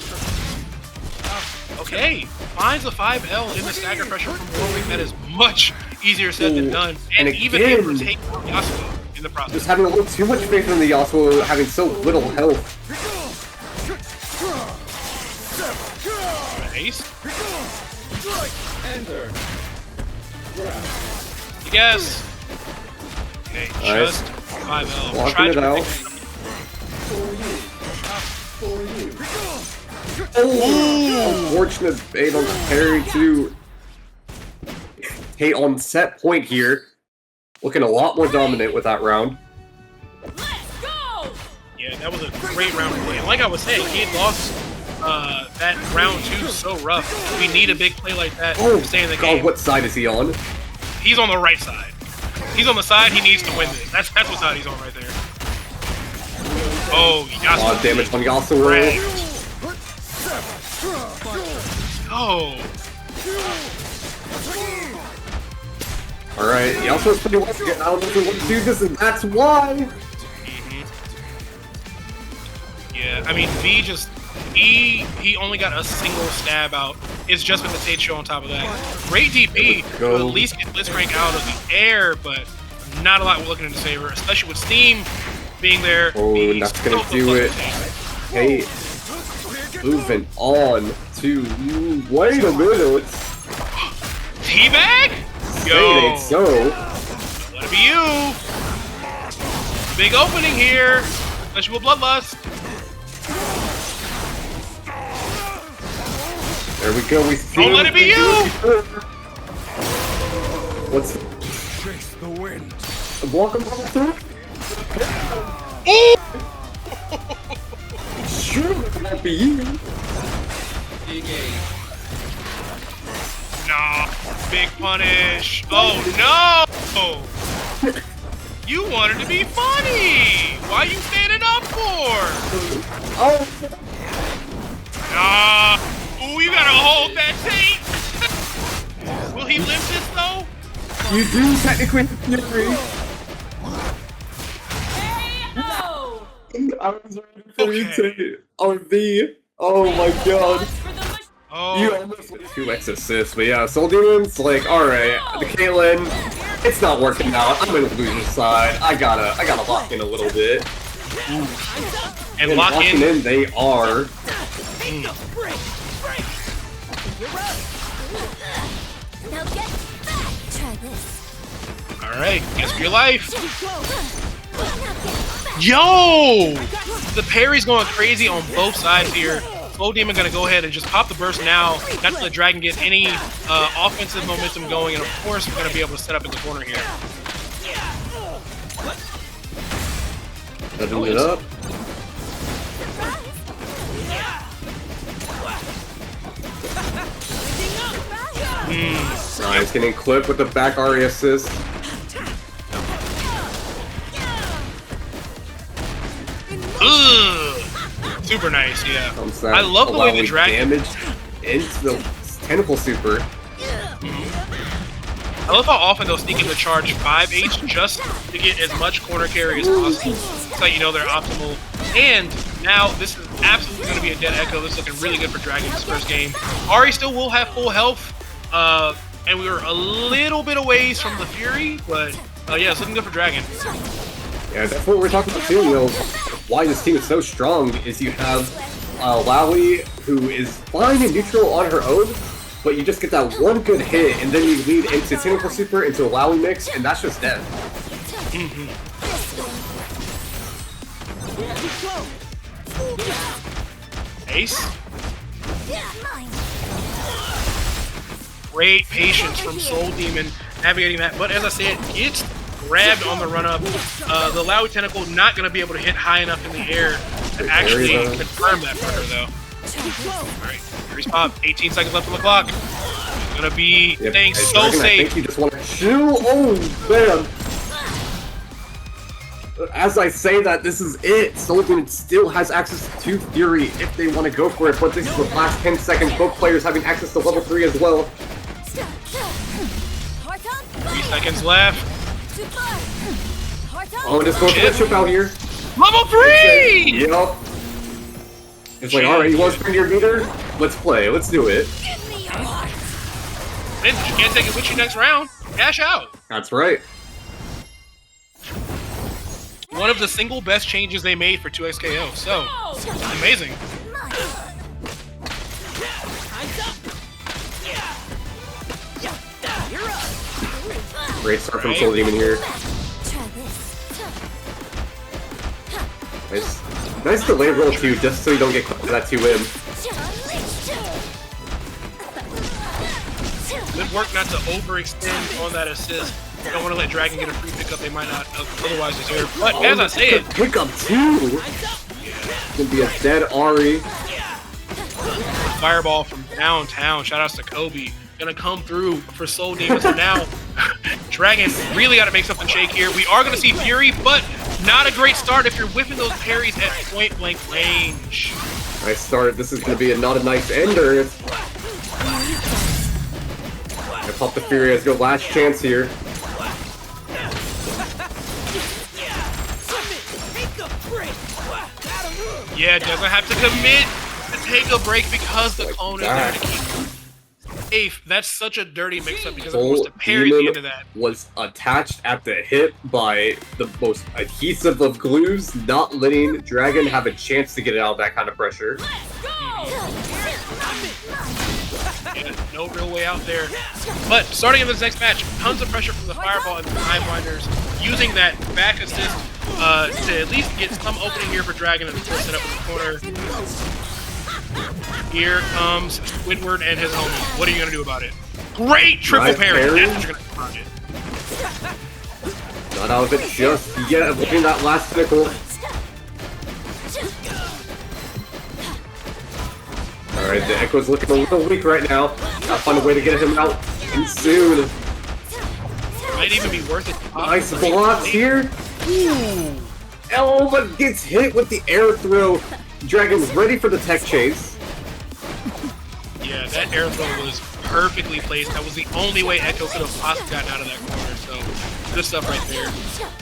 Okay, finds a 5L in the stagger pressure from Warwick. That is much easier said than done. And even able to take Yasuo in the process. Just having a little too much faith in the Yasuo, having so little health. Nice. Yes. Okay, Nice. just 5L. Blocking Tried it to out. protect- Unfortunate bait on the parry to Tate on set point here. Looking a lot more dominant with that round. Yeah, that was a great round to play. And like I was saying, he had lost that round 2 so rough. We need a big play like that Oh, to stay in the God, game. what side is he on? He's on the right side. He's on the side he needs to win this. That's what side he's on right there. Oh, A lot of damage on Yasuo. Right. Oh. Alright, Yasuo's pretty well getting out of the way to do this, and that's why! Yeah, I mean, V just... He only got a single stab out. It's just been the Tate show on top of that. Great DP to at least get Blitzcrank out of the air, but not a lot we're looking in his favor, especially with Steam being there. Oh, He's that's gonna so do it. Tate. Hey, moving on to... Wait a minute! Teabag? It Yo, ain't so. let it be you. Big opening here, especially with Bloodlust. There we go, we see. Don't let it be you! What's the block on level 3? Sure, it won't be you. Nah, big punish. Oh no! You wanted to be funny! Why you standing up for? Oh, Nah. Ooh, you gotta hold that Tate! Will he lift this though? you do technically have Fury. I was ready for you, Okay. Tate. On V. Oh my god. For the mush- Oh, You almost 2x assists, but yeah, SoulDemon's like, alright, the Caitlyn, it's not working out. I'm in the loser's side. I gotta lock in a little bit. and lock locking in. they are. Now get back. Try this. All right, guess for your life. Now get back. Yo! The parry's going crazy on both sides here. SoulDemon gonna go ahead and just pop the burst now, not to let Dragon get any offensive momentum going, and of course we're gonna be able to set up in the corner here. Doesn't it up. Nice, getting clipped with the back Ahri assist. Ugh! Super nice, yeah. Comes that I love the way the allowing Dragon. damage into the tentacle super. I love how often they'll sneak in the charge 5H just to get as much corner carry as possible, so you know they're optimal. And now this is absolutely going to be a dead Ekko. This is looking really good for Dragon this first game. Ahri still will have full health, and we were a little bit away from the Fury, but yeah, it's looking good for Dragon. Yeah, that's what we're talking about too, you know, why this team is so strong is you have Illaoi, who is fine in neutral on her own, but you just get that one good hit, and then you lead into Tentacle Super, into Illaoi mix, and that's just dead. Ace. Great patience from SoulDemon navigating that, but as I said, gets grabbed on the run-up. The Illaoi Tentacle not going to be able to hit high enough in the air to actually confirm that for her, though. Alright, Fury's pop, 18 seconds left on the clock. Gonna be staying so Dragon, I safe. think you just want to chill. Oh, man. As I say that, this is it. SoulDemon still has access to Fury if they want to go for it, but this is the last 10 seconds. Both players having access to level 3 as well. 3 seconds left. Oh, just go for the chip out here. Level 3! Yep. It's like, alright, you want to spend your meter? Let's play, let's do it. You can't take it with you next round. Cash out. That's right. One of the single best changes they made for 2XKO. So, amazing. Great start from SoulDemon here. Nice delay roll too, just so you don't get caught to that 2M. Good work not to overextend on that assist. You don't want to let Dragon get a free pickup they might not otherwise deserve. But as I said, Pickup too! It's gonna be a dead Ahri. Fireball from downtown. Shoutouts to Kobe. Gonna come through for SoulDemon. So now, Dragon really got to make something shake here. We are gonna see Fury, but not a great start if you're whipping those parries at point blank range. Nice start. This is gonna be not a nice ender. I pop the Fury as your last chance here. Yeah, doesn't have to commit to take a break because the clone is there to keep him safe. That's such a dirty mix-up because it wants to parry the end of that. Was attached at the hip by the most adhesive of glues, not letting Dragon have a chance to get it out of that kind of pressure. Yeah, no real way out there. But starting in this next match, tons of pressure from the Fireball and the Timewinders, using that back assist to at least get some opening here for Dragon and full set up in the corner. Here comes Squidward and his homie. What are you going to do about it? Great triple Nice parry. parry. That's what you're going to do about it. Not out of it just yet, avoiding that last tentacle. Alright, the Ekko's looking a little weak right now. Gotta find a way to get him out, and soon. Might even be worth it. Nice blocks here. Ooh. Elva gets hit with the air throw. Dragon's ready for the tech chase. Yeah, that air throw was perfectly placed. That was the only way Ekko could have possibly gotten out of that corner. So good stuff right there.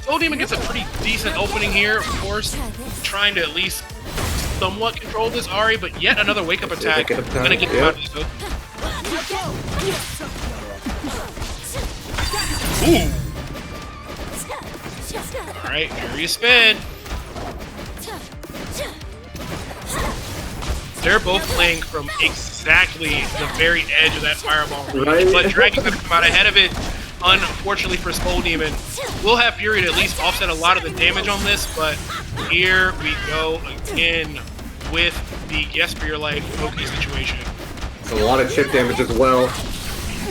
SoulDemon gets a pretty decent opening here, of course, trying to at least somewhat control this Ahri, but yet another wake-up attack. Gonna get him out of this hook. Ooh! Alright, curious spin. They're both playing from exactly the very edge of that fireball. Right. But Dragon's gonna come out ahead of it. Unfortunately for SoulDemon, we'll have Fury to at least offset a lot of the damage on this, but here we go again with the guess for your life Loki situation. It's a lot of chip damage as well.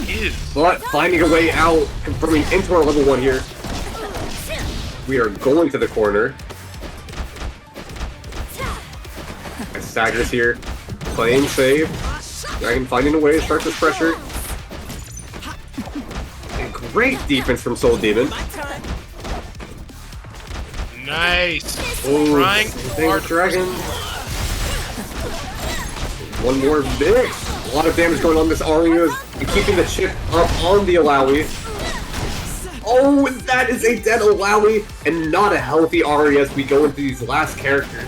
It is. But finding a way out, confirming into our level 1 here. We are going to the corner. Staggers here, playing safe. Dragon finding a way to start this pressure. And great defense from SoulDemon. Nice. Oh, Trying hard. Dragon. One more bit. A lot of damage going on this Ahri and keeping the chip up on the Illaoi. Oh, that is a dead Illaoi and not a healthy Ahri as we go into these last characters.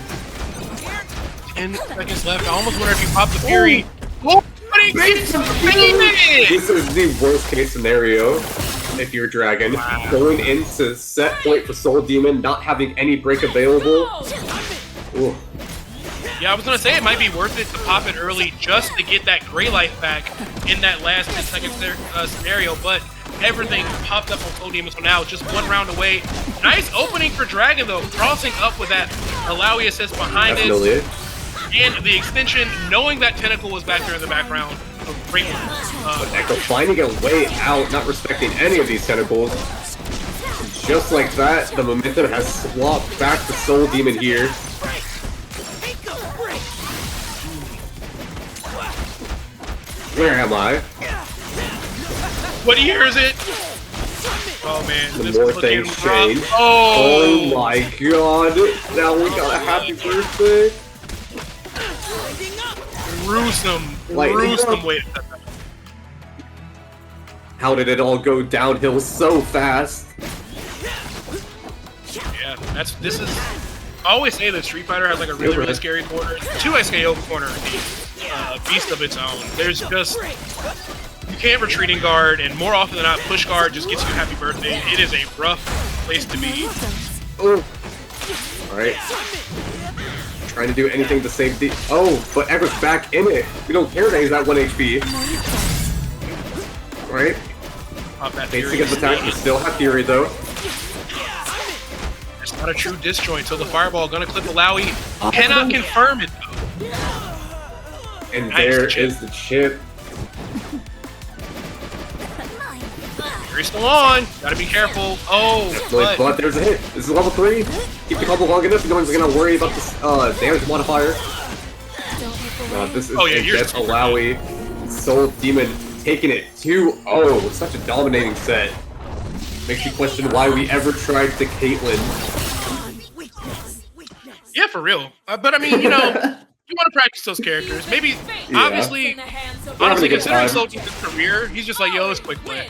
10 seconds left. I almost wonder if you pop the Fury. Oh, but he gets it! This is the worst case scenario if you're Dragon. Wow. Going into set point for SoulDemon, not having any break available. Ooh. Yeah, I was gonna say it might be worth it to pop it early just to get that gray light back in that last 10 second scenario, but everything popped up on SoulDemon, so now just one round away. Nice opening for Dragon though, crossing up with that Illaoi assist behind it. And the extension, knowing that Tentacle was back there in the background. A great one. Ekko finding a way out, not respecting any of these tentacles. Just like that, the momentum has swapped back to SoulDemon here. Where am I? What year is it? Oh man, The this more is looking things rough. change. Oh. Oh my god! Now we got a happy birthday. Gruesome way to set that up. How did it all go downhill so fast? Yeah, this is. I always say that Street Fighter has like a really scary corner. 2XKO corner, a beast of its own. There's just you can't retreat in guard, and more often than not, push guard just gets you happy birthday. It is a rough place to be. Oh. All right. Trying to do anything to save the. Oh, but Ekko's back in it. We don't care that he's at 1 HP. All right. Pop that Tate's Fury. against attack. We still have Fury though. It's not a true disjoint, so the fireball gonna clip Illaoi. Cannot confirm it though. And Nice, there the chip. is the chip. Fury's still on. Gotta be careful. Oh, But there's a hit. This is level 3. Keep the combo long enough. No one's gonna worry about this damage modifier. This is Oh, yeah, a you're dead super Illaoi. SoulDemon taking it 2-0. Such a dominating set. Makes you question why we ever tried the Caitlyn. yeah, for real. But I mean, you know, you want to practice those characters. Maybe, obviously, In the hands of honestly, Having a good considering time. SoulDemon's career, he's just like, yo, it's quick play.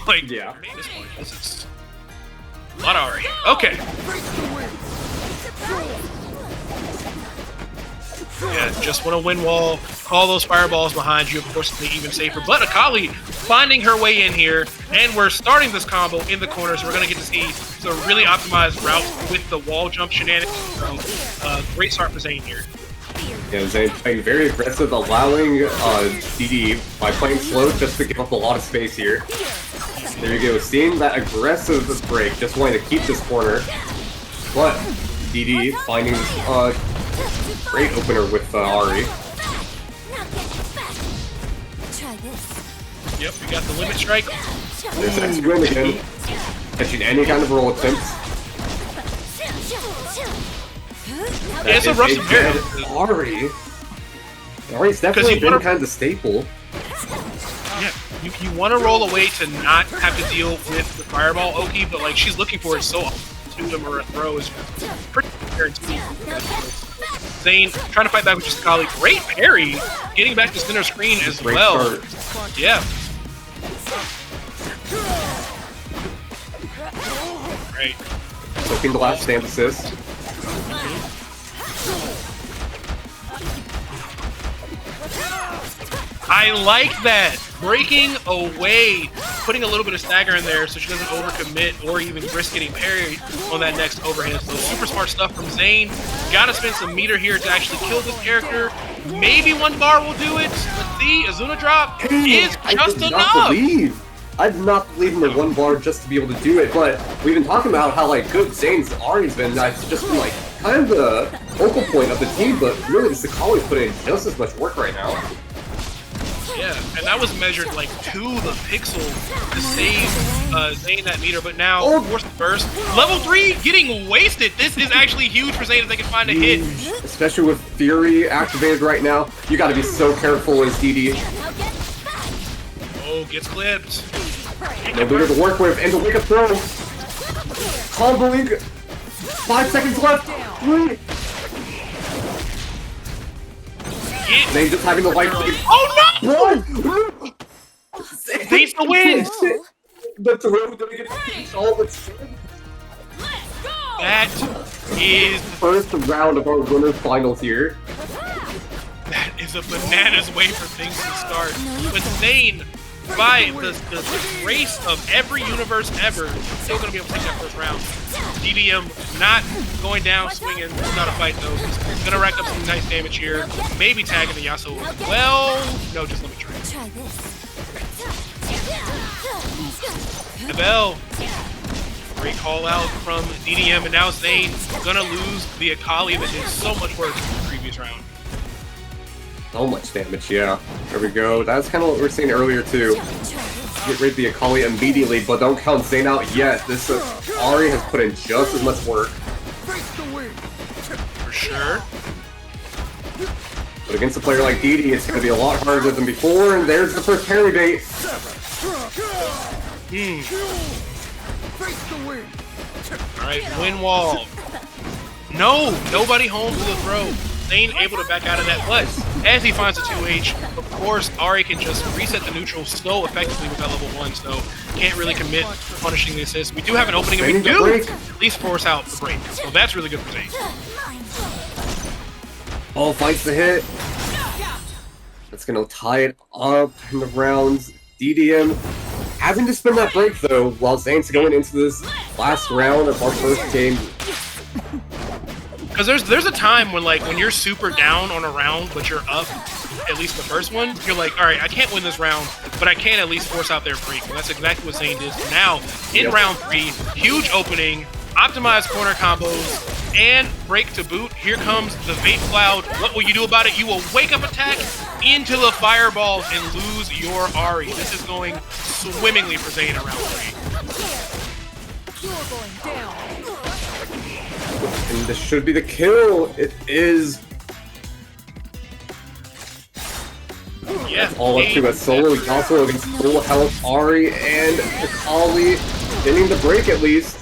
Like, Yeah. at this point, this is a lot of Ahri. Okay. Yeah, just want to win wall, call those fireballs behind you, of course, to be even safer. But Akali finding her way in here, and we're starting this combo in the corner, so we're going to get to see some really optimized routes with the wall jump shenanigans. So, great start for Zane here. Yeah, Zane playing very aggressive, allowing DD by playing slow just to give up a lot of space here. There you go, seeing that aggressive break, just wanting to keep this corner. But DD finding great opener with Ahri. Try this. Yep, we got the limit strike. There's next win again. Catching any kind of roll attempts. Yeah, it's a rough compare. Ahri. Ahri's definitely you been wanna- kind of the staple. Yeah, you want to roll away to not have to deal with the fireball Oki, but like she's looking for it so often. Him or a throw is pretty guaranteed. Zane trying to fight back with just Akali. Great parry, getting back to center screen as Great well. start. Yeah. Right. Soaking the last stand assist. I like that. Breaking away, putting a little bit of stagger in there so she doesn't overcommit or even risk getting parried on that next overhand. So super smart stuff from Zane. Gotta spend some meter here to actually kill this character. Maybe one bar will do it. Let's see, Azuna drop is just enough. I did not believe in the one bar just to be able to do it, but we've been talking about how like good Zane's Ahri's been. That's just been like kind of the focal point of the team, but really this Akali's put in just as much work right now. Yeah, and that was measured like to the pixel to save Zane that meter, but now force the burst. Level 3 getting wasted. This is actually huge for Zane if they can find a hit. Especially with Fury activated right now. You gotta be so careful as DD. Oh, gets clipped. No leader to work with, and to wake up throw. Comboing. 5 seconds left. 3. Zane just having the light. Oh no! Run! Zane's the win! The throw didn't get to all the That is first round of our winners finals here. That is a bananas way for things to start. But Zane, by the grace of every universe ever, still going to be able to take that first round. DDM not going down swinging. It's not a fight though. He's going to rack up some nice damage here. Maybe tagging the Yasuo as well. No, just let me try. Abel. Great call out from DDM, and now Zane gonna lose the Akali that did so much work in the previous round. So much damage, yeah. There we go. That's kind of what we were saying earlier too. Get rid of the Akali immediately, but don't count Zane out yet. This Ahri has put in just as much work. For sure. But against a player like DD, it's going to be a lot harder than before, and there's the first parry bait. Alright, win wall. No! Nobody home to the throw. Zane able to back out of that, but as he finds a 2H, of course, Ahri can just reset the neutral so effectively with that level 1, so can't really commit punishing the assist. We do have an opening, and we do at least force out the break, so that's really good for Zane. Oh, fights the hit. That's going to tie it up in the rounds. DDM having to spin that break, though, while Zane's going into this last round of our first game. Because there's a time when, like, when you're super down on a round, but you're up, at least the first one, you're like, alright, I can't win this round, but I can at least force out their break. And that's exactly what Zane did. So now, in round 3, huge opening, optimized corner combos, and break to boot. Here comes the Vape Cloud. What will you do about it? You will wake up attack into the fireballs and lose your Ahri. This is going swimmingly for Zane in round 3. You're going down. And this should be the kill. It is. Yeah. All up to a solo Yasuo against full health Ahri and Akali getting the break at least.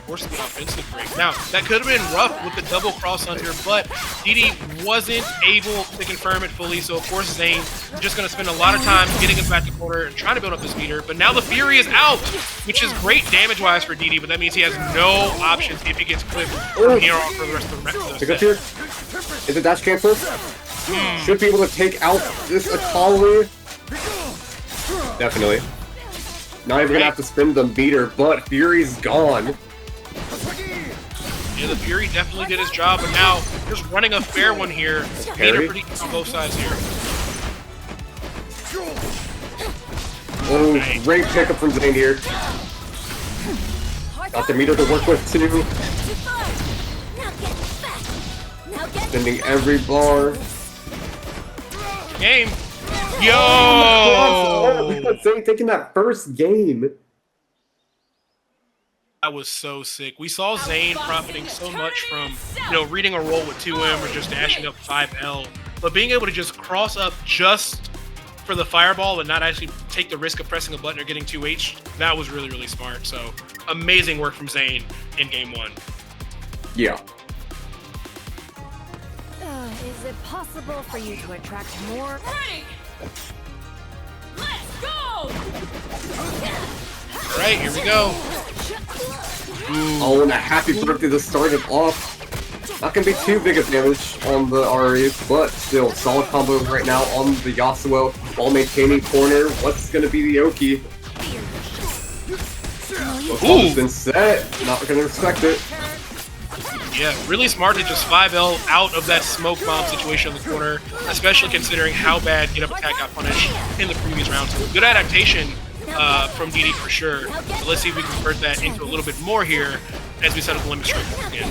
Forcing the offensive break. Now, that could have been rough with the double cross hunter, but DD wasn't able to confirm it fully, so of course Zane just going to spend a lot of time getting us back to corner and trying to build up this meter, but now the Fury is out, which is great damage-wise for DD, but that means he has no options if he gets clipped from here on for the rest of the Pick up here. Is it dash cancel? Should be able to take out this Akali. Definitely. Not even going to have to spin the meter, but Fury's gone. Yeah, the Fury definitely did his job, but now just running a fair one here. Meter pretty good on both sides here. Oh, great pickup from Zane here. Got the meter to work with too. Spending every bar. Game. Yo! Oh, we got Zane taking that first game. That was so sick. We saw Zane profiting so much from, reading a roll with 2M or just dashing up 5L, but being able to just cross up just for the fireball and not actually take the risk of pressing a button or getting 2H, that was really, really smart. So, amazing work from Zane in game 1. Yeah. Is it possible for you to attract more? Ready! Let's go! Alright, here we go. Oh, and a happy birthday to start it off. Not gonna be too big of damage on the Ahri, but still solid combos right now on the Yasuo while maintaining corner. What's gonna be the Oki? Ooh! Been set. Not gonna respect it. Yeah, really smart to just 5L out of that smoke bomb situation in the corner, especially considering how bad get up attack got punished in the previous round. So good adaptation from DD for sure. But let's see if we can convert that into a little bit more here as we set up the limit strike again.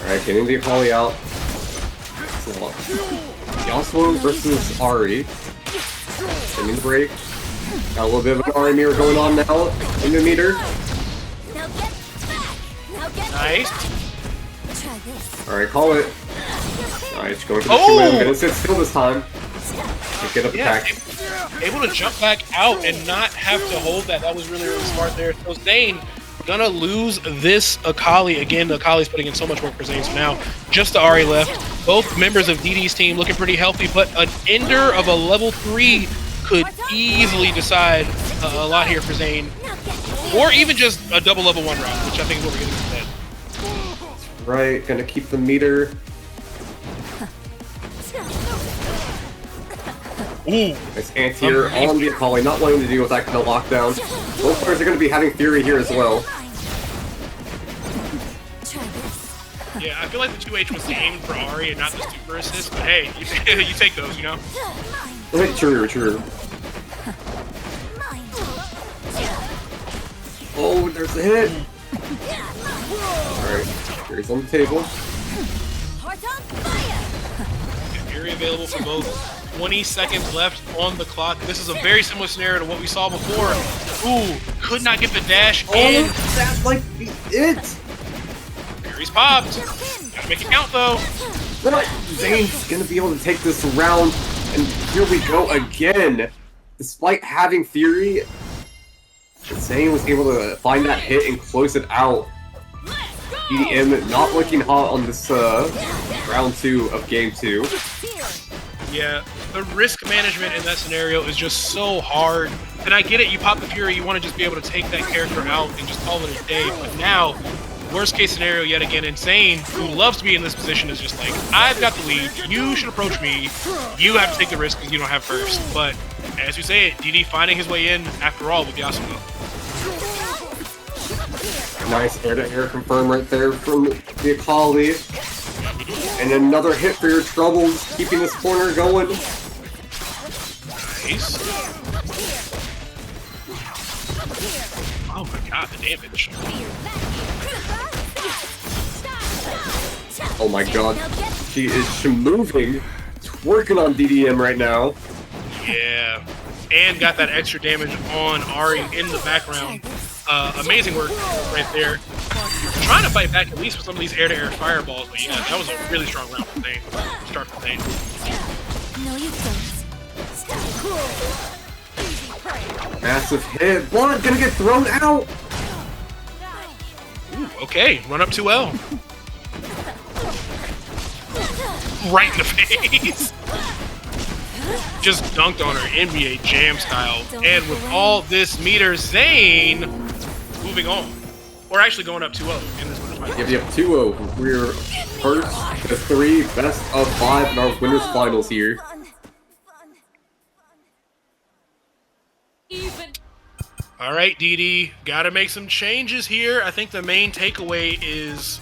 Alright, getting the Akali out. Yasuo versus Ahri. Getting the break. Got a little bit of an Ahri mirror going on now in the meter. Nice. Alright, call it. Alright, going for the 2-win. Gonna sit still this time. Get up attack. Able to jump back out and not have to hold that. That was really, really smart there. So Zane gonna lose this Akali. Again, the Akali's putting in so much work for Zane. So now just the Ahri left. Both members of DD's team looking pretty healthy, but an ender of a level 3 could easily decide a lot here for Zane. Or even just a double level 1 round, which I think is what we're getting instead. Right, gonna keep the meter. Ooh. Nice anti-air on the Akali, not wanting to deal with that kind of lockdown. Both players are going to be having Fury here as well. Yeah, I feel like the 2H was aimed for Ahri and not the super assist, but hey, you take those, you know? True, true. Oh, there's a hit! Alright, Fury's on the table. Fury available for both. 20 seconds left on the clock. This is a very similar scenario to what we saw before. Ooh, could not get the dash in. That might be it! Fury's popped. Gotta make it count though. Zane's gonna be able to take this round, and here we go again. Despite having Fury, Zane was able to find that hit and close it out. EDM not looking hot on this round 2 of game 2. Yeah, the risk management in that scenario is just so hard. And I get it, you pop the Fury, you want to just be able to take that character out and just call it a day. But now, worst case scenario yet again, Insane, who loves to be in this position, is just like, I've got the lead, you should approach me, you have to take the risk because you don't have first. But as you say it, DD finding his way in after all with Yasuo. Nice air-to-air confirm right there from the Akali. And another hit for your troubles, keeping this corner going. Nice. Oh my god, the damage. Oh my god, she is moving, twerking on DDM right now. Yeah, and got that extra damage on Ahri in the background. Amazing work right there. Trying to fight back at least with some of these air-to-air fireballs, but yeah, that was a really strong round for Zane. Start for Zane. No, you don't. Massive hit. Blood gonna get thrown out. Ooh, okay, run up 2L. Right in the face. Just dunked on her NBA Jam style. And with all this meter, Zane moving on. Or actually going up 2-0 in this winner's final. Give you up 2-0. We're first to 3 best of 5 in our winners finals here. All right, DD, gotta make some changes here. I think the main takeaway is,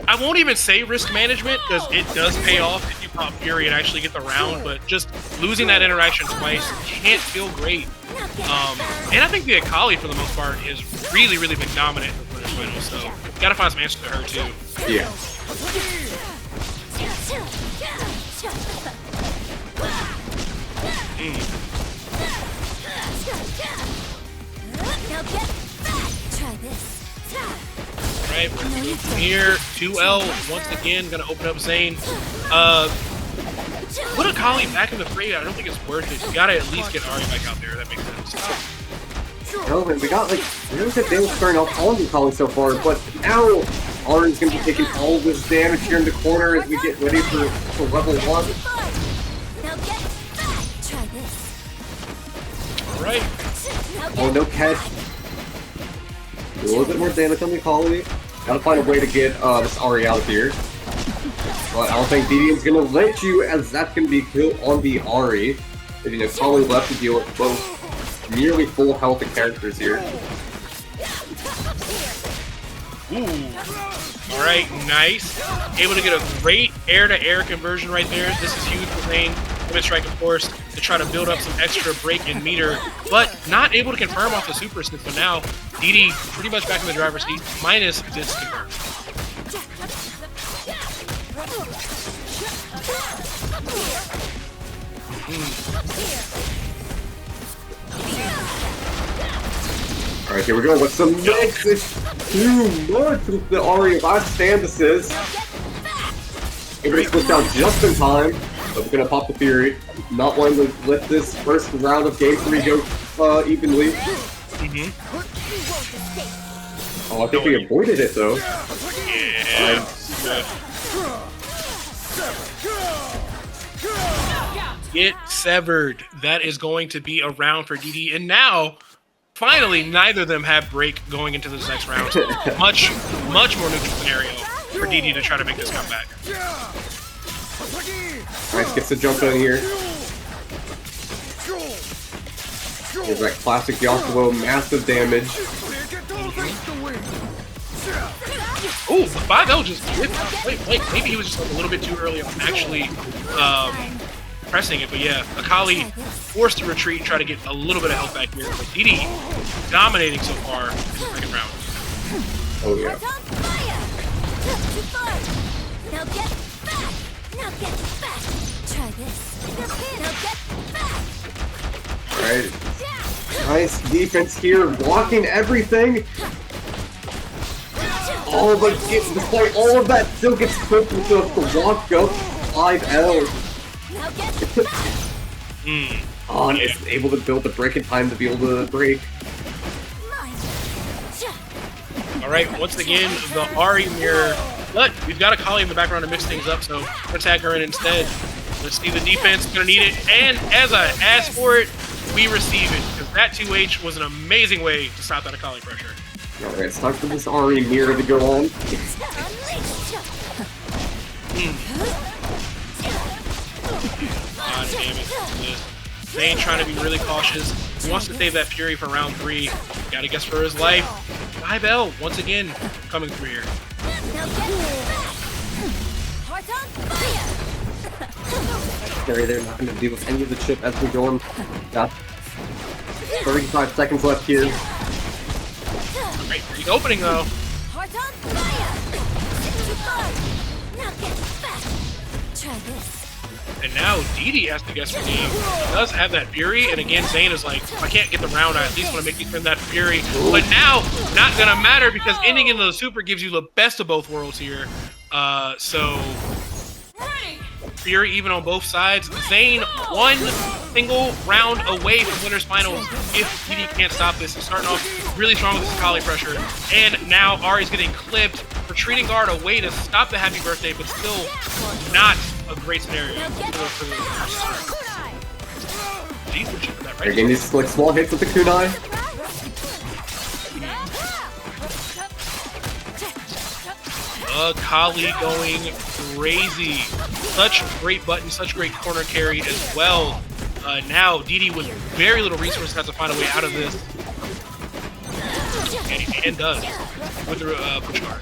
I won't even say risk management because it does pay off if you pop Fury and actually get the round, but just losing that interaction twice can't feel great. And I think the Akali, for the most part, has really, really been dominant in the winners final, so gotta find some answers to her too. Yeah. Alright, we're gonna go from here. 2L, once again, gonna open up Zane. Put Akali back in the fray, I don't think it's worth it. You gotta at least get Ahri back out there, that makes sense. No, man, we got like really good damage starting off on the Akali so far, but now Ahri's gonna be taking all this damage here in the corner as we get ready for level 1. Right. Oh, no catch. A little bit more damage on the Akali. Gotta find a way to get this Ahri out of here. But I don't think DDM's gonna let you, as that's gonna be killed on the Ahri. Leaving Akali left to deal with both nearly full health of characters here. Ooh. Alright, nice. Able to get a great air-to-air conversion right there. This is huge for Zane. Strike, of course, to try to build up some extra break and meter, but not able to confirm off the super assist. So now, DD pretty much back in the driver's seat, minus this confirm. Alright, here we go with some mix. It's too much with the Ahri last stand assist. Able to switch out just in time. So we're gonna pop the Fury. Not wanting to let this first round of game 3 go evenly. Oh, I think we avoided it though. Yeah. Get severed. That is going to be a round for DD. And now, finally, neither of them have break going into this next round. Much more neutral scenario for DD to try to make this comeback. Nice, gets the jump in here. There's that classic Yasuo, massive damage. Ooh, 5L just wait, maybe he was just a little bit too early on actually pressing it, but yeah, Akali forced to retreat, try to get a little bit of health back here. But DD dominating so far in the second round. Oh yeah. Now get back! Now get back! Try this. Now get back! Alright. Nice defense here, blocking everything. Oh, but despite all of that, still gets put with the walk up 5L. Oh, and it's able to build the break in time to be able to break. Alright, once again, the Ahri mirror. But we've got Akali in the background to mix things up, so let's tag her in instead. Let's see the defense, gonna need it. And as I asked for it, we receive it. Because that 2H was an amazing way to stop that Akali pressure. Alright, it's time for this Ahri mirror to go on. God damn it. Zane trying to be really cautious. He wants to save that Fury for round 3. Gotta guess for his life. 5L, once again, coming through here. Scary, they're not going to deal with any of the chip as we go on. Yeah. 35 seconds left here. Great, great opening though. And now DD has to guess for game. He does have that Fury, and again Zane is like, if I can't get the round, I at least want to make you spend that Fury. But now, not gonna matter because ending into the super gives you the best of both worlds here. So Fury even on both sides. Zane one single round away from winners finals if DD can't stop this. He's starting off really strong with this Akali pressure. And now Ahri's getting clipped. Retreating guard away to stop the happy birthday, but still not a great scenario. Jeez, we're chipping that right. They're getting these like small hits with the kunai. Akali going crazy. Such great button, such great corner carry as well. Now DD with very little resources has to find a way out of this. And does with the push guard.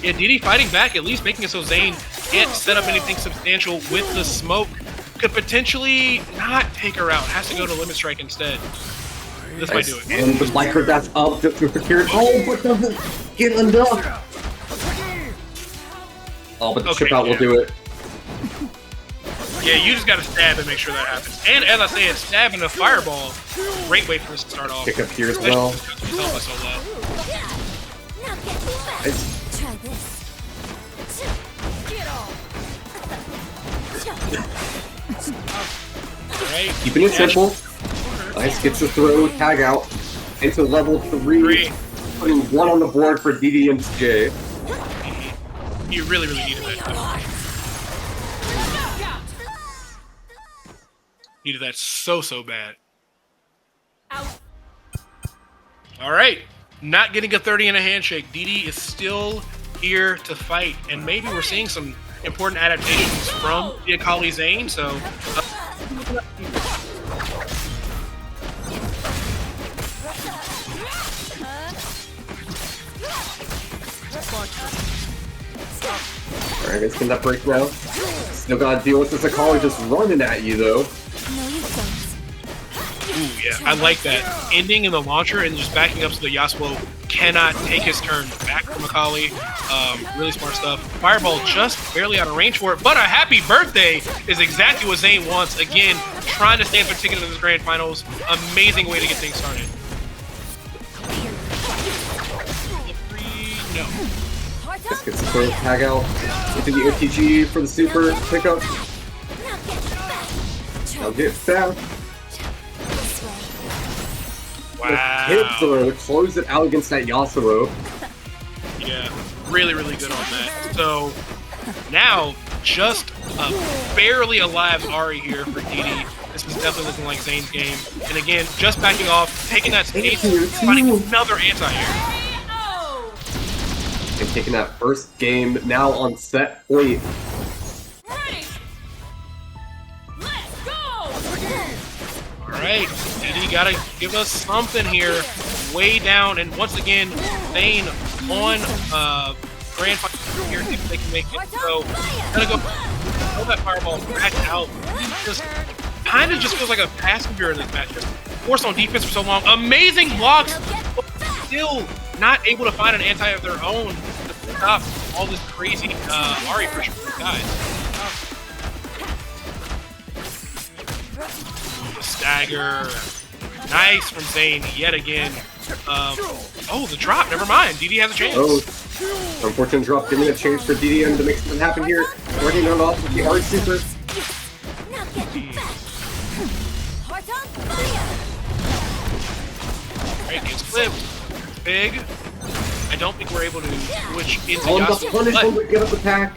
Yeah, DD fighting back, at least making it so Zane can't set up anything substantial with the smoke. Could potentially not take her out. Has to go to Limit Strike instead. This might do it. And the micro that's up just to procure. Oh, but doesn't get enough. Oh, but the chip out will do it. Yeah, you just gotta stab and make sure that happens. And as I say, it's stabbing a fireball. Great way for this to start off. Pick up here as well. Right. Keeping it simple. Nice, gets the throw, tag out into level 3. Putting 1 on the board for DD and J. You really needed that. Needed that so bad. Out. All right, not getting a 30 in a handshake. DD is still here to fight, and maybe we're seeing some important adaptations from the Akali Zane. So. Alright, guys, can that break now? Still gotta deal with this Akali just running at you, though. No, you don't. Ooh, yeah, I like that. Ending in the launcher and just backing up so the Yasuo cannot take his turn back from Akali. Really smart stuff. Fireball just barely out of range for it, but a happy birthday is exactly what Zane wants. Again, trying to stand for ticket to the Grand Finals. Amazing way to get things started. No. Just gets the first tag out into the OTG for the super pickup. Now get fast. Wow. Hit throw, close it out against that Yasuo. Yeah, really good on that. So now, just a barely alive Ahri here for DD. This is definitely looking like Zane's game. And again, just backing off, taking that space, finding another anti-air. And taking that first game now on set point. Ready. Let's go. Alright, DD gotta give us something here. Way down, and once again, Zane on Grand Final here, if they can make it. So, gotta go throw that fireball back out. Just kind of just feels like a passenger in this match. Just forced on defense for so long. Amazing blocks, but still not able to find an anti of their own to stop all this crazy Ahri pressure from these guys. Stagger. Nice from Zane yet again. Oh, the drop. Never mind. DD has a chance. Oh, unfortunate drop. Giving a chance for DD to make something happen here. Working on off with the Ahri super. Alright, gets flipped. Big. I don't think we're able to switch into On the Yasuo, punishment, we get up the pack.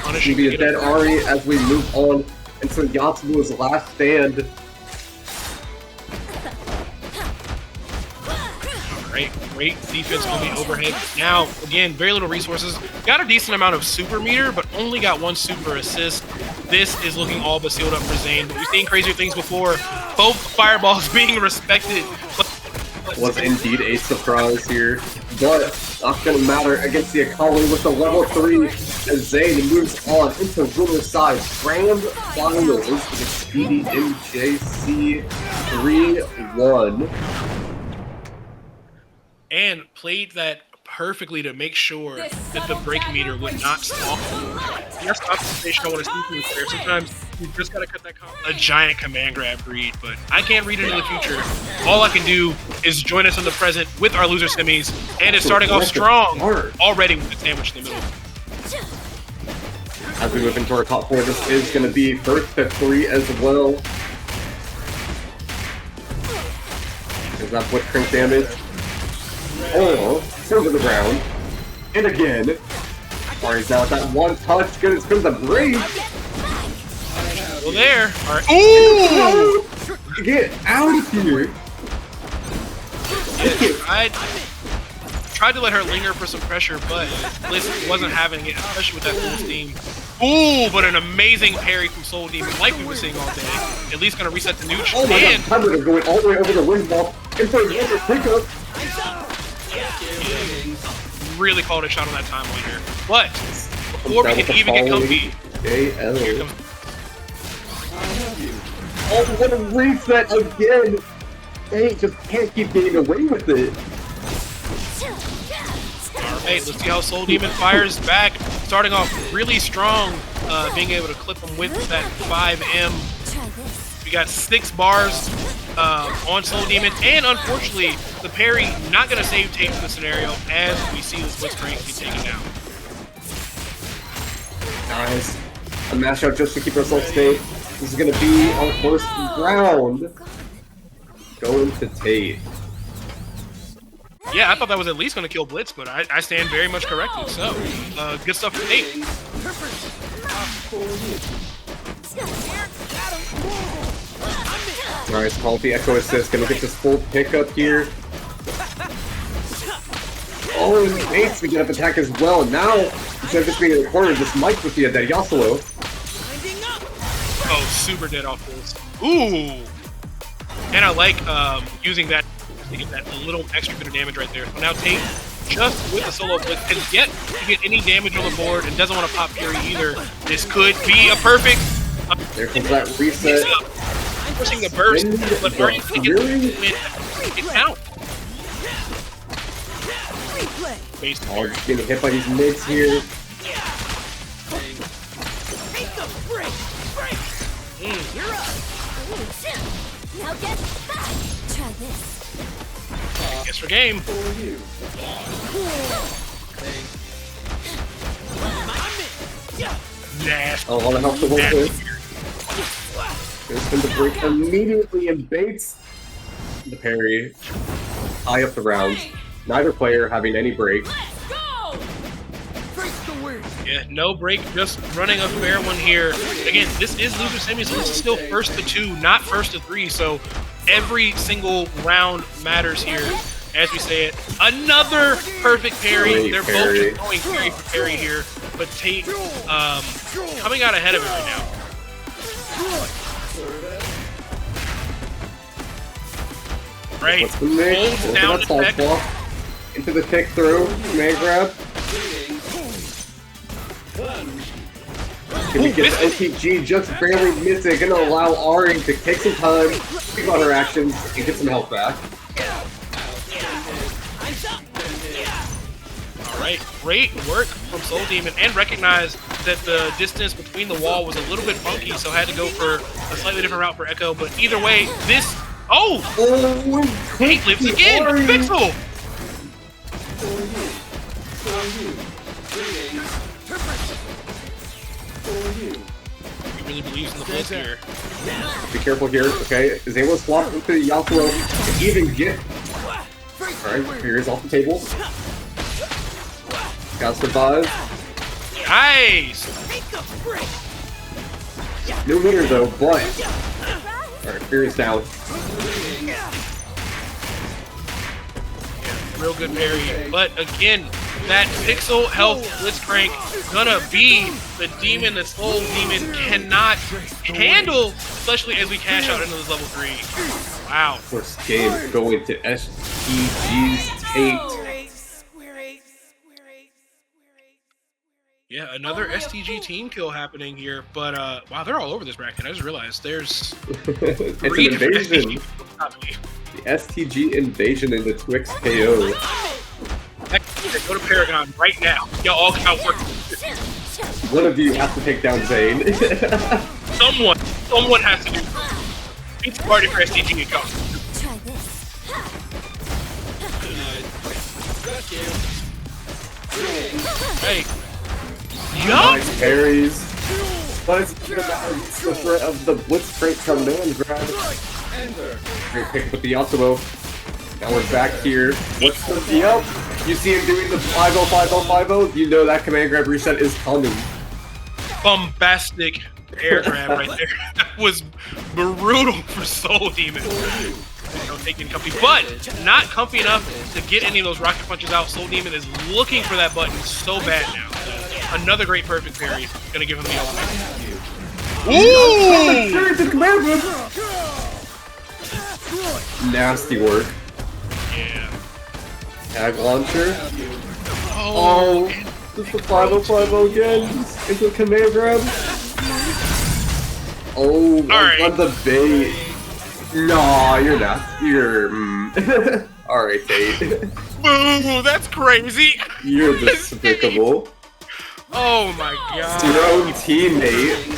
punishing Maybe a to dead get Ahri as we move on into Yasuo's last stand. Great defense on the overhead. Now, again, very little resources. Got a decent amount of super meter, but only got one super assist. This is looking all but sealed up for Zane. But we've seen crazier things before. Both fireballs being respected. But Was indeed a surprise here, but not gonna matter against the Akali with the level 3 as Zane moves on into winner's side. Grand Finals against DDMJC 3-1. and played that perfectly to make sure that the break meter would not stop. That's not the station I want to see from this player. Sometimes you just gotta cut that a giant command grab read, but I can't read into the future. All I can do is join us in the present with our loser semis, and it's starting off strong already with the sandwich in the middle. As we move into our top 4, this is going to be first to 3 as well. Is that Blitzcrank damage? Oh, turn to the ground. And again. Ahri's now at that one touch. Good, it's going to break. Well, there. All right. Ooh! Get out of here. I tried to let her linger for some pressure, but Blitz wasn't having it, especially with that full steam. Ooh, but an amazing parry from SoulDemon, like we were seeing all day. At least gonna reset the nooch. Oh my And god, Thunder going all the way over the wing ball. Into the other pickup. really called a shot on that timeline here. But before we can even get comfy, here comes oh, what a reset again! They just can't keep getting away with it. Alright, let's see how SoulDemon fires back. Starting off really strong, being able to clip him with that 5M. We got 6 bars on SoulDemon, and unfortunately, the parry not going to save Tate from the scenario as we see this Blitzcrank be taken down. Nice. A mashup just to keep ourselves safe. This is going to be our first round. Going to Tate. Yeah, I thought that was at least going to kill Blitz, but I stand very much corrected. So, good stuff for Tate. Nice, quality Ekko assist, gonna get this full pickup here. Oh, and Tate's to get up attack as well. Now, instead of just being in the corner, this might be a dead Yasuo. Oh, super dead off this. Ooh! And I like using that to get that little extra bit of damage right there. So now Tate, just with the solo blitz, can yet to get any damage on the board and doesn't want to pop Fury either. This could be a perfect... There comes that reset. Pushing the burst, but are you thinking it count? Oh, just getting hit by these mids here. Now get back. Try this. Guess for game. Nasty. Oh, all the help to hold this. There's been the break immediately and baits the parry. High up the round. Neither player having any break. Let's go! Yeah, no break, just running a fair one here. Again, this is loser semi, so this is still first to 2, not first to 3. So every single round matters here. As we say it, another perfect parry. Great They're parry. both just going parry for parry here, but Tate coming out ahead of it right now. Right, What's the mix? holds down That's all attack. block. Into the kick through. Man grab. Can he get the OTG just barely missing? Gonna allow Ahri to take some time, think about her actions, and get some health back. Alright, great work from SoulDemon, and recognized that the distance between the wall was a little bit funky, so had to go for a slightly different route for Ekko. But either way, this... Oh! Oh, Tate lives again! Pixel! He really believes in the blitz here. be careful here. Okay, is able to swap into Yasuo to even get. Alright, here's off the table. Gotta survive. Nice! No meter though, but. Alright, Fury's down. Real good parry. But again, that pixel health Blitzcrank gonna be the demon that SoulDemon cannot handle, especially as we cash out into this level 3. Wow. First game going to STG's Tate. Yeah, another STG team kill happening here, but wow, they're all over this bracket. I just realized there's It's an 3 different invasion. STG happening. The STG invasion in the 2XKO. Go to Paragon right now. Y'all all can outwork. One of you has to take down Zane. Someone has to do it. It's party for STG and go. Try this. Hey. Yup! Nice parries. But it's about the threat of the Blitzcrank command grab. Great pick with the Yasuo. Now we're back here. What's the yep? You see him doing the 5-0-5-0-5-0? You know that command grab reset is coming. Bombastic air grab right there. That was brutal for SoulDemon. You know, taking comfy, but not comfy enough to get any of those rocket punches out. SoulDemon is looking for that button so bad now. Another great perfect parry. Gonna give him the ultimate. Ooh! Nasty work. Yeah. Tag launcher. Oh, Just the 5-0-5-0 again. Into a command grab. Oh, Alright. on the bait. No, you're not. You're. Alright, Tate. boo! That's crazy. You're despicable. Oh my god. Your own teammate.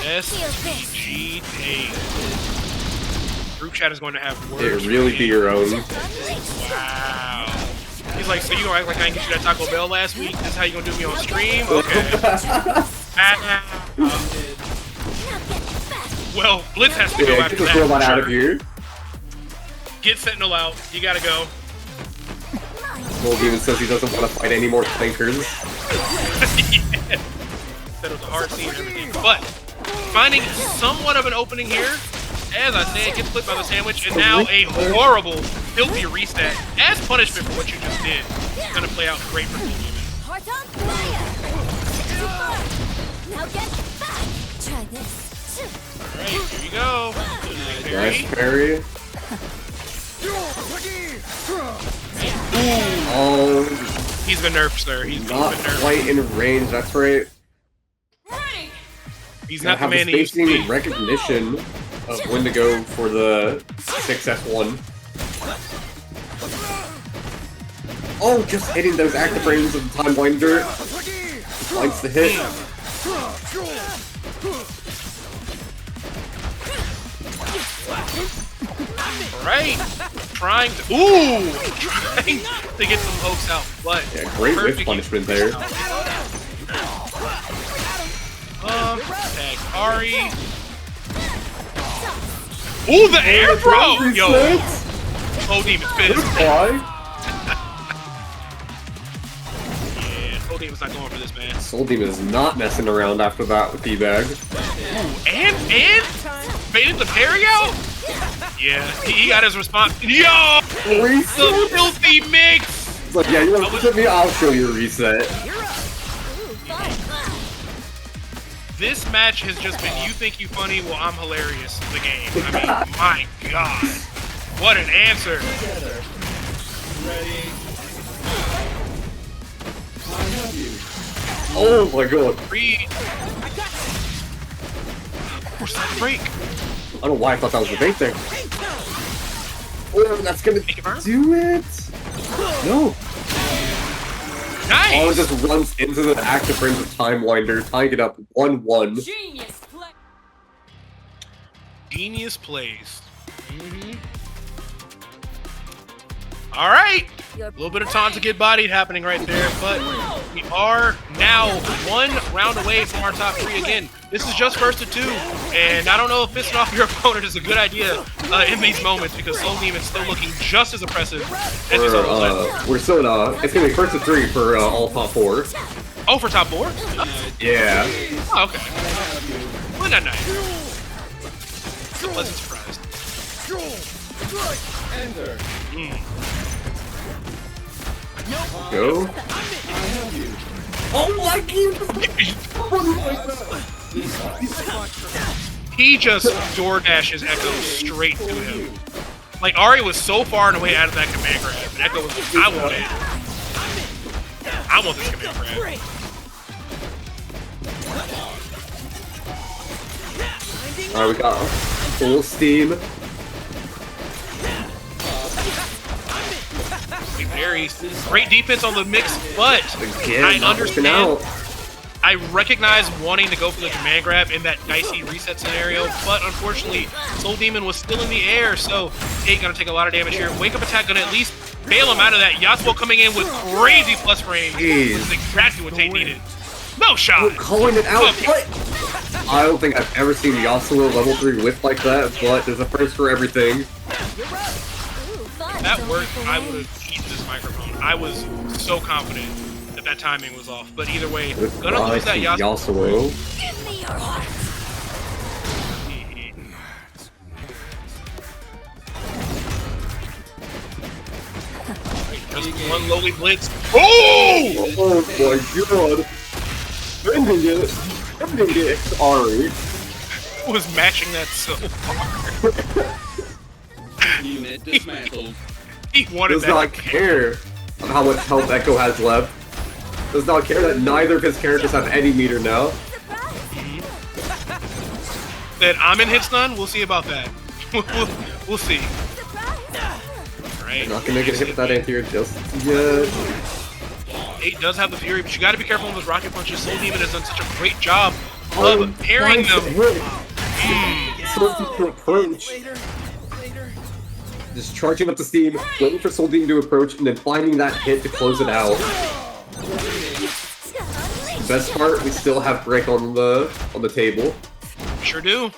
STG Tate. Group chat is going to have words. It really be your own. Wow. He's like, so you gonna act like I didn't get you that Taco Bell last week? This is how you gonna do me on stream? Okay. Well, Blitz has to go Yeah, after get that. this robot for out of sure. here. Get Sentinel out. You gotta go. SoulDemon says he doesn't want to fight any more flankers. Yeah. That was a hard scene and everything. But finding somewhat of an opening here. As I say, it gets flipped by the sandwich, and now a horrible, filthy reset as punishment for what you just did. It's gonna play out great for SoulDemon. Heart on fire! Too far! Now get back! Try this. Alright, here you go. Nice parry. Oh, He's been nerfed, sir. He's been not nerfed. quite in range. That's right. He's Gotta not the have man he used to spacing be. recognition of when to go for the 6S1. Oh, just hitting those active frames of the time winder. Likes the hit. Right. Trying to get some pokes out, but Yeah, great whiff perfect punishment there. Tag Ahri. Ooh, the air throw! Yo, SoulDemon's pissed. Why? Yeah, SoulDemon's not going for this, man. SoulDemon is not messing around after that with D-Bag. And baited the parry out? Yeah, he got his response. Yo! The filthy mix! It's like, yeah, you want to look at me? I'll show you a reset. This match has just been you think you funny, well I'm hilarious in the game. I mean, my god. What an answer. Oh my god. Reed. Where's that break? I don't know why I thought that was the bait there. Oh, that's gonna do it. No. Nice! Oh, it just runs into the active frames of Time Winder, tying it up 1-1. Genius play. Genius plays. Alright! A little bit of time to get bodied happening right there, but we are now one round away from our top 3 again. This is just first to 2, and I don't know if pissing off your opponent is a good idea in these moments because SoulDemon's still looking just as impressive as his other last. We're still it's gonna be first to 3 for all top 4. Oh, for top 4? Yeah. Oh, okay. Well, not nice. It's a pleasant surprise. Go. Oh my He just door dashes Ekko straight to him. Like, Ahri was so far and away out of that command grab, and Ekko was like, I want it. I want this command grab. Alright, we got full steam. Very great defense on the mix, but Again, I not working understand. out. I recognize wanting to go for the command grab in that K.I.C reset scenario, but unfortunately, SoulDemon was still in the air, so Tate gonna take a lot of damage here. Wake up attack gonna at least bail him out of that. Yasuo coming in with crazy plus range. This is exactly what Tate needed. No shot. We're calling it out. What? I don't think I've ever seen Yasuo level 3 whip like that, but there's a first for everything. That worked. I would have eaten this microphone. I was so confident that that timing was off. But either way, gonna lose that Yasuo. Give me your heart. Just one lowly blitz. Oh! Oh my god. Ending it. Ahri. Was matching that so hard. Unit dismantled. He wanted Does that. not care how much health Ekko has left. Does not care that neither of his characters have any meter now. Said I'm in hit stun. We'll see about that. we'll see. Right. Not gonna get hit with that anti-air just yet. Tate does have the fury, but you got to be careful with those rocket punches. SoulDemon has done such a great job of parrying them. To approach. Just charging up the steam, waiting for SoulDemon to approach, and then finding that hit to close it out. The best part, we still have break on the table. Sure do.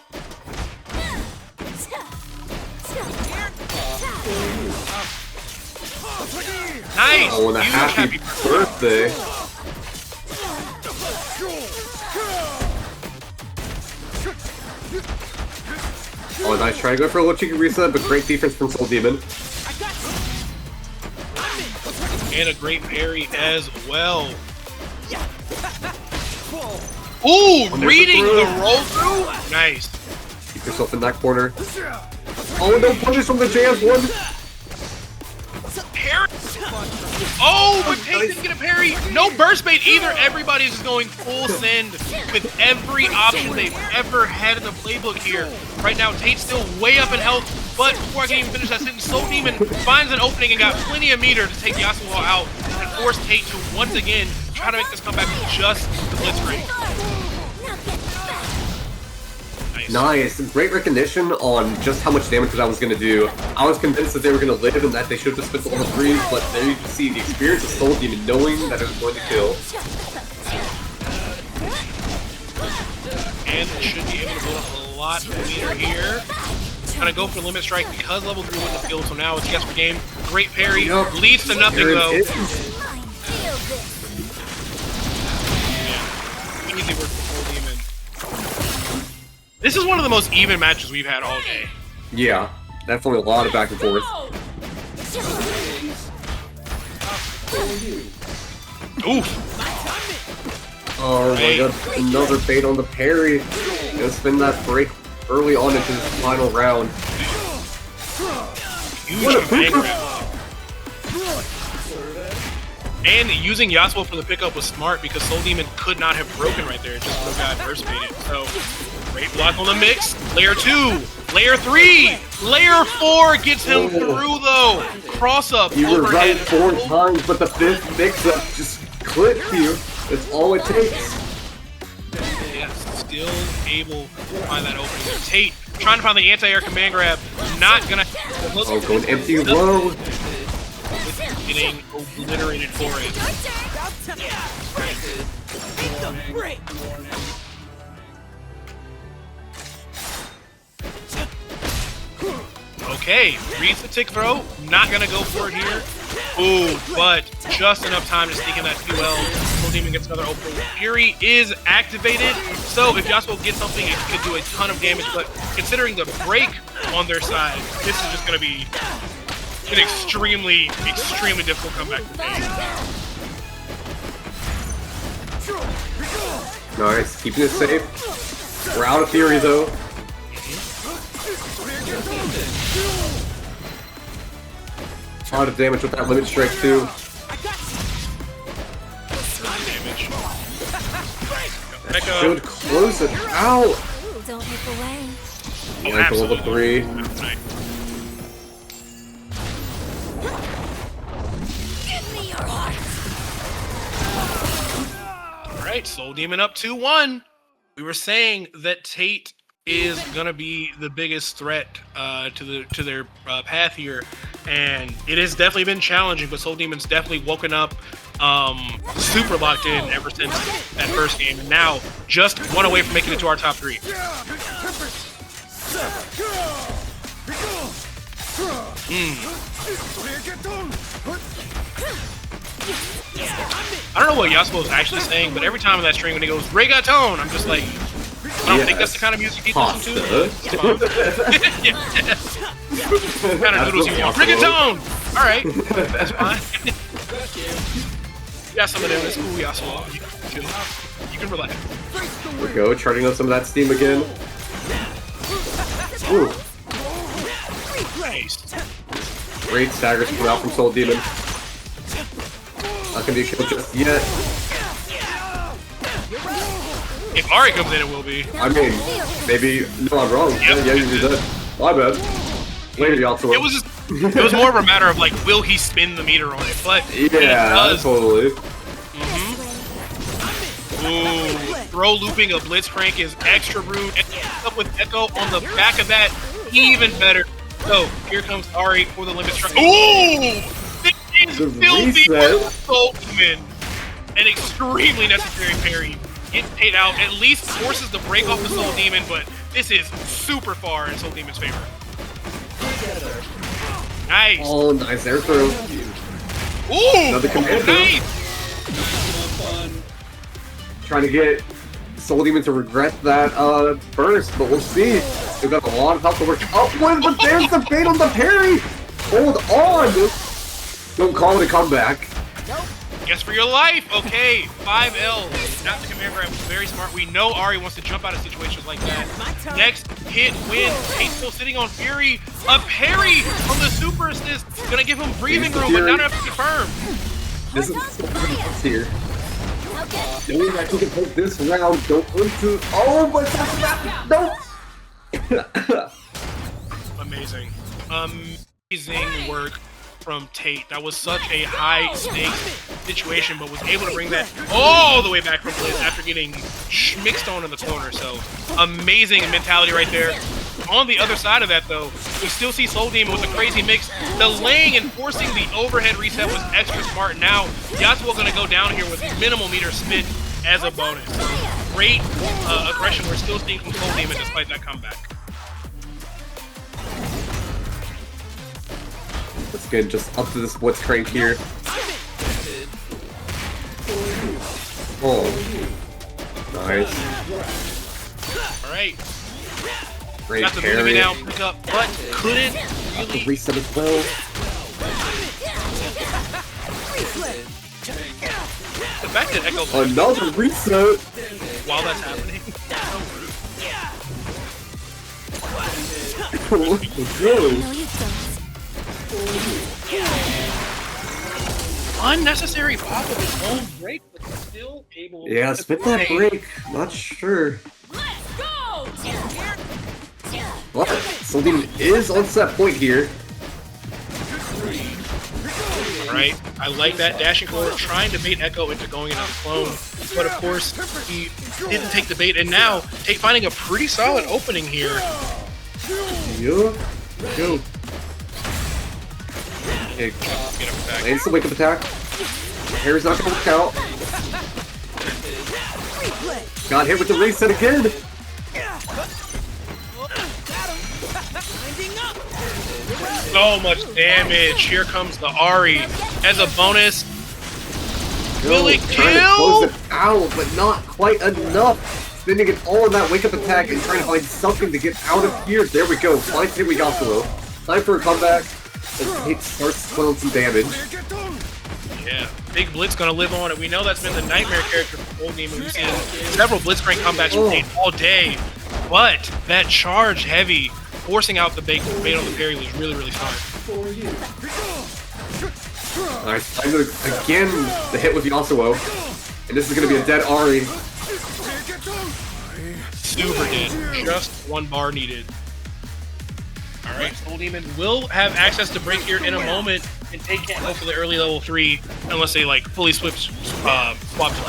Nice. Oh, and a Huge happy birthday. Oh, nice try to go for a little cheeky reset, but great defense from Soul Demon. And a great parry as well. Ooh, reading the roll through. Nice. Keep yourself in that corner. Oh, no punish from the JS1. Parry. Oh, but Tate didn't get a parry. No burst bait either. Everybody's just going full send with every option they've ever had in the playbook here. Right now, Tate's still way up in health, but before I can even finish that sentence, Soul Demon finds an opening and got plenty of meter to take Yasuo out and force Tate to once again try to make this comeback with just the Blitzcrank. Nice. Great recognition on just how much damage that was going to do. I was convinced that they were going to live and that they should have spent all the freeze, but there you can see the experience of Soul Demon knowing that it was going to kill. And should be able to build up a lot of meter here. Gonna go for limit strike because level 3 wouldn't have killed, so now it's guess for game. Great parry, leads to nothing though. Yeah. Easy work for Soul Demon. This is one of the most even matches we've had all day. Yeah, definitely a lot of back and forth. Oof. Oh my god, another bait on the parry. Gonna spin that break early on into this final round. Huge command grab. And using Yasuo for the pickup was smart because Soul Demon could not have broken right there. It just would have got burst baited. So, great block on the mix. Layer 2, layer 3, layer 4 gets him through though. Cross up, You were overhead. right 4 times, but the 5th mix-up just clipped you. That's all it takes. Yeah, still able to find that opening there. Tate trying to find the anti-air command grab. Not gonna. Oh, going empty low. Getting obliterated for it. Okay, reads the tick throw. Not gonna go for it here. Ooh, but just enough time to sneak in that QL. Soul Demon gets another opening. Fury is activated, so if Yasuo gets something, it could do a ton of damage. But considering the break on their side, this is just gonna be an extremely, extremely difficult comeback for Tate. Nice, keeping it safe. We're out of Fury though. A lot of damage with that limit strike too. Damage. Should close it out. Ooh, don't look away. Yeah, to level 3. Give me your heart. Alright, Soul Demon up 2-1. We were saying that Tate is gonna be the biggest threat to their path here, and it has definitely been challenging, but Soul Demon's definitely woken up super locked in ever since that first game, and now just one away from making it to our top 3. I don't know what Yasuo is actually saying, but every time in that stream when he goes Regaton, I'm just like, I don't think that's the kind of music he's listening to. Yeah. Kind of noodles you want. Regaton! Alright, that's fine. Yeah, some of them, it's cool, Yasuo. You can relax. There we go, charging up some of that steam again. Ooh. Nice. Great staggers come out from Soul Demon. Not gonna be killed just yet. If Ahri comes in, it will be. I mean, maybe. No, I'm wrong. Yep. Yeah, you did that. My bad. Later, Yasuo. It was just, it was more of a matter of like, will he spin the meter on it? But Yeah, he does. totally. Ooh, throw looping a Blitzcrank is extra rude. And up with Ekko on the back of that, even better. So here comes Ahri for the limit strike. Ooh, this is The filthy reset. for Soul Demon. An extremely necessary parry. Gets paid out, at least forces the break off the Soul Demon, but this is super far in Soul Demon's favor. Nice. Oh, nice air throw. Ooh, Another command throw. nice. Trying to get Soul Demon to regret that burst, but we'll see. Still got a lot of help to work upward, but there's the bait on the parry! Hold on! Don't call it a comeback. Guess for your life. Okay, 5L. Not the command grab was very smart. We know Ahri wants to jump out of situations like that. Next hit win. Tate still sitting on Fury. A parry from the super assist. Gonna give him breathing room, but not enough to confirm. This is here. Knowing that he can take this round, don't want to. Oh my god! No! Amazing. Amazing work from Tate. That was such a high stakes situation, but was able to bring that all the way back from Blitz after getting schmixed on in the corner. So amazing mentality right there. On the other side of that, though, we still see SoulDemon with a crazy mix. Delaying and forcing the overhead reset was extra smart. Now, Yasuo going to go down here with minimal meter spent as a bonus. Great aggression we're still seeing from SoulDemon despite that comeback. Let's get just up to this Blitzcrank here. Oh. Nice. Alright. Great Got the parry. movie now, pick up, but couldn't really Reset as well. the fact that Ekko Another reset! while that's happening. Let's go. No, you don't. Unnecessary pop of his own break, but still able Yeah, to spit that play. break. Not sure. Let's go! But SoulDemon is on set point here. Alright, I like that dashing forward, trying to bait Ekko into going into the clone, but of course he didn't take the bait, and now Tate finding a pretty solid opening here. Yup. Go. Okay, Get him back. lands the wake up attack. Hair's not gonna work out. Got hit with the reset again. So much damage. Here comes the Ahri as a bonus. Will it Trying to close kill? it out, but not quite enough. Spending it all on that wake up attack and trying to find something to get out of here. There we go. Finally, we got Yasuo. Time for a comeback. As Tate starts pulling some damage. Yeah, Big Blitz gonna live on it. We know that's been the nightmare character for SoulDemon. We've seen several Blitzcrank comebacks from Tate all day, but that charge heavy, forcing out the bait on the parry was really, really smart. Nice. Time to, again, the hit with Yasuo. And this is gonna be a dead Ahri. Super dead. Just one bar needed. Alright, SoulDemon will have access to break here in a moment, and Tate can't go for the early level 3 unless they like fully swap to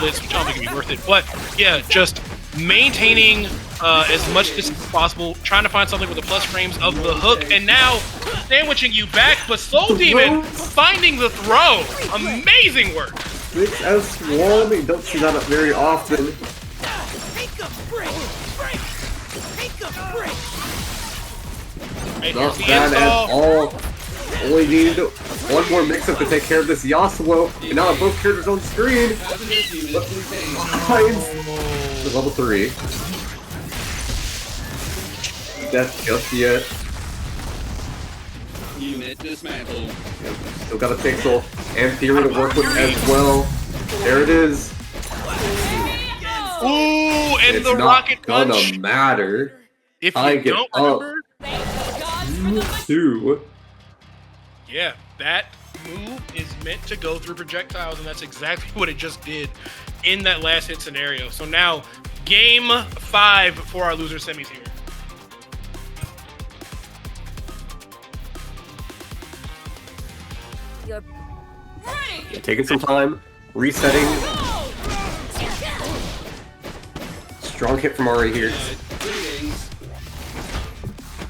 Blitz, which I don't think would be worth it. But yeah, just maintaining as much distance as possible, trying to find something with the plus frames of the hook, and now sandwiching you back, but SoulDemon finding the throw. Amazing work. 6S1, you don't see that very often. Right, Not here's the bad at install. all. Only need one more mix-up to take care of this Yasuo. And now both characters on screen. Finds the level 3. Death just yet. Unit dismantled. Yep, still got a pixel and Theory to work with as well. There it is. Ooh, and It's the not rocket gonna punch. matter. If I you get don't up. remember, Two. yeah, that move is meant to go through projectiles, and that's exactly what it just did in that last hit scenario. So now, game 5 for our loser semis here. You're Ready! Taking some time, resetting. Strong hit from Ahri here.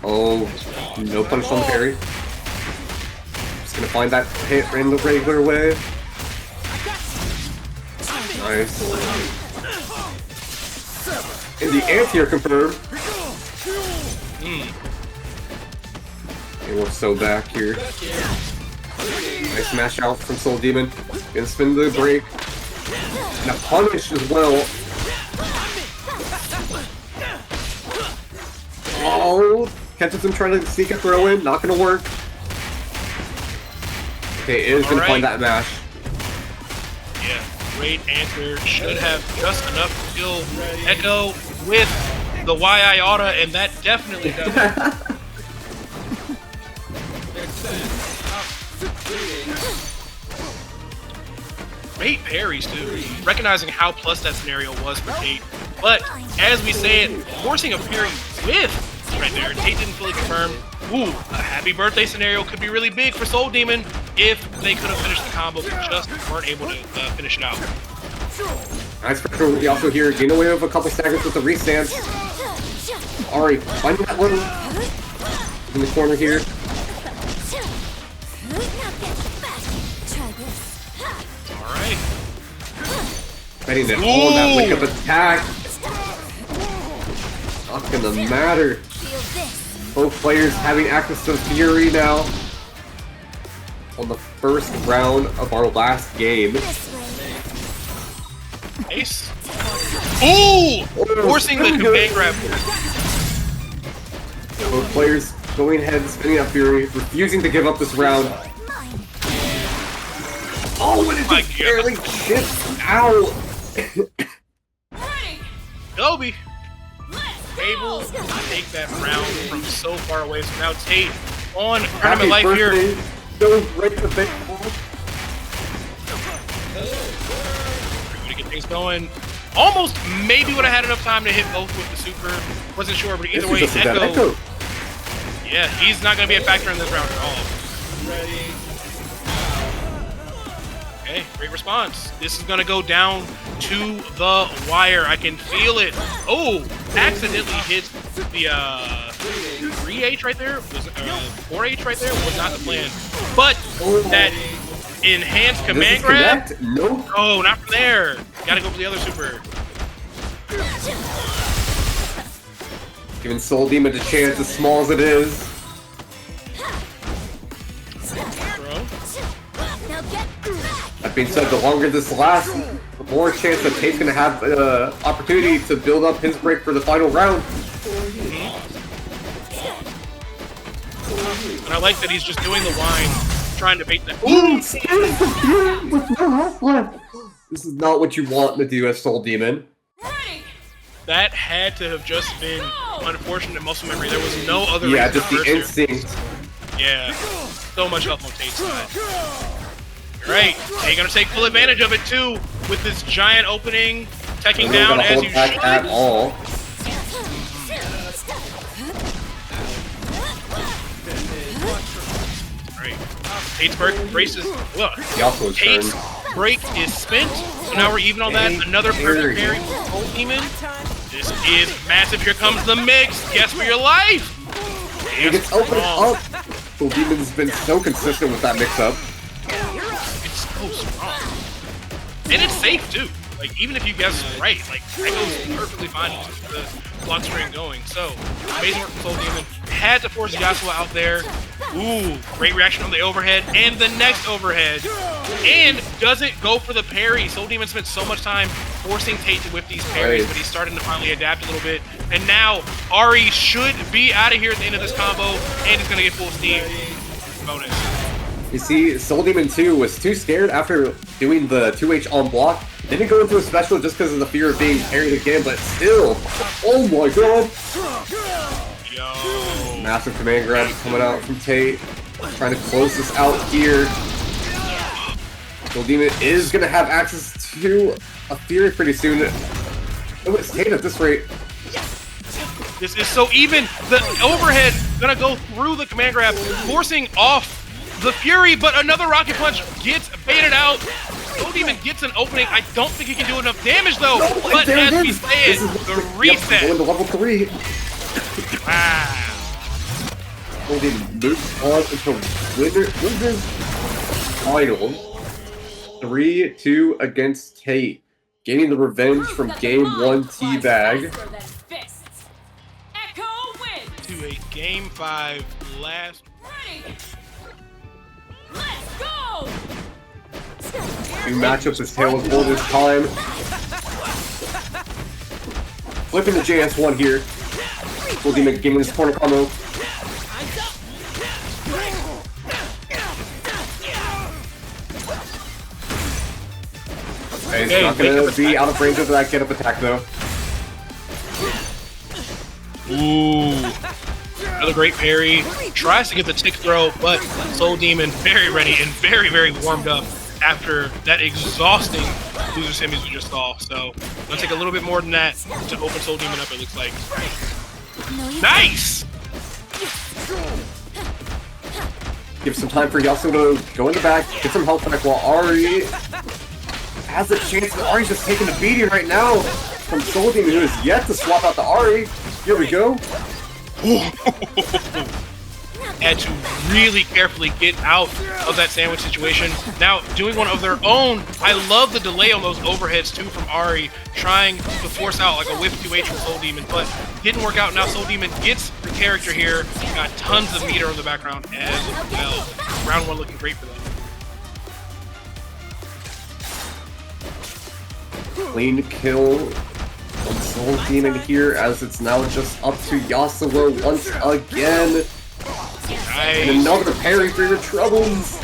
Oh, no punish on the parry. Just gonna find that hit in the regular way. Nice. And the anti-air confirmed. And we're so back here. Nice smash out from SoulDemon. Gonna spin the break. And a punish as well. Oh, catches him trying to sneak a throw in. Not gonna work. Okay, is gonna find that mash. Yeah, great answer. Should have just enough to kill Ekko with the YI Aura, and that definitely does it. Great parries too, recognizing how plus that scenario was for Tate. But as we say it, forcing a parry with right there. Tate didn't fully confirm. Ooh, a happy birthday scenario could be really big for SoulDemon if they could have finished the combo, but just weren't able to finish it out. Nice for sure. We also hear gain away with a couple seconds with the restance. Ahri finding that one in the corner here. Alright. Betting it all on that wake up attack. Not gonna matter. Both players having access to Fury now. On the first round of our last game. Ace. Ooh! Forcing the command grab. Both players going ahead and spinning up Fury, refusing to give up this round. Oh, and it just barely chips out. Kobe able to take that round from so far away. So now Tate on tournament life here. So great to think. To get things going. Almost maybe would have had enough time to hit both with the super. Wasn't sure, but either way, Ekko. Yeah, he's not going to be a factor in this round at all. Ready. Okay, great response. This is going to go down to the wire. I can feel it. Oh, accidentally hit the 3H right there. Was 4H right there? Was not the plan. But that enhanced command grab. Nope. Oh, not from there. Got to go for the other super. Giving SoulDemon a chance, as small as it is. That being said, the longer this lasts, the more chance that Tate's going to have the opportunity to build up his break for the final round. And I like that he's just doing the whine, trying to bait that. This is not what you want to do as SoulDemon. That had to have just been unfortunate muscle memory. There was no other reason. Yeah, just the instinct. Yeah, so much help on Tate's side. Right, they're gonna take full advantage of it too with this giant opening, teching down as you should. At all. Right, Tate's braces. Tate's break is spent, so now we're even on that. Another perfect parry for SoulDemon. This is massive. Here comes the mix. Guess for your life. He gets opened up. SoulDemon's been so consistent with that mix-up. So strong. And it's safe too. Like even if you guess right, like that goes perfectly fine to keep the block string going. So amazing work from SoulDemon. Had to force Yasuo out there. Ooh, great reaction on the overhead and the next overhead. And doesn't go for the parry. SoulDemon spent so much time forcing Tate to whip these parries, but he's starting to finally adapt a little bit. And now Ahri should be out of here at the end of this combo, and he's gonna get full steam bonus. You see, SoulDemon 2 was too scared after doing the 2H on block. Didn't go into a special just because of the fear of being parried again, but still. Oh my god! Yo. Massive command grab coming out from Tate. Trying to close this out here. SoulDemon is going to have access to a Fury pretty soon. Oh, it's Tate at this rate. This is so even. The overhead gonna go through the command grab, forcing off the Fury, but another rocket punch gets baited out. SoulDemon gets an opening. I don't think he can do enough damage though. No, but as we said, the reset. Going to level 3. Wow. SoulDemon moves on into Wizards final. 3-2 against Tate. Gaining the revenge from game 1 teabag. To a game 5 last. Let's go! New matchups as Tail of Gold this time. Flipping the JS1 here. SoulDemon getting this corner combo. Okay, Not gonna be out of range of that get-up attack, though. Ooh. Another great parry. Tries to get the tick throw, but Soul Demon very ready and very, very warmed up after that exhausting loser semis we just saw. So, gonna take a little bit more than that to open Soul Demon up, it looks like. Nice! Give some time for Yasuo to go in the back, get some health back while Ahri has a chance. Ahri's just taking a beating right now from Soul Demon, who is yet to swap out the Ahri. Here we go. Had to really carefully get out of that sandwich situation. Now, doing one of their own. I love the delay on those overheads, too, from Ahri, trying to force out like a whip 2H from Soul Demon, but didn't work out. Now Soul Demon gets the character here. Got tons of meter in the background as well. Round 1 looking great for them. Clean kill on Soul Demon here, as it's now just up to Yasuo once again. Nice. And another parry for your troubles.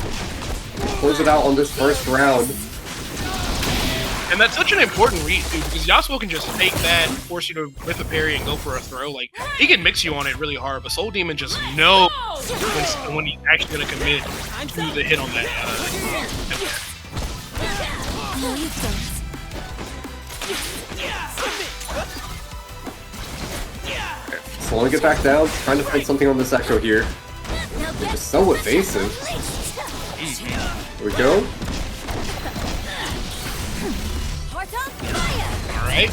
Close it out on this first round. And that's such an important read, too, because Yasuo can just take that, force you to whip a parry and go for a throw. Like, he can mix you on it really hard, but Soul Demon just knows when he's actually going to commit to the hit on that. No, you don't. Slowing it back down, trying to find something on this Ekko here. It's so evasive. Here we go. Alright.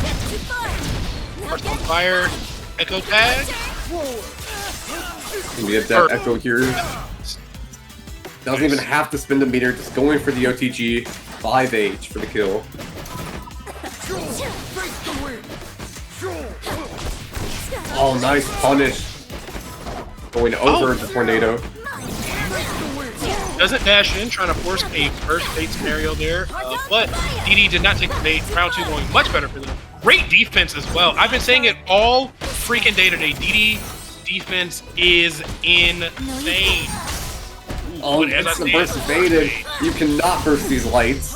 First on fire. Ekko tag. Gonna be a dead Ekko here. Doesn't even have to spin the meter, just going for the OTG. 5H for the kill. Oh, nice punish. Going over the tornado. Doesn't dash in, trying to force a first bait scenario there, but DD did not take the bait. Round 2 going much better for them. Great defense as well. I've been saying it all freaking day today. DD defense is insane. Oh, it's the burst evaded. You cannot burst these lights.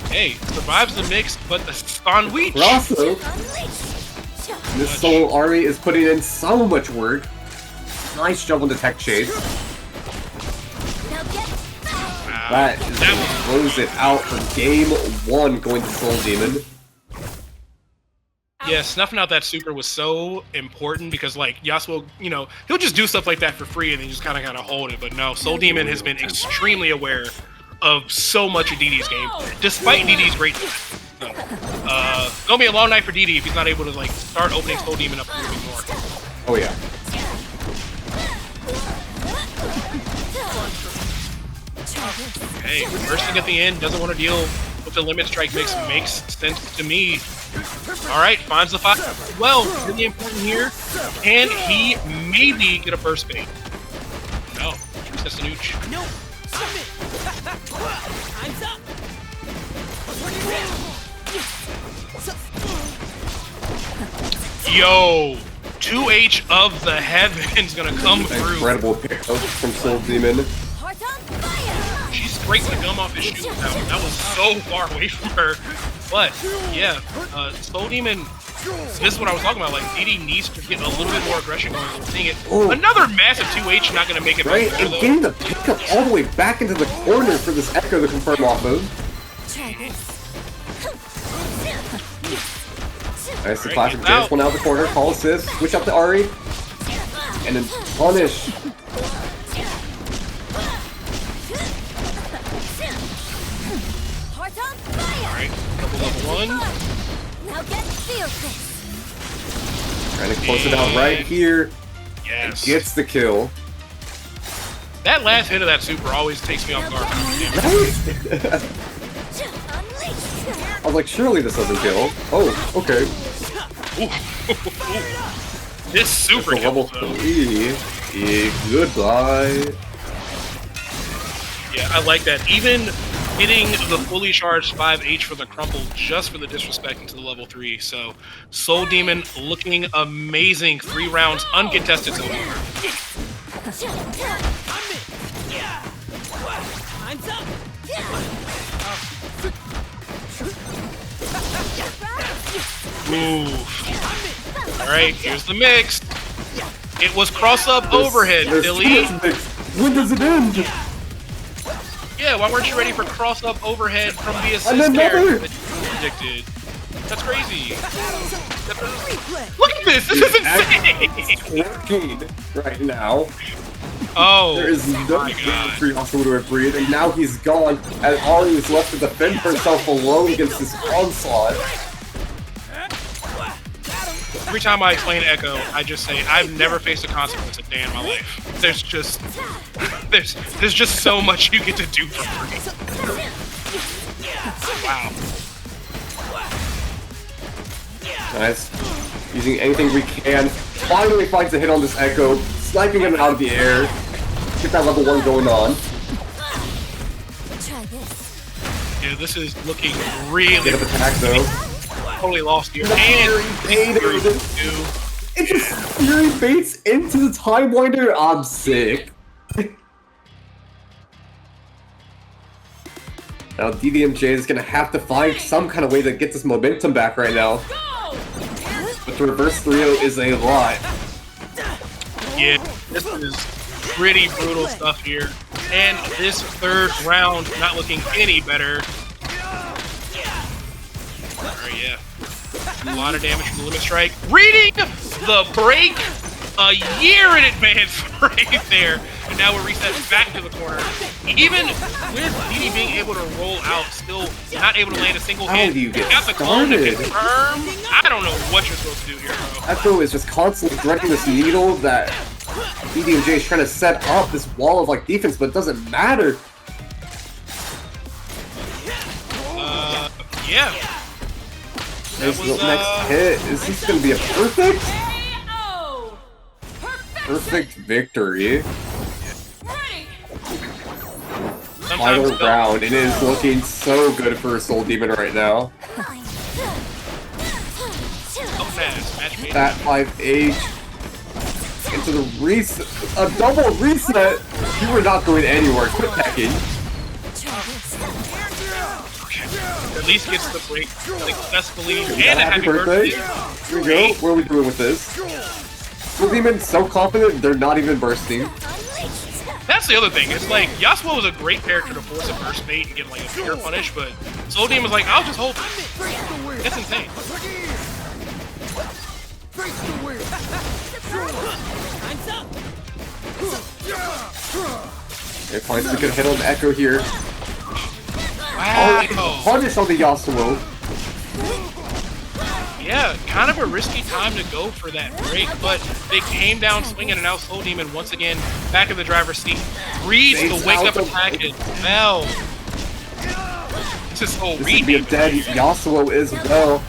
Hey, survives the mix, but the sandwich. Rosso. This Soul Ahri is putting in so much work. Nice jump on the tech chase. That is going to close it out for game 1 going to Soul Demon. Yeah, snuffing out that super was so important because, like, Yasuo, you know, he'll just do stuff like that for free and then just kind of hold it. But no, Soul Demon has been extremely aware of so much of DD's game, despite DD's great defense. So, gonna be a long night for DD if he's not able to, like, start opening Soul Demon up a little bit more. Oh yeah. Hey, bursting at the end, doesn't want to deal with the limit strike mix, makes sense to me. Alright, finds the fight. Well, really important here. Can he maybe get a burst bait? No, that's the nooch. No, submit. Time's up. Yo, 2H of the heavens gonna come through. Incredible pickup from Soul Demon. She scraped the gum off his shoe. That was so far away from her. But yeah, Soul Demon. This is what I was talking about. Like, DD needs to get a little bit more aggression going. We're seeing it. Ooh. Another massive 2H, not gonna make it. Right, back and there, getting the pickup all the way back into the corner for this Ekko to confirm off move. Nice, the classic Jinx one out of the corner, call assist, switch up to Ahri, and then punish. Alright, level 1. Trying to close it out right here. Yes. Gets the kill. That last hit of that super always takes me off guard. I was like, surely this doesn't kill. Oh, okay. This super That's a level kill, though. 3. Yeah, goodbye. Yeah, I like that. Even hitting the fully charged 5H for the crumple just for the disrespect into the level 3. So, Soul Demon looking amazing. 3 rounds uncontested so far. Time's up. Ooh. Alright, here's the mix. It was cross up overhead, Billy. When does it end? Yeah, why weren't you ready for cross up overhead from the assist And there another. that you predicted? That's crazy. Look at this! This is insane! Working right now. Oh, There is no my way God. for Yasuo to breathe, and now he's gone, and Ahri is left to defend herself alone against this onslaught. Every time I explain Ekko, I just say I've never faced a consequence a day in my life. There's just so much you get to do for free. Wow. Nice. Using anything we can. Finally finds a hit on this Ekko, sniping him out of the air. Get that level 1 going on. Try this. Yeah, this is looking really Get up attack though. totally lost here. The And Fury baited. It just Fury baits into the Time Winder. I'm sick. Now DDMJ is gonna have to find some kind of way to get this momentum back right now. But the reverse 3-0 is a lot. Yeah, this is pretty brutal stuff here. And this third round not looking any better. Alright, yeah. A lot of damage from the Limit Strike. Reading the break a year in advance right there. And now we're reset back to the corner. Even with DD being able to roll out, still not able to land a single How hit. do you get Got the clone to started? confirm. I don't know what you're supposed to do here, bro. Ekko is just constantly threading this needle that DDMJ is trying to set up this wall of like defense, but it doesn't matter. Yeah. There's was, the next hit. Is this gonna be a perfect? KO. Perfect victory. Sometimes Final round. It is looking so good for Soul Demon right now. so fast. Match made. That 5H into the reset. A double reset. You were not going anywhere. Quit packing. At least gets the break successfully. We got And a happy birthday. Here we go. What are we doing with this? Soul Demon so confident they're not even bursting. That's the other thing. It's like Yasuo was a great character to force a burst bait and get like a bigger punish, but SoulDemon was like, I'll just hold it. That's insane. It finds a good hit on the Ekko here. Wow. Oh, punish on the Yasuo. Yeah, kind of a risky time to go for that break, but they came down swinging, and now SoulDemon once again back in the driver's seat. Reads the wake up attack and fell. This is so This would be a dead Yasuo as well.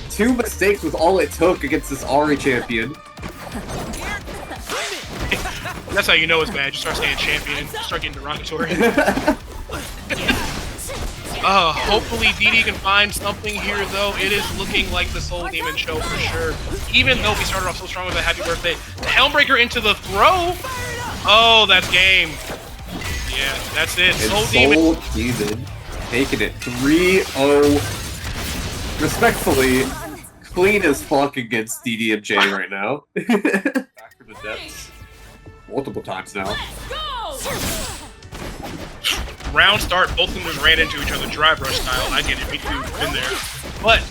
Two mistakes was all it took against this Ahri champion. That's how you know it's bad. You start saying champion, start getting derogatory. Hopefully DD can find something here, though. It is looking like the SoulDemon show for sure. Even though we started off so strong with a happy birthday. The Helmbreaker into the throw. Oh, that's game. Yeah, that's it. SoulDemon. SoulDemon taking it 3-0. Respectfully, clean as fuck against DDMJ right now. Back from the depths. Multiple times now. Round start, both of them just ran into each other, drive rush style. I get it, me too, been there. But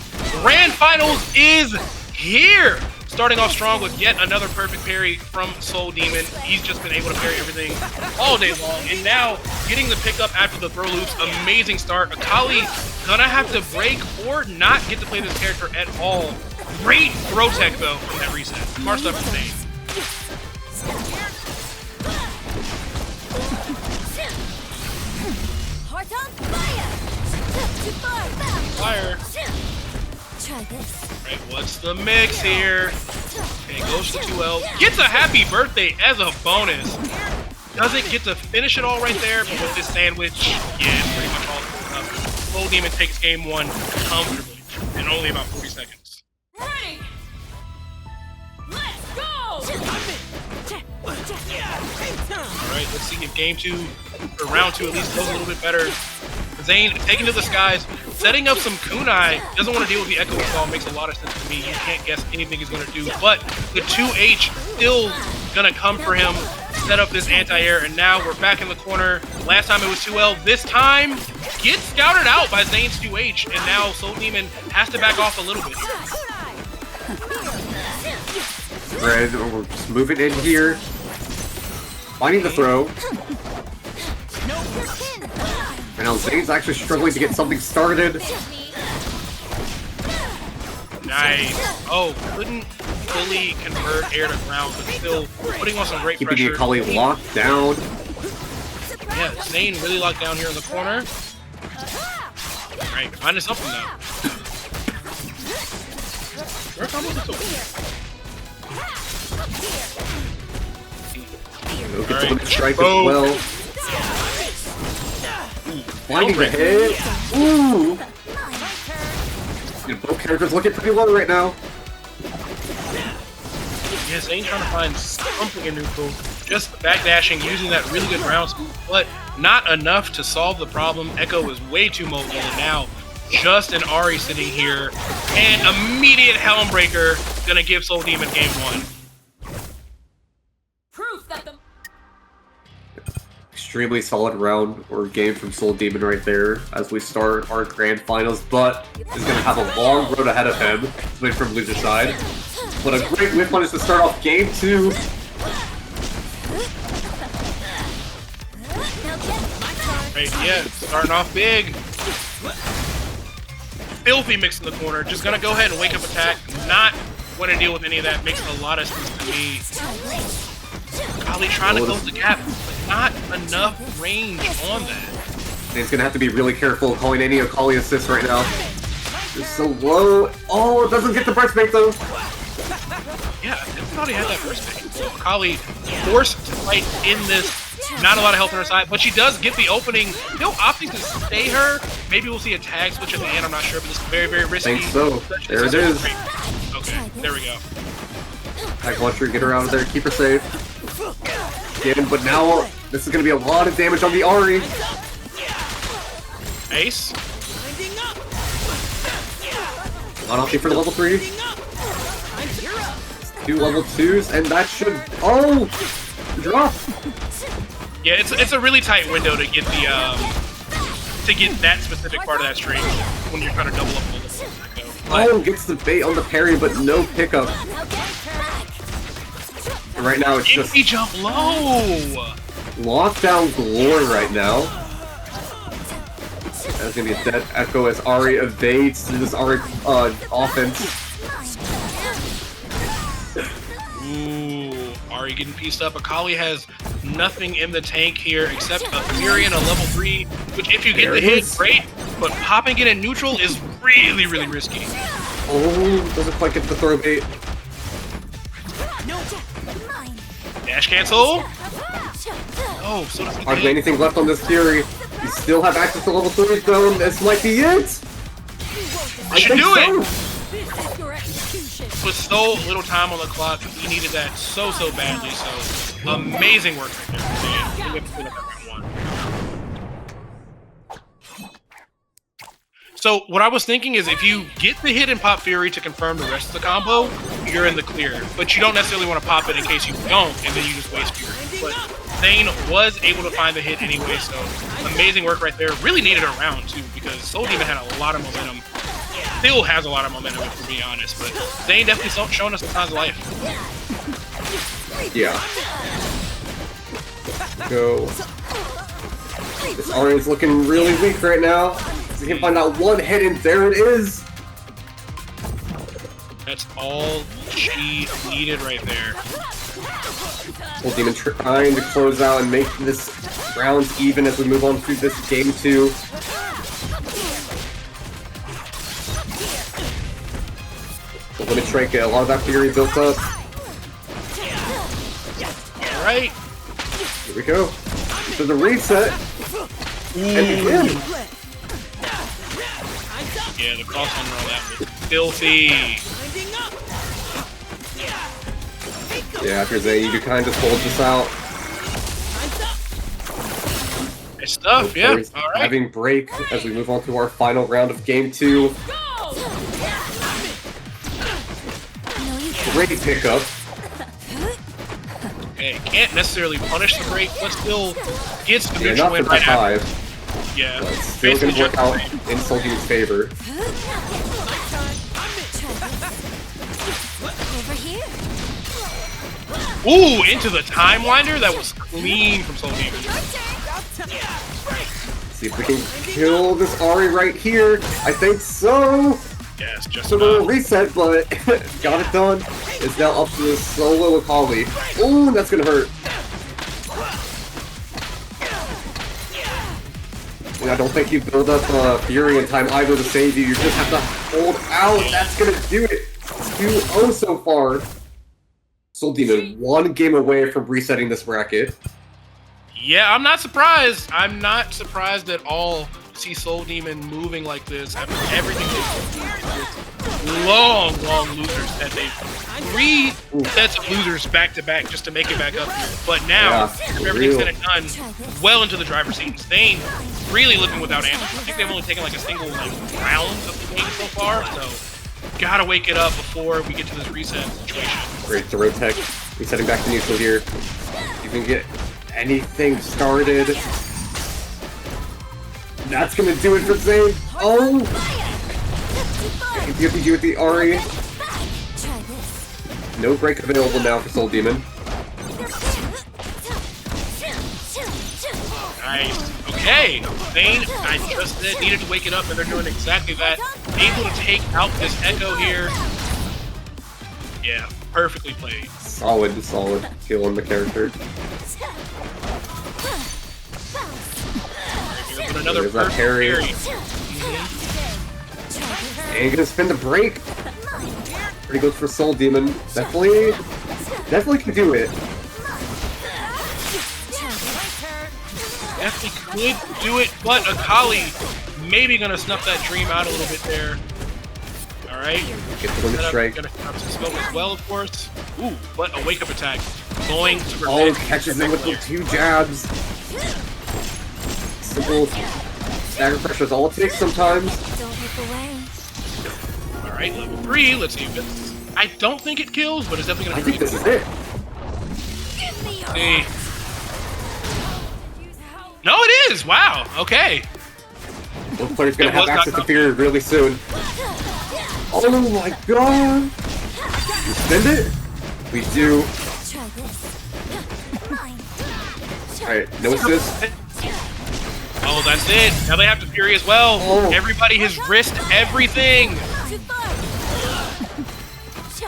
Grand Finals is here! Starting off strong with yet another perfect parry from SoulDemon. He's just been able to parry everything all day long. And now, getting the pickup after the throw loops, amazing start. Akali gonna have to break or not get to play this character at all. Great throw tech, though, from that reset. Smart stuff from Zane. Fire. Try this. Right, what's the mix here? Okay, goes to 2L. Gets a happy birthday as a bonus. Doesn't get to finish it all right there, but with this sandwich, yeah, pretty much all up. SoulDemon takes game one comfortably in only about 40 seconds. Ready? Let's go! Alright, let's see if game 2, or round 2 at least, goes a little bit better. Zane taking to the skies, setting up some kunai, doesn't want to deal with the Ekko install, makes a lot of sense to me. You can't guess anything he's going to do, but the 2H still going to come for him, set up this anti-air, and now we're back in the corner. Last time it was 2L, this time gets scouted out by Zane's 2H, and now SoulDemon has to back off a little bit. Red, we're just moving in here. Finding the throw. And now Zane's actually struggling to get something started. Nice. Oh, couldn't fully convert air to ground, but still putting on some great Keeping pressure. the Akali locked down. Yeah, Zane really locked down here in the corner. Alright, finding something though. Where combos is Look at the strike as well. Finding the hit. Ooh! And both characters looking pretty low right now. Yeah, Zane trying to find something in neutral. Just backdashing, using that really good round speed, but not enough to solve the problem. Ekko is way too mobile, and now just an Ahri sitting here. And immediate Helm Breaker gonna give SoulDemon game 1. Proof that the Extremely solid round or game from SoulDemon right there as we start our grand finals, but is going to have a long road ahead of him, playing from loser side. But a great whip punish to start off game 2. Right, yeah, starting off big. Filthy mix in the corner, just gonna go ahead and wake up attack. Not want to deal with any of that, makes a lot of sense to me. Akali trying to close the gap, but not enough range on that. And he's going to have to be really careful calling any Akali assists right now. It's so low. Oh, it doesn't get the burst bait though. Yeah, I thought he had that first pick. So Akali forced to fight in this. Not a lot of help on her side, but she does get the opening. Still opting to stay her. Maybe we'll see a tag switch at the end. I'm not sure, but this is very, very risky. I think so. There it is. Okay, there we go. I want her to get her out of there, keep her safe. Again, but now this is going to be a lot of damage on the Ahri. Ace. Not opting for the level 3. 2 level 2s, and that should... Oh! Drop! Yeah, it's a really tight window to get the to get that specific part of that string when you're trying to double up the Oh, gets the bait on the parry, but no pickup. And right now it's just he jump low. lockdown galore right now. That's gonna be a dead Ekko as Ahri evades this Ahri offense. Ooh, Ahri getting pieced up. Akali has nothing in the tank here except a Fury and a level 3, which if you get the hit, great, but popping it in neutral is really, really risky. Oh, doesn't quite get the throw bait. Dash cancel. Oh, so does he Hardly hit? anything left on this Fury. You still have access to level 3 though, and this might be it! I should do it! your execution. With so little time on the clock, he needed that so badly, so amazing work right there. We have to clean up that round 1. So what I was thinking is if you get the hit and pop Fury to confirm the rest of the combo, you're in the clear. But you don't necessarily want to pop it in case you don't, and then you just waste Fury. But Zane was able to find the hit anyway, so amazing work right there. Really needed a round too, because SoulDemon had a lot of momentum. Still has a lot of momentum, if we're being honest, but Zane definitely showing us some signs of life. Yeah. Go. This Ahri is looking really weak right now. So he can find that one hit, and there it is! That's all she needed right there. SoulDemon trying to close out and make this rounds even as we move on through this game 2. The limit strike, a lot of that Fury built up. Alright. Here we go. So the reset. And we win. Yeah, the cross under on that was filthy. Yeah, after Zane, you can kind of just hold this out. Nice stuff, yeah. All right. Having break as we move on to our final round of game 2. Great pickup. Okay, can't necessarily punish the break, but still gets the Yeah, neutral not win for right top after. 5. Yeah, But it's still basically gonna work out just- in SoulDemon's favor. Over here. Ooh, into the time winder. That was clean from SoulDemon. See if we can kill this Ahri right here. I think so. Yes, just So the enough. reset, but got it done. It's now up to the solo Akali. Ooh, that's gonna hurt. And I don't think you build up Fury in time either to save you. You just have to hold out. That's gonna do it. 2-0 so far. SoulDemon 1 game away from resetting this bracket. Yeah, I'm not surprised. I'm not surprised at all to see SoulDemon moving like this after everything they've long losers that they 3 sets of losers back to back just to make it back up here. But now, Yeah, everything's real. said and done, well into the driver's seat. Zane really looking without answers. I think they've only taken like a single round of the game so far, so gotta wake it up before we get to this reset situation. Great throw tech. Resetting back to neutral here. You can get anything started. That's gonna do it for Zane. Oh! You have to do with the Ahri. Try this. No break available now for SoulDemon. Nice. Okay, Zane, I just needed to wake it up, and they're doing exactly that. Able to take out this Ekko here. Yeah, perfectly played. Solid kill on the character. Here's another There's that perfect parry. parry. And gonna spin the break. Pretty good for SoulDemon. Definitely can do it. Definitely could do it, but Akali maybe gonna snuff that dream out a little bit there. All right. Get the limit strike. Gonna come to smoke as well, of course. Ooh, but a wake-up attack going to Oh, prevent. catches him with the 2 jabs. Simple stagger pressure is all it takes sometimes. Don't look away. All right, level 3. Let's see if it's. I don't think it kills, but it's definitely I gonna. think this is it. See. No, it is. Wow. Okay. Both players gonna It have was access not to Fury really soon. Oh my god! You spend it? We do. Try this. Mine. Alright, no assist. Oh, that's it. Now they have to Fury as well. Oh. Everybody has risked everything. Too far.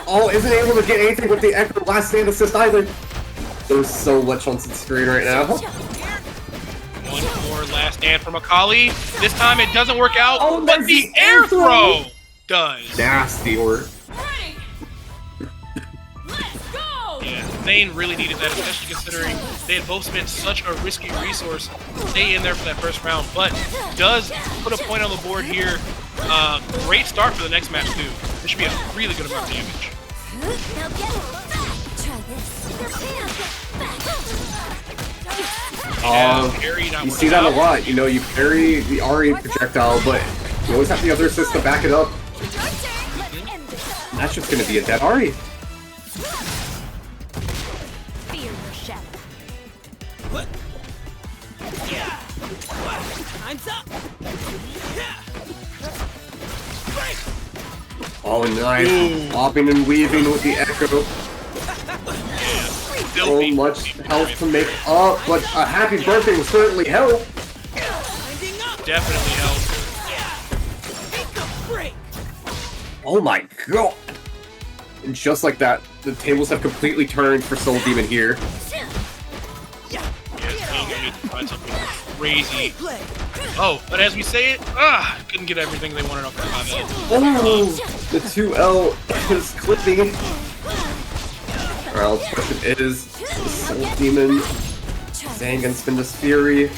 Oh, isn't able to get anything with the Ekko last stand assist either. There's so much on the screen right now. One more last stand from Akali. This time it doesn't work out, Oh, but there's the the air air throw. throw does. Nasty work. Yeah, Zane really needed that, especially considering they had both spent such a risky resource to stay in there for that first round. But does put a point on the board here. Great start for the next match too. This should be a really good amount of damage. Now get it. Try this. Parry not You working see that a out. lot. You know, you parry the Ahri projectile, but you always have the other assist to back it up. And that's just gonna be a dead Ahri. Fear your shadow. Oh, nice. Bobbing and weaving with the Ekko. Still So beat- much health to make up, but a happy birthday will certainly help. Definitely helps. Oh my god. And just like that, the tables have completely turned for SoulDemon here. Yeah, Zane needs to find something crazy. Oh, but as we say it, couldn't get everything they wanted off the 5L. Oh, the 2L is clipping. Alright, the question is, the SoulDemon Zane gonna spin this Fury.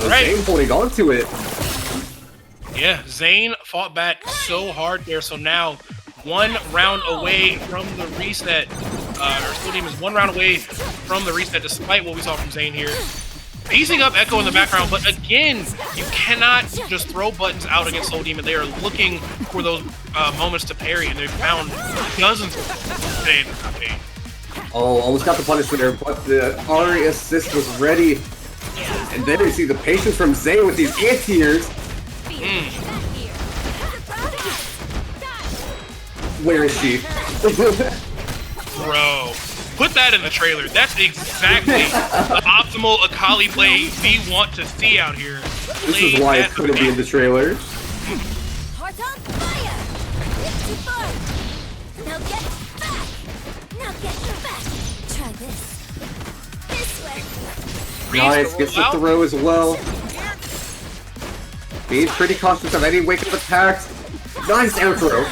Right. Zane holding on to it. Yeah, Zane fought back so hard there. So now 1 round away from the reset. Our SoulDemon is 1 round away from the reset, despite what we saw from Zane here. Piecing up Ekko in the background, but again, you cannot just throw buttons out against SoulDemon. They are looking for those moments to parry, and they've found dozens of them today. Oh, almost got the punishment there, but the Ahri assist was ready. And then you see the patience from Zane with these anti-airs. Where is she? Bro, put that in the trailer. That's exactly the optimal Akali play we want to see out here. This is why it couldn't be in the trailer. Heart on fire! It's too far! Now get back! Now get back! Try this. This way! Nice, gets the throw as well. Being pretty cautious of any wake-up attacks. Nice air throw.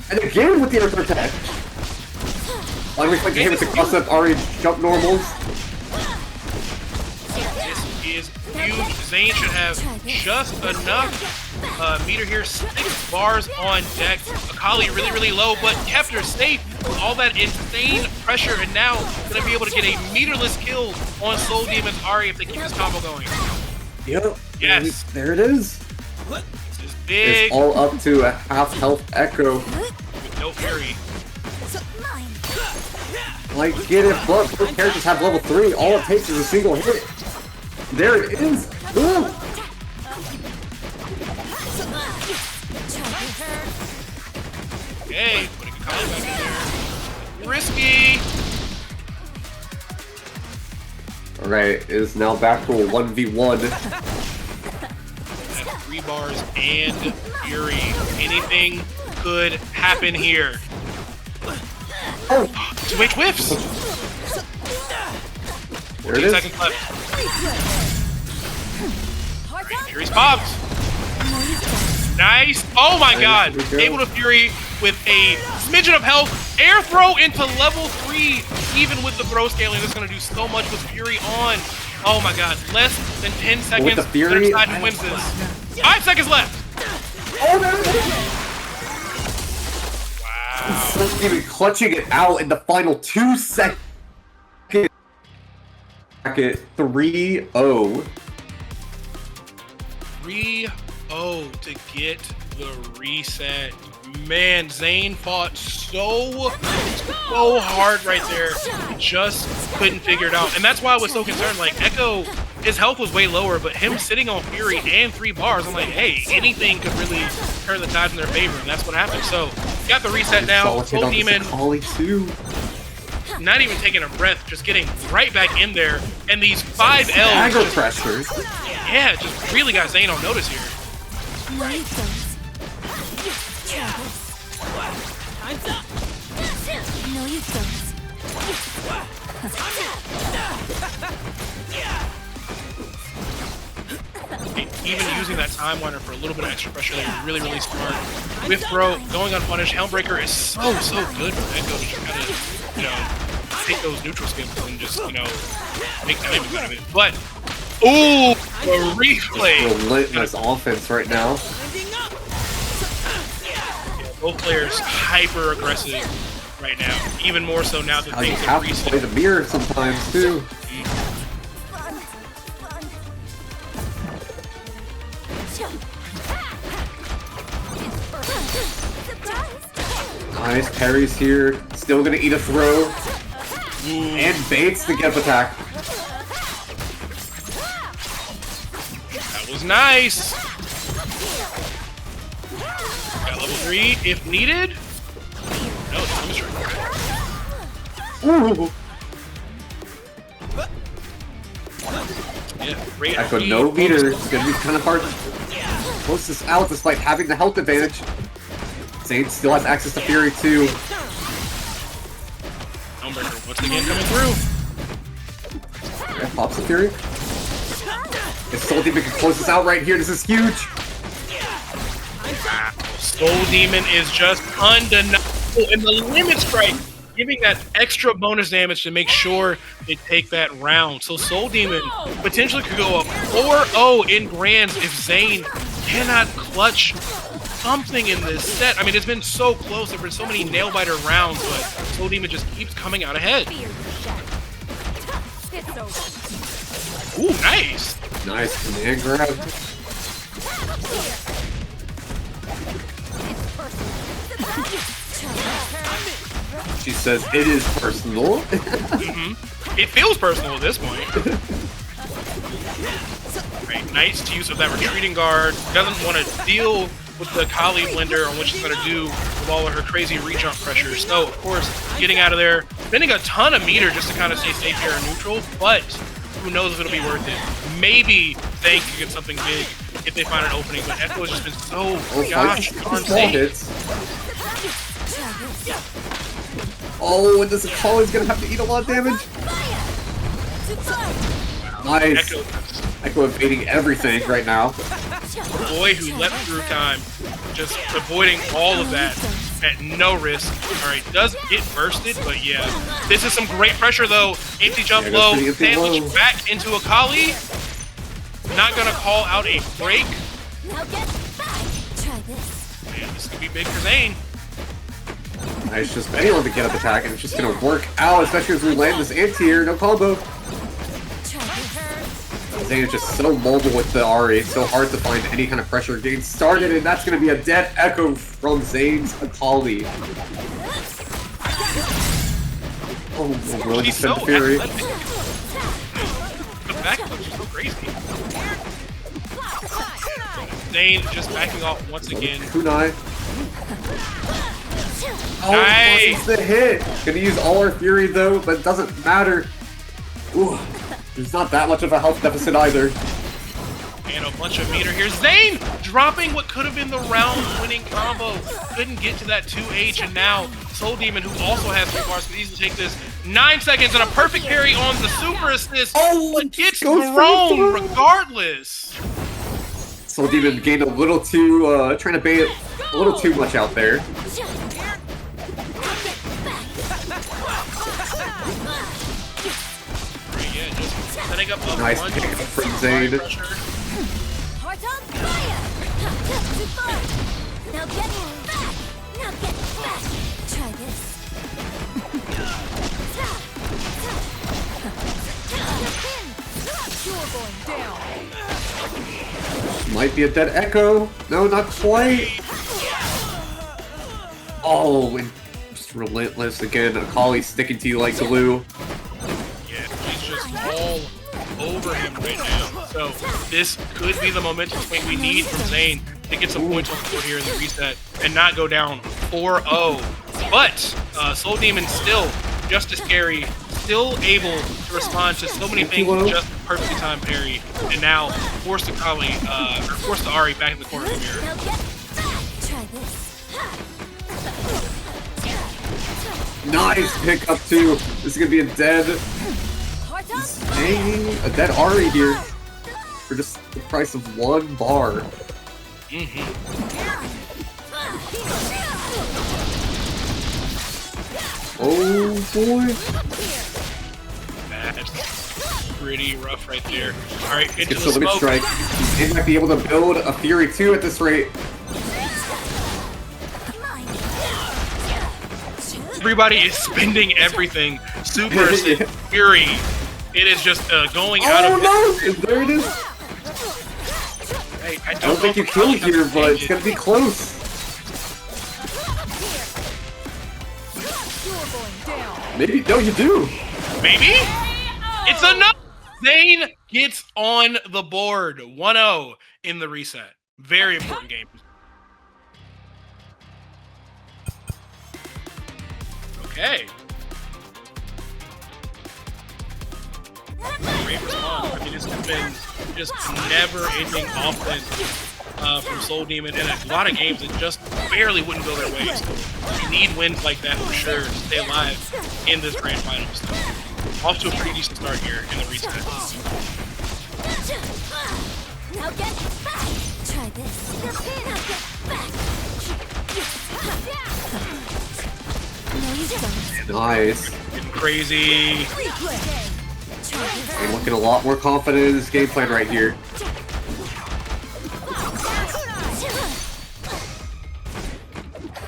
And again with the air throw attack. Unreflected hit with the cross-up Ahri jump normals. This is huge. Zane should have just enough meter here. 6 bars on deck. Akali really, really low, but kept her safe with all that insane pressure, and now going to be able to get a meterless kill on SoulDemon's Ahri if they keep this combo going. Yep. Yes. There it is. This is big. It's all up to a half health Ekko. With no fury. Like, get it, but both characters have level 3. All it takes is a single hit. There it is. Ooh. Okay, putting Akali back in there. Risky. Alright, is now back to a 1v1. At 3 bars and fury. Anything could happen here. Oh, 2H whiffs. there it 14 is. seconds left. Fury's popped. Nice. Oh my god. There we go. Able to fury with a smidgen of health. Air throw into level 3. Even with the throw scaling, that's going to do so much with fury on. Oh my god. Less than 10 seconds. With the fury, Better side who wins this. 5 seconds left. Oh, there it is. Wow. Even clutching it out in the final 2 seconds. 3-0. 3-0 to get the reset. Man, Zane fought so hard right there. Just couldn't figure it out. And that's why I was so concerned. Like, Ekko, his health was way lower, but him sitting on Fury and 3 bars, I'm like, hey, anything could really turn the tides in their favor. And that's what happened. So, got the reset now. SoulDemon, Akali too. not even taking a breath, just getting right back in there. And these 5 Ls. Dagger pressures. Yeah, just really got Zane on notice here. No, you don't. Try this. No, you don't. Even using that time winder for a little bit of extra pressure there, really, really smart. With throw, going unpunished, Helmbreaker is so good for Ekko to just kind of, take those neutral skips and just, make diamonds out of it. But, ooh, the replay. Relentless offense right now. Both players hyper aggressive right now, even more so now that How you things have have to play reset. the mirror sometimes too. Nice parries here. Still gonna eat a throw. And baits the get attack. That was nice. Got level 3 if needed. No, it's on the string. Ooh. Yeah, great. Ekko no meter. It's gonna be kind of hard to close this out despite having the health advantage. Zane still has access to Fury too. Helmbreaker once again coming through. Yeah, pops the Fury. If SoulDemon can close this out right here, this is huge. SoulDemon is just undeniable, and the limit strike giving that extra bonus damage to make sure they take that round. So Soul Demon potentially could go up 4-0 in grands if Zane cannot clutch something in this set. I mean, it's been so close. There have been so many nail-biter rounds, but Soul Demon just keeps coming out ahead. Ooh, nice. Nice command grab. She says it is personal. It feels personal at this point. Right, nice use of that retreating guard. Doesn't want to deal with the Akali blender on what she's going to do with all of her crazy re-jump pressure. So, of course, getting out of there, spending a ton of meter just to kind of stay safe here in neutral, but who knows if it'll be worth it. Maybe Zane can get something big if they find an opening, but Ekko has just been so gosh darn safe. Oh, and this Akali's gonna have to eat a lot of damage. Nice. Ekko evading everything right now. The boy who leapt through time, just avoiding all of that at no risk. Alright, does get bursted, but yeah. This is some great pressure though. Empty jump low, sandwich back into Akali. Not gonna call out a break. Man, this could be big for Zane. Nice, just anyone to get up attack, and it's just gonna work out, especially as we land this anti-air, no combo. Zane is just so mobile with the Ahri, it's so hard to find any kind of pressure getting started, and that's gonna be a dead Ekko from Zane's Akali. Oh, really She's just so sent Fury. athletic. The backflip is so crazy. Zane just backing off once again. Kunai. Oh, Nice. the hit! Gonna use all our Fury though, but it doesn't matter. Ooh, there's not that much of a health deficit either. And a bunch of meter here. Zane dropping what could have been the round-winning combo. Couldn't get to that 2H, and now Soul Demon, who also has 3 bars, could easily take this. 9 seconds and a perfect parry on the super assist. But gets thrown regardless. Soul Demon gained a little too, trying to bait a little too much out there. Yeah, just setting up a Nice pick from Zane. Heart on fire! Too far! Now get back! Now get back! Try this. You're going down. Might be a dead Ekko. No, not quite. Oh, and just relentless again. Akali sticking to you like glue. Yeah, he's just all over him right now. So this could be the momentum swing we need from Zane to get some points on the board here in the reset and not go down 4-0. But Soul Demon still just as scary, still able to respond to so many things with just a perfectly timed parry, and now force the Akali, or force the Ahri back in the corner of the mirror. Now get back! Try this. Nice pick up too. This is gonna be a dead, Heart on dang, a dead Ahri here for just the price of 1 bar. Oh boy. That's pretty rough right there. Alright, into Gets the the limit smoke. strike. He might be able to build a Fury 2 at this rate. Everybody is spending everything. Super assist, Fury. It is just going out of Oh no! There it is. Hey, I I don't think you killed here, but it's gonna be close. Maybe, no, you do. Maybe? It's enough! Zane gets on the board. 1-0 in the reset. Very important game. Okay. Great response. I mean, it's been just never-ending offense from Soul Demon, and a lot of games that just barely wouldn't go their way. So we need wins like that for sure to stay alive in this grand finals. So, off to a pretty decent start here in the reset. Now get back! Try this. Now get back! Nice. Getting crazy. And looking a lot more confident in his game plan right here.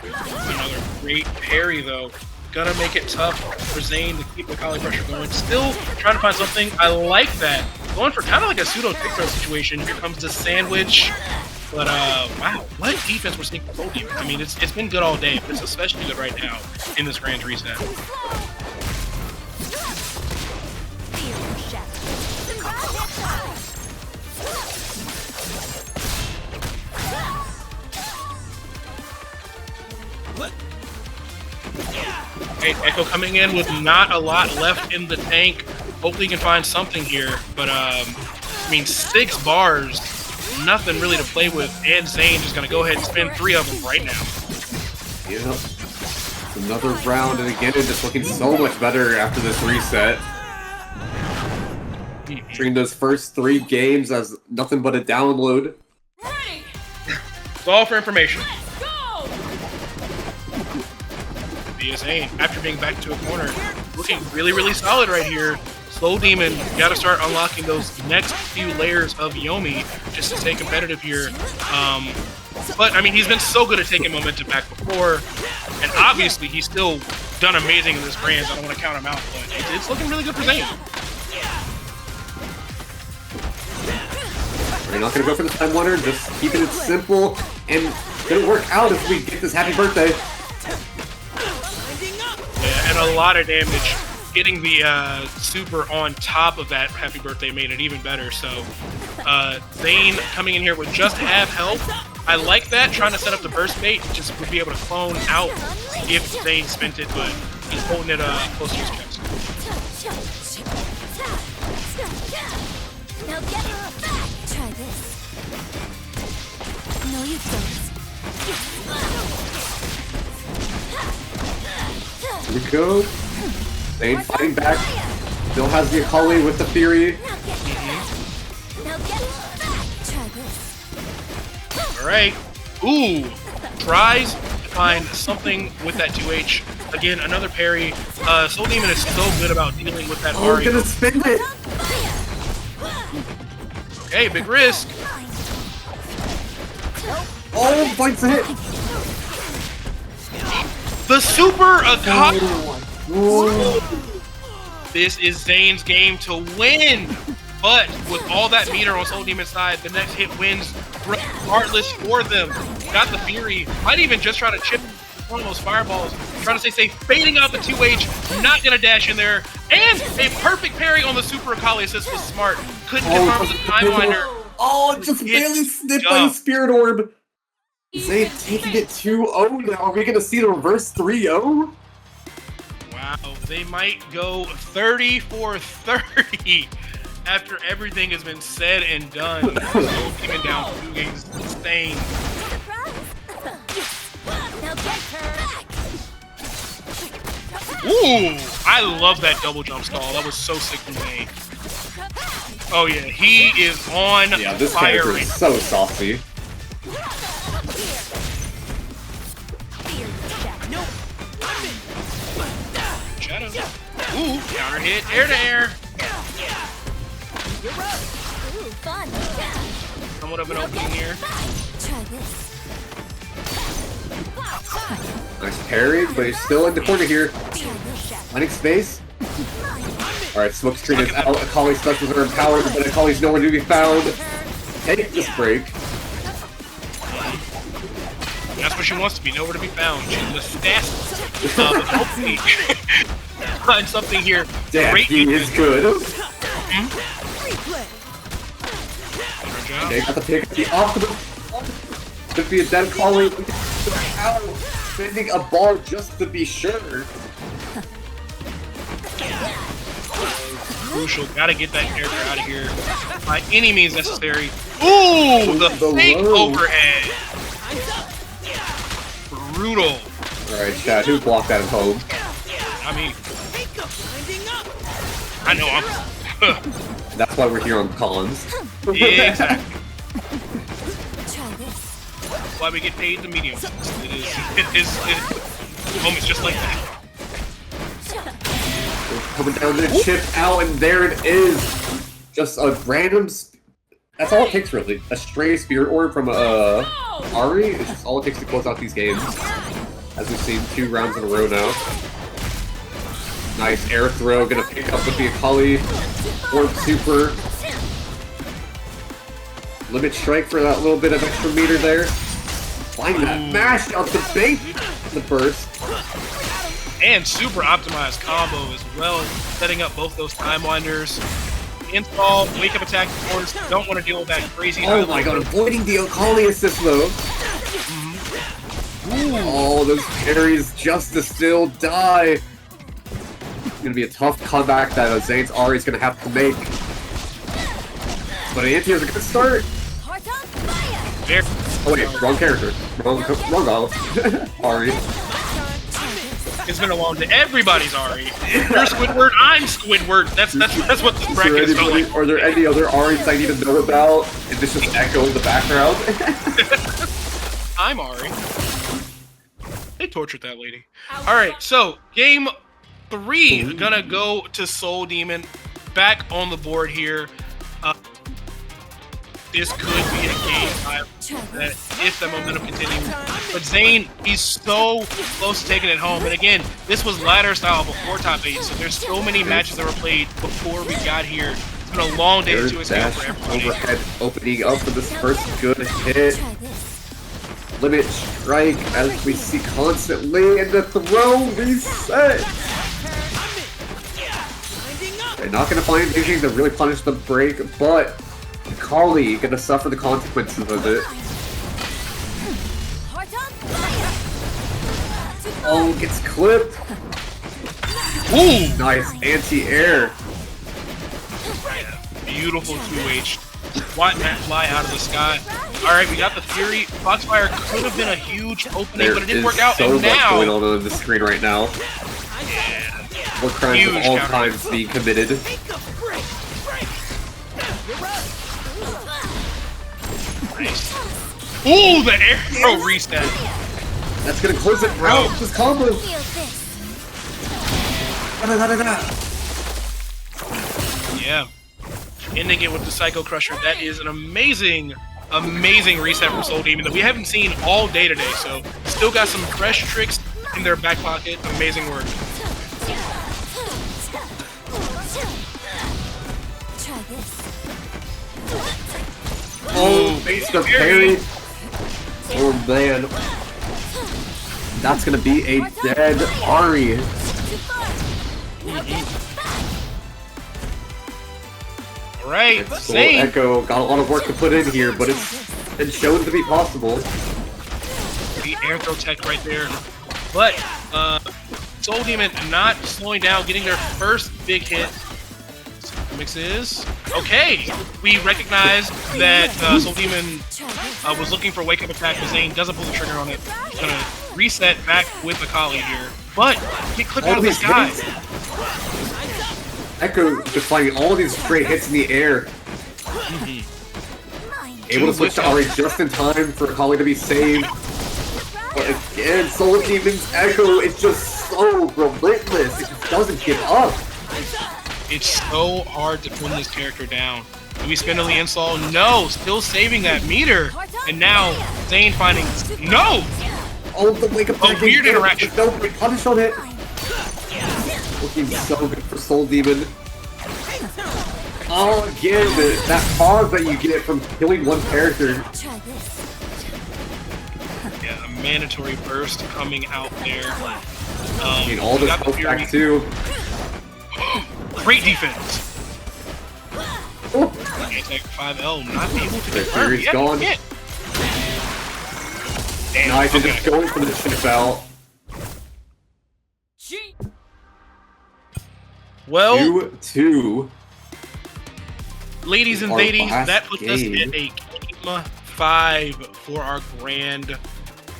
Another great parry though. Gonna make it tough for Zane to keep the Akali pressure going. Still trying to find something. I like that. Going for kind of like a pseudo tick throw situation. Here comes the sandwich. But wow, what defense we're seeing from SoulDemon. I mean, it's been good all day, but it's especially good right now in this Grand Reset. Okay, Ekko coming in with not a lot left in the tank. Hopefully he can find something here. But, I mean, 6 bars, nothing really to play with. And Zane just going to go ahead and spin 3 of them right now. Yeah. Another round, and again, just looking so much better after this reset. Treating those first 3 games as nothing but a download. It's all for information. Zane, after being back to a corner, looking really, really solid right here. SoulDemon got to start unlocking those next few layers of Yomi just to stay competitive here. But, I mean, he's been so good at taking momentum back before, and obviously he's still done amazing in this brand, so I don't want to count him out, but it's looking really good for Zane. We're not going to go for the time winner, just keeping it simple, and going to work out if we get this happy birthday. Yeah, and a lot of damage. Getting the super on top of that happy birthday made it even better. So Zane coming in here with just half health. I like that, trying to set up the burst bait, just would be able to clone out if Zane spent it, but he's holding it close to his chest. Now get back. Try this. No, you don't. Here we go. Zane fighting back. Still has the Akali with the Fury. Now get back. Try this. Alright. Ooh! Tries to find something with that 2H. Again, another parry. SoulDemon is so good about dealing with that Oh, Ahri. gonna spin it! Okay, big risk. Oh, bites a hit! The super Akali. Whoa. This is Zane's game to win. But with all that meter on SoulDemon's side, the next hit wins regardless for them. Got the Fury. Might even just try to chip one of those fireballs. Trying to stay safe. Fading out the 2H. Not going to dash in there. And a perfect parry on the super Akali assist was smart. Couldn't confirm with the Timeliner. Oh, just barely snipped by the Spirit Orb. Zane taking it 2-0 now. Are we going to see the reverse 3-0? Wow, they might go 30 for 30 after everything has been said and done. Even down 2 games, insane. Ooh, I love that double jump stall. That was so sick from Zane. Oh yeah, he is on this fire character right is so saucy. Shadow. Ooh, counter hit, air to air. Somewhat of an opening here. Nice parry, but he's still in the corner here. Finding space. Alright, Smokescreen is out. Akali's specials are empowered, but Akali's nowhere to be found. Take this break. That's what she wants to be, nowhere to be found. She's the fastest. But hopefully, find something here. Damn, Great he is good. job. They got the pick. The optimal. Could be a dead Akali. Ow! Spending a bar just to be sure. Crucial, gotta get that character out of here by any means necessary. Ooh, the fake overhead. Brutal. Alright, chat, who blocked that at home? I mean, I know I'm. That's why we're here on Collins. Exactly. That's why we get paid the medium. It is moments just like that. coming down the chip out, and there it is. Just a random. That's all it takes, really. A stray Spirit Orb from Ahri is just all it takes to close out these games. As we've seen 2 rounds in a row now. Nice air throw, gonna pick up with the Akali. Orb super. Limit strike for that little bit of extra meter there. Find that mash out the bait. The burst. And super optimized combo as well, setting up both those time winders. Install, wake up attack, of course. Don't want to deal with that crazy. Oh my god, avoiding the Akali assist though. Oh, those parries just to still die. It's gonna be a tough comeback that Zane's Ahri is gonna have to make. But Anti has a good start. There. Oh wait, wrong character. Wrong Ahri. It's been a long day. Everybody's Ahri. You're Squidward, I'm Squidward. That's what this bracket is like. Are there any other Ahris I need to know about? Is this just Ekko in the background? I'm Ahri. They tortured that lady. Alright, so game 3 gonna go to Soul Demon. Back on the board here. This could be a game that if the momentum continues. But Zane, he's so close to taking it home. And again, this was ladder style before top 8, so there's so many matches that were played before we got here. It's been a long day to 2XKO for everybody. Overhead opening up for this first good hit. Limit strike as we see constantly, and the throw reset. They're not gonna find anything to really punish the break, but Akali gonna suffer the consequences of it. Oh, gets clipped. Ooh! Nice anti-air. Beautiful 2H. Watching that fly out of the sky. Alright, we got the Fury. Foxfire could have been a huge opening, but it didn't work out. So and much now going on the screen right now. What crimes of all times being committed. Nice. Ooh, the arrow reset. That's gonna close it out. This combo. Yeah. Ending it with the Psycho Crusher. That is an amazing, amazing reset from Soul Demon that we haven't seen all day today. So, still got some fresh tricks in their back pocket. Amazing work. Oh, face the parry. Oh man. That's gonna be a dead Ahri. Alright, Soul Zane. Ekko got a lot of work to put in here, but it's been shown to be possible. The air throw tech right there. But, Soul Demon not slowing down, getting their first big hit. Mixes. Okay, we recognize that Soul Demon was looking for a wake-up attack, but Zane doesn't pull the trigger on it. He's gonna reset back with Akali here. But, get clipped out of the sky. Ekko just finding all of these great hits in the air. Able to switch to Ahri just in time for Akali to be saved. But again, Soul Demon's Ekko is just so relentless. It just doesn't give up. It's so hard to pin this character down. Do we spin on the install? No! Still saving that meter! And now, Zane finding... No! Oh, the wake up! A weird interaction. No punish on it. Looking so good for Soul Demon. Oh, again, that pause that you get from killing one character. Yeah, a mandatory burst coming out there. I mean, all this health back too. Great defense. Oh. Attack 5L not able to The confirm. Fury's gone. Yeah. Damn, Nice, and okay. just going for the chip out. Well, 2-2. ladies and Our ladies, last that puts us game. at a game 5 for our grand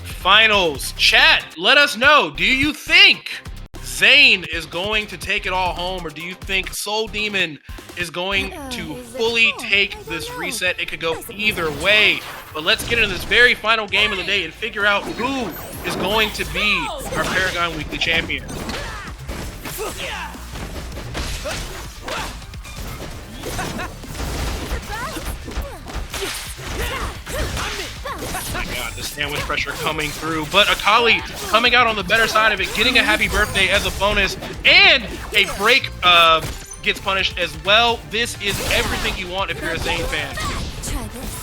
finals. Chat, let us know. Do you think Zane is going to take it all home, or do you think Soul Demon is going to fully take this reset? It could go either way. But let's get into this very final game of the day and figure out who is going to be our Paragon Weekly Champion. sandwich pressure coming through, but Akali coming out on the better side of it, getting a happy birthday as a bonus, and a break gets punished as well. This is everything you want if you're a Zane fan. Try this.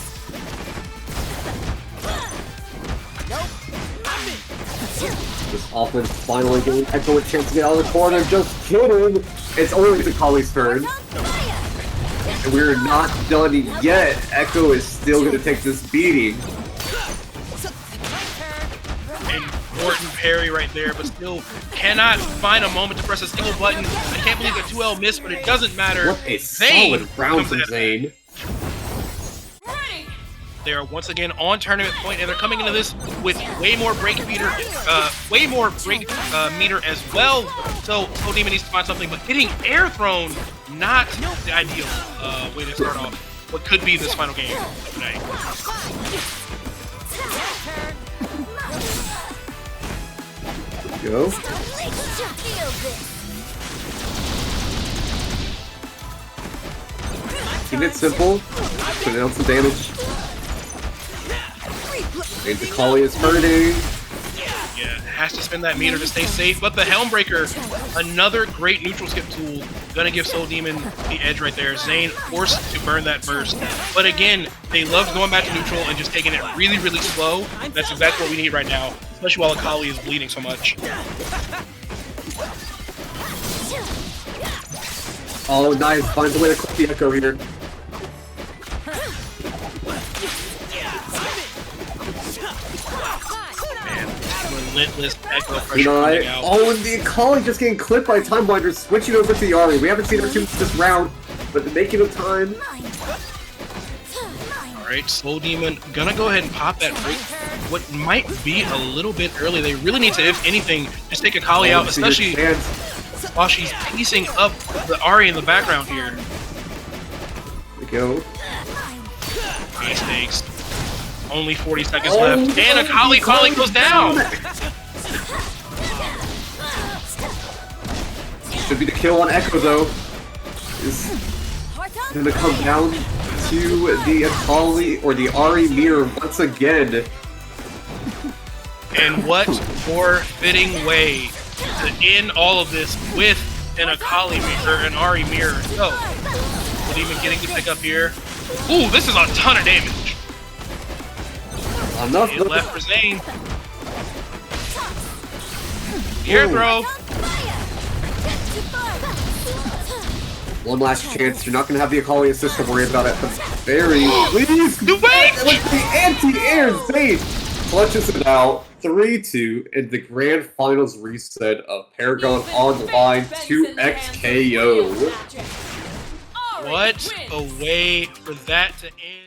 This offense finally giving Ekko a chance to get out of the corner. Just kidding. It's always Akali's turn. And we're not done yet. Ekko is still going to take this beating. Important parry right there, but still cannot find a moment to press a single button. I can't believe the 2L missed, but it doesn't matter. What a solid round from Zane. They are once again on tournament point, and they're coming into this with way more break meter as well. So SoulDemon needs to find something, but getting air thrown, not the ideal way to start off what could be this final game tonight. Go. Keep it simple. Put out some damage. And Akali is hurting. Yeah, has to spend that meter to stay safe, but the Helmbreaker, another great neutral skip tool, gonna give SoulDemon the edge right there. Zane forced to burn that burst, but again, they love going back to neutral and just taking it really, really slow. That's exactly what we need right now, especially while Akali is bleeding so much. Oh, nice. Finds a way to clip the Ekko here. Relentless Ekko pressure coming out. Oh, and the Akali just getting clipped by Time Blinder, switching over to the Ahri. We haven't seen her too much this round, but the making of time. Alright, SoulDemon gonna go ahead and pop that break. What might be a little bit early. They really need to, if anything, just take Akali out, especially while she's piecing up the Ahri in the background here. There we go. High stakes. Only 40 seconds left, and Akali finally goes down! Should be the kill on Ekko, though. Is gonna come down to the Akali, or the Ahri mirror once again. And what more fitting way to end all of this with an Akali mirror, an Ahri mirror. So, SoulDemon getting to pick up here. Ooh, this is a ton of damage. Enough left for Zane. Air throw. One last chance. You're not going to have the Akali assist to worry about it. But very please. The wait! With the anti-air, Zane clutches it out. 3-2 in the grand finals reset of ParagOnline 2XKO. What a way for that to end.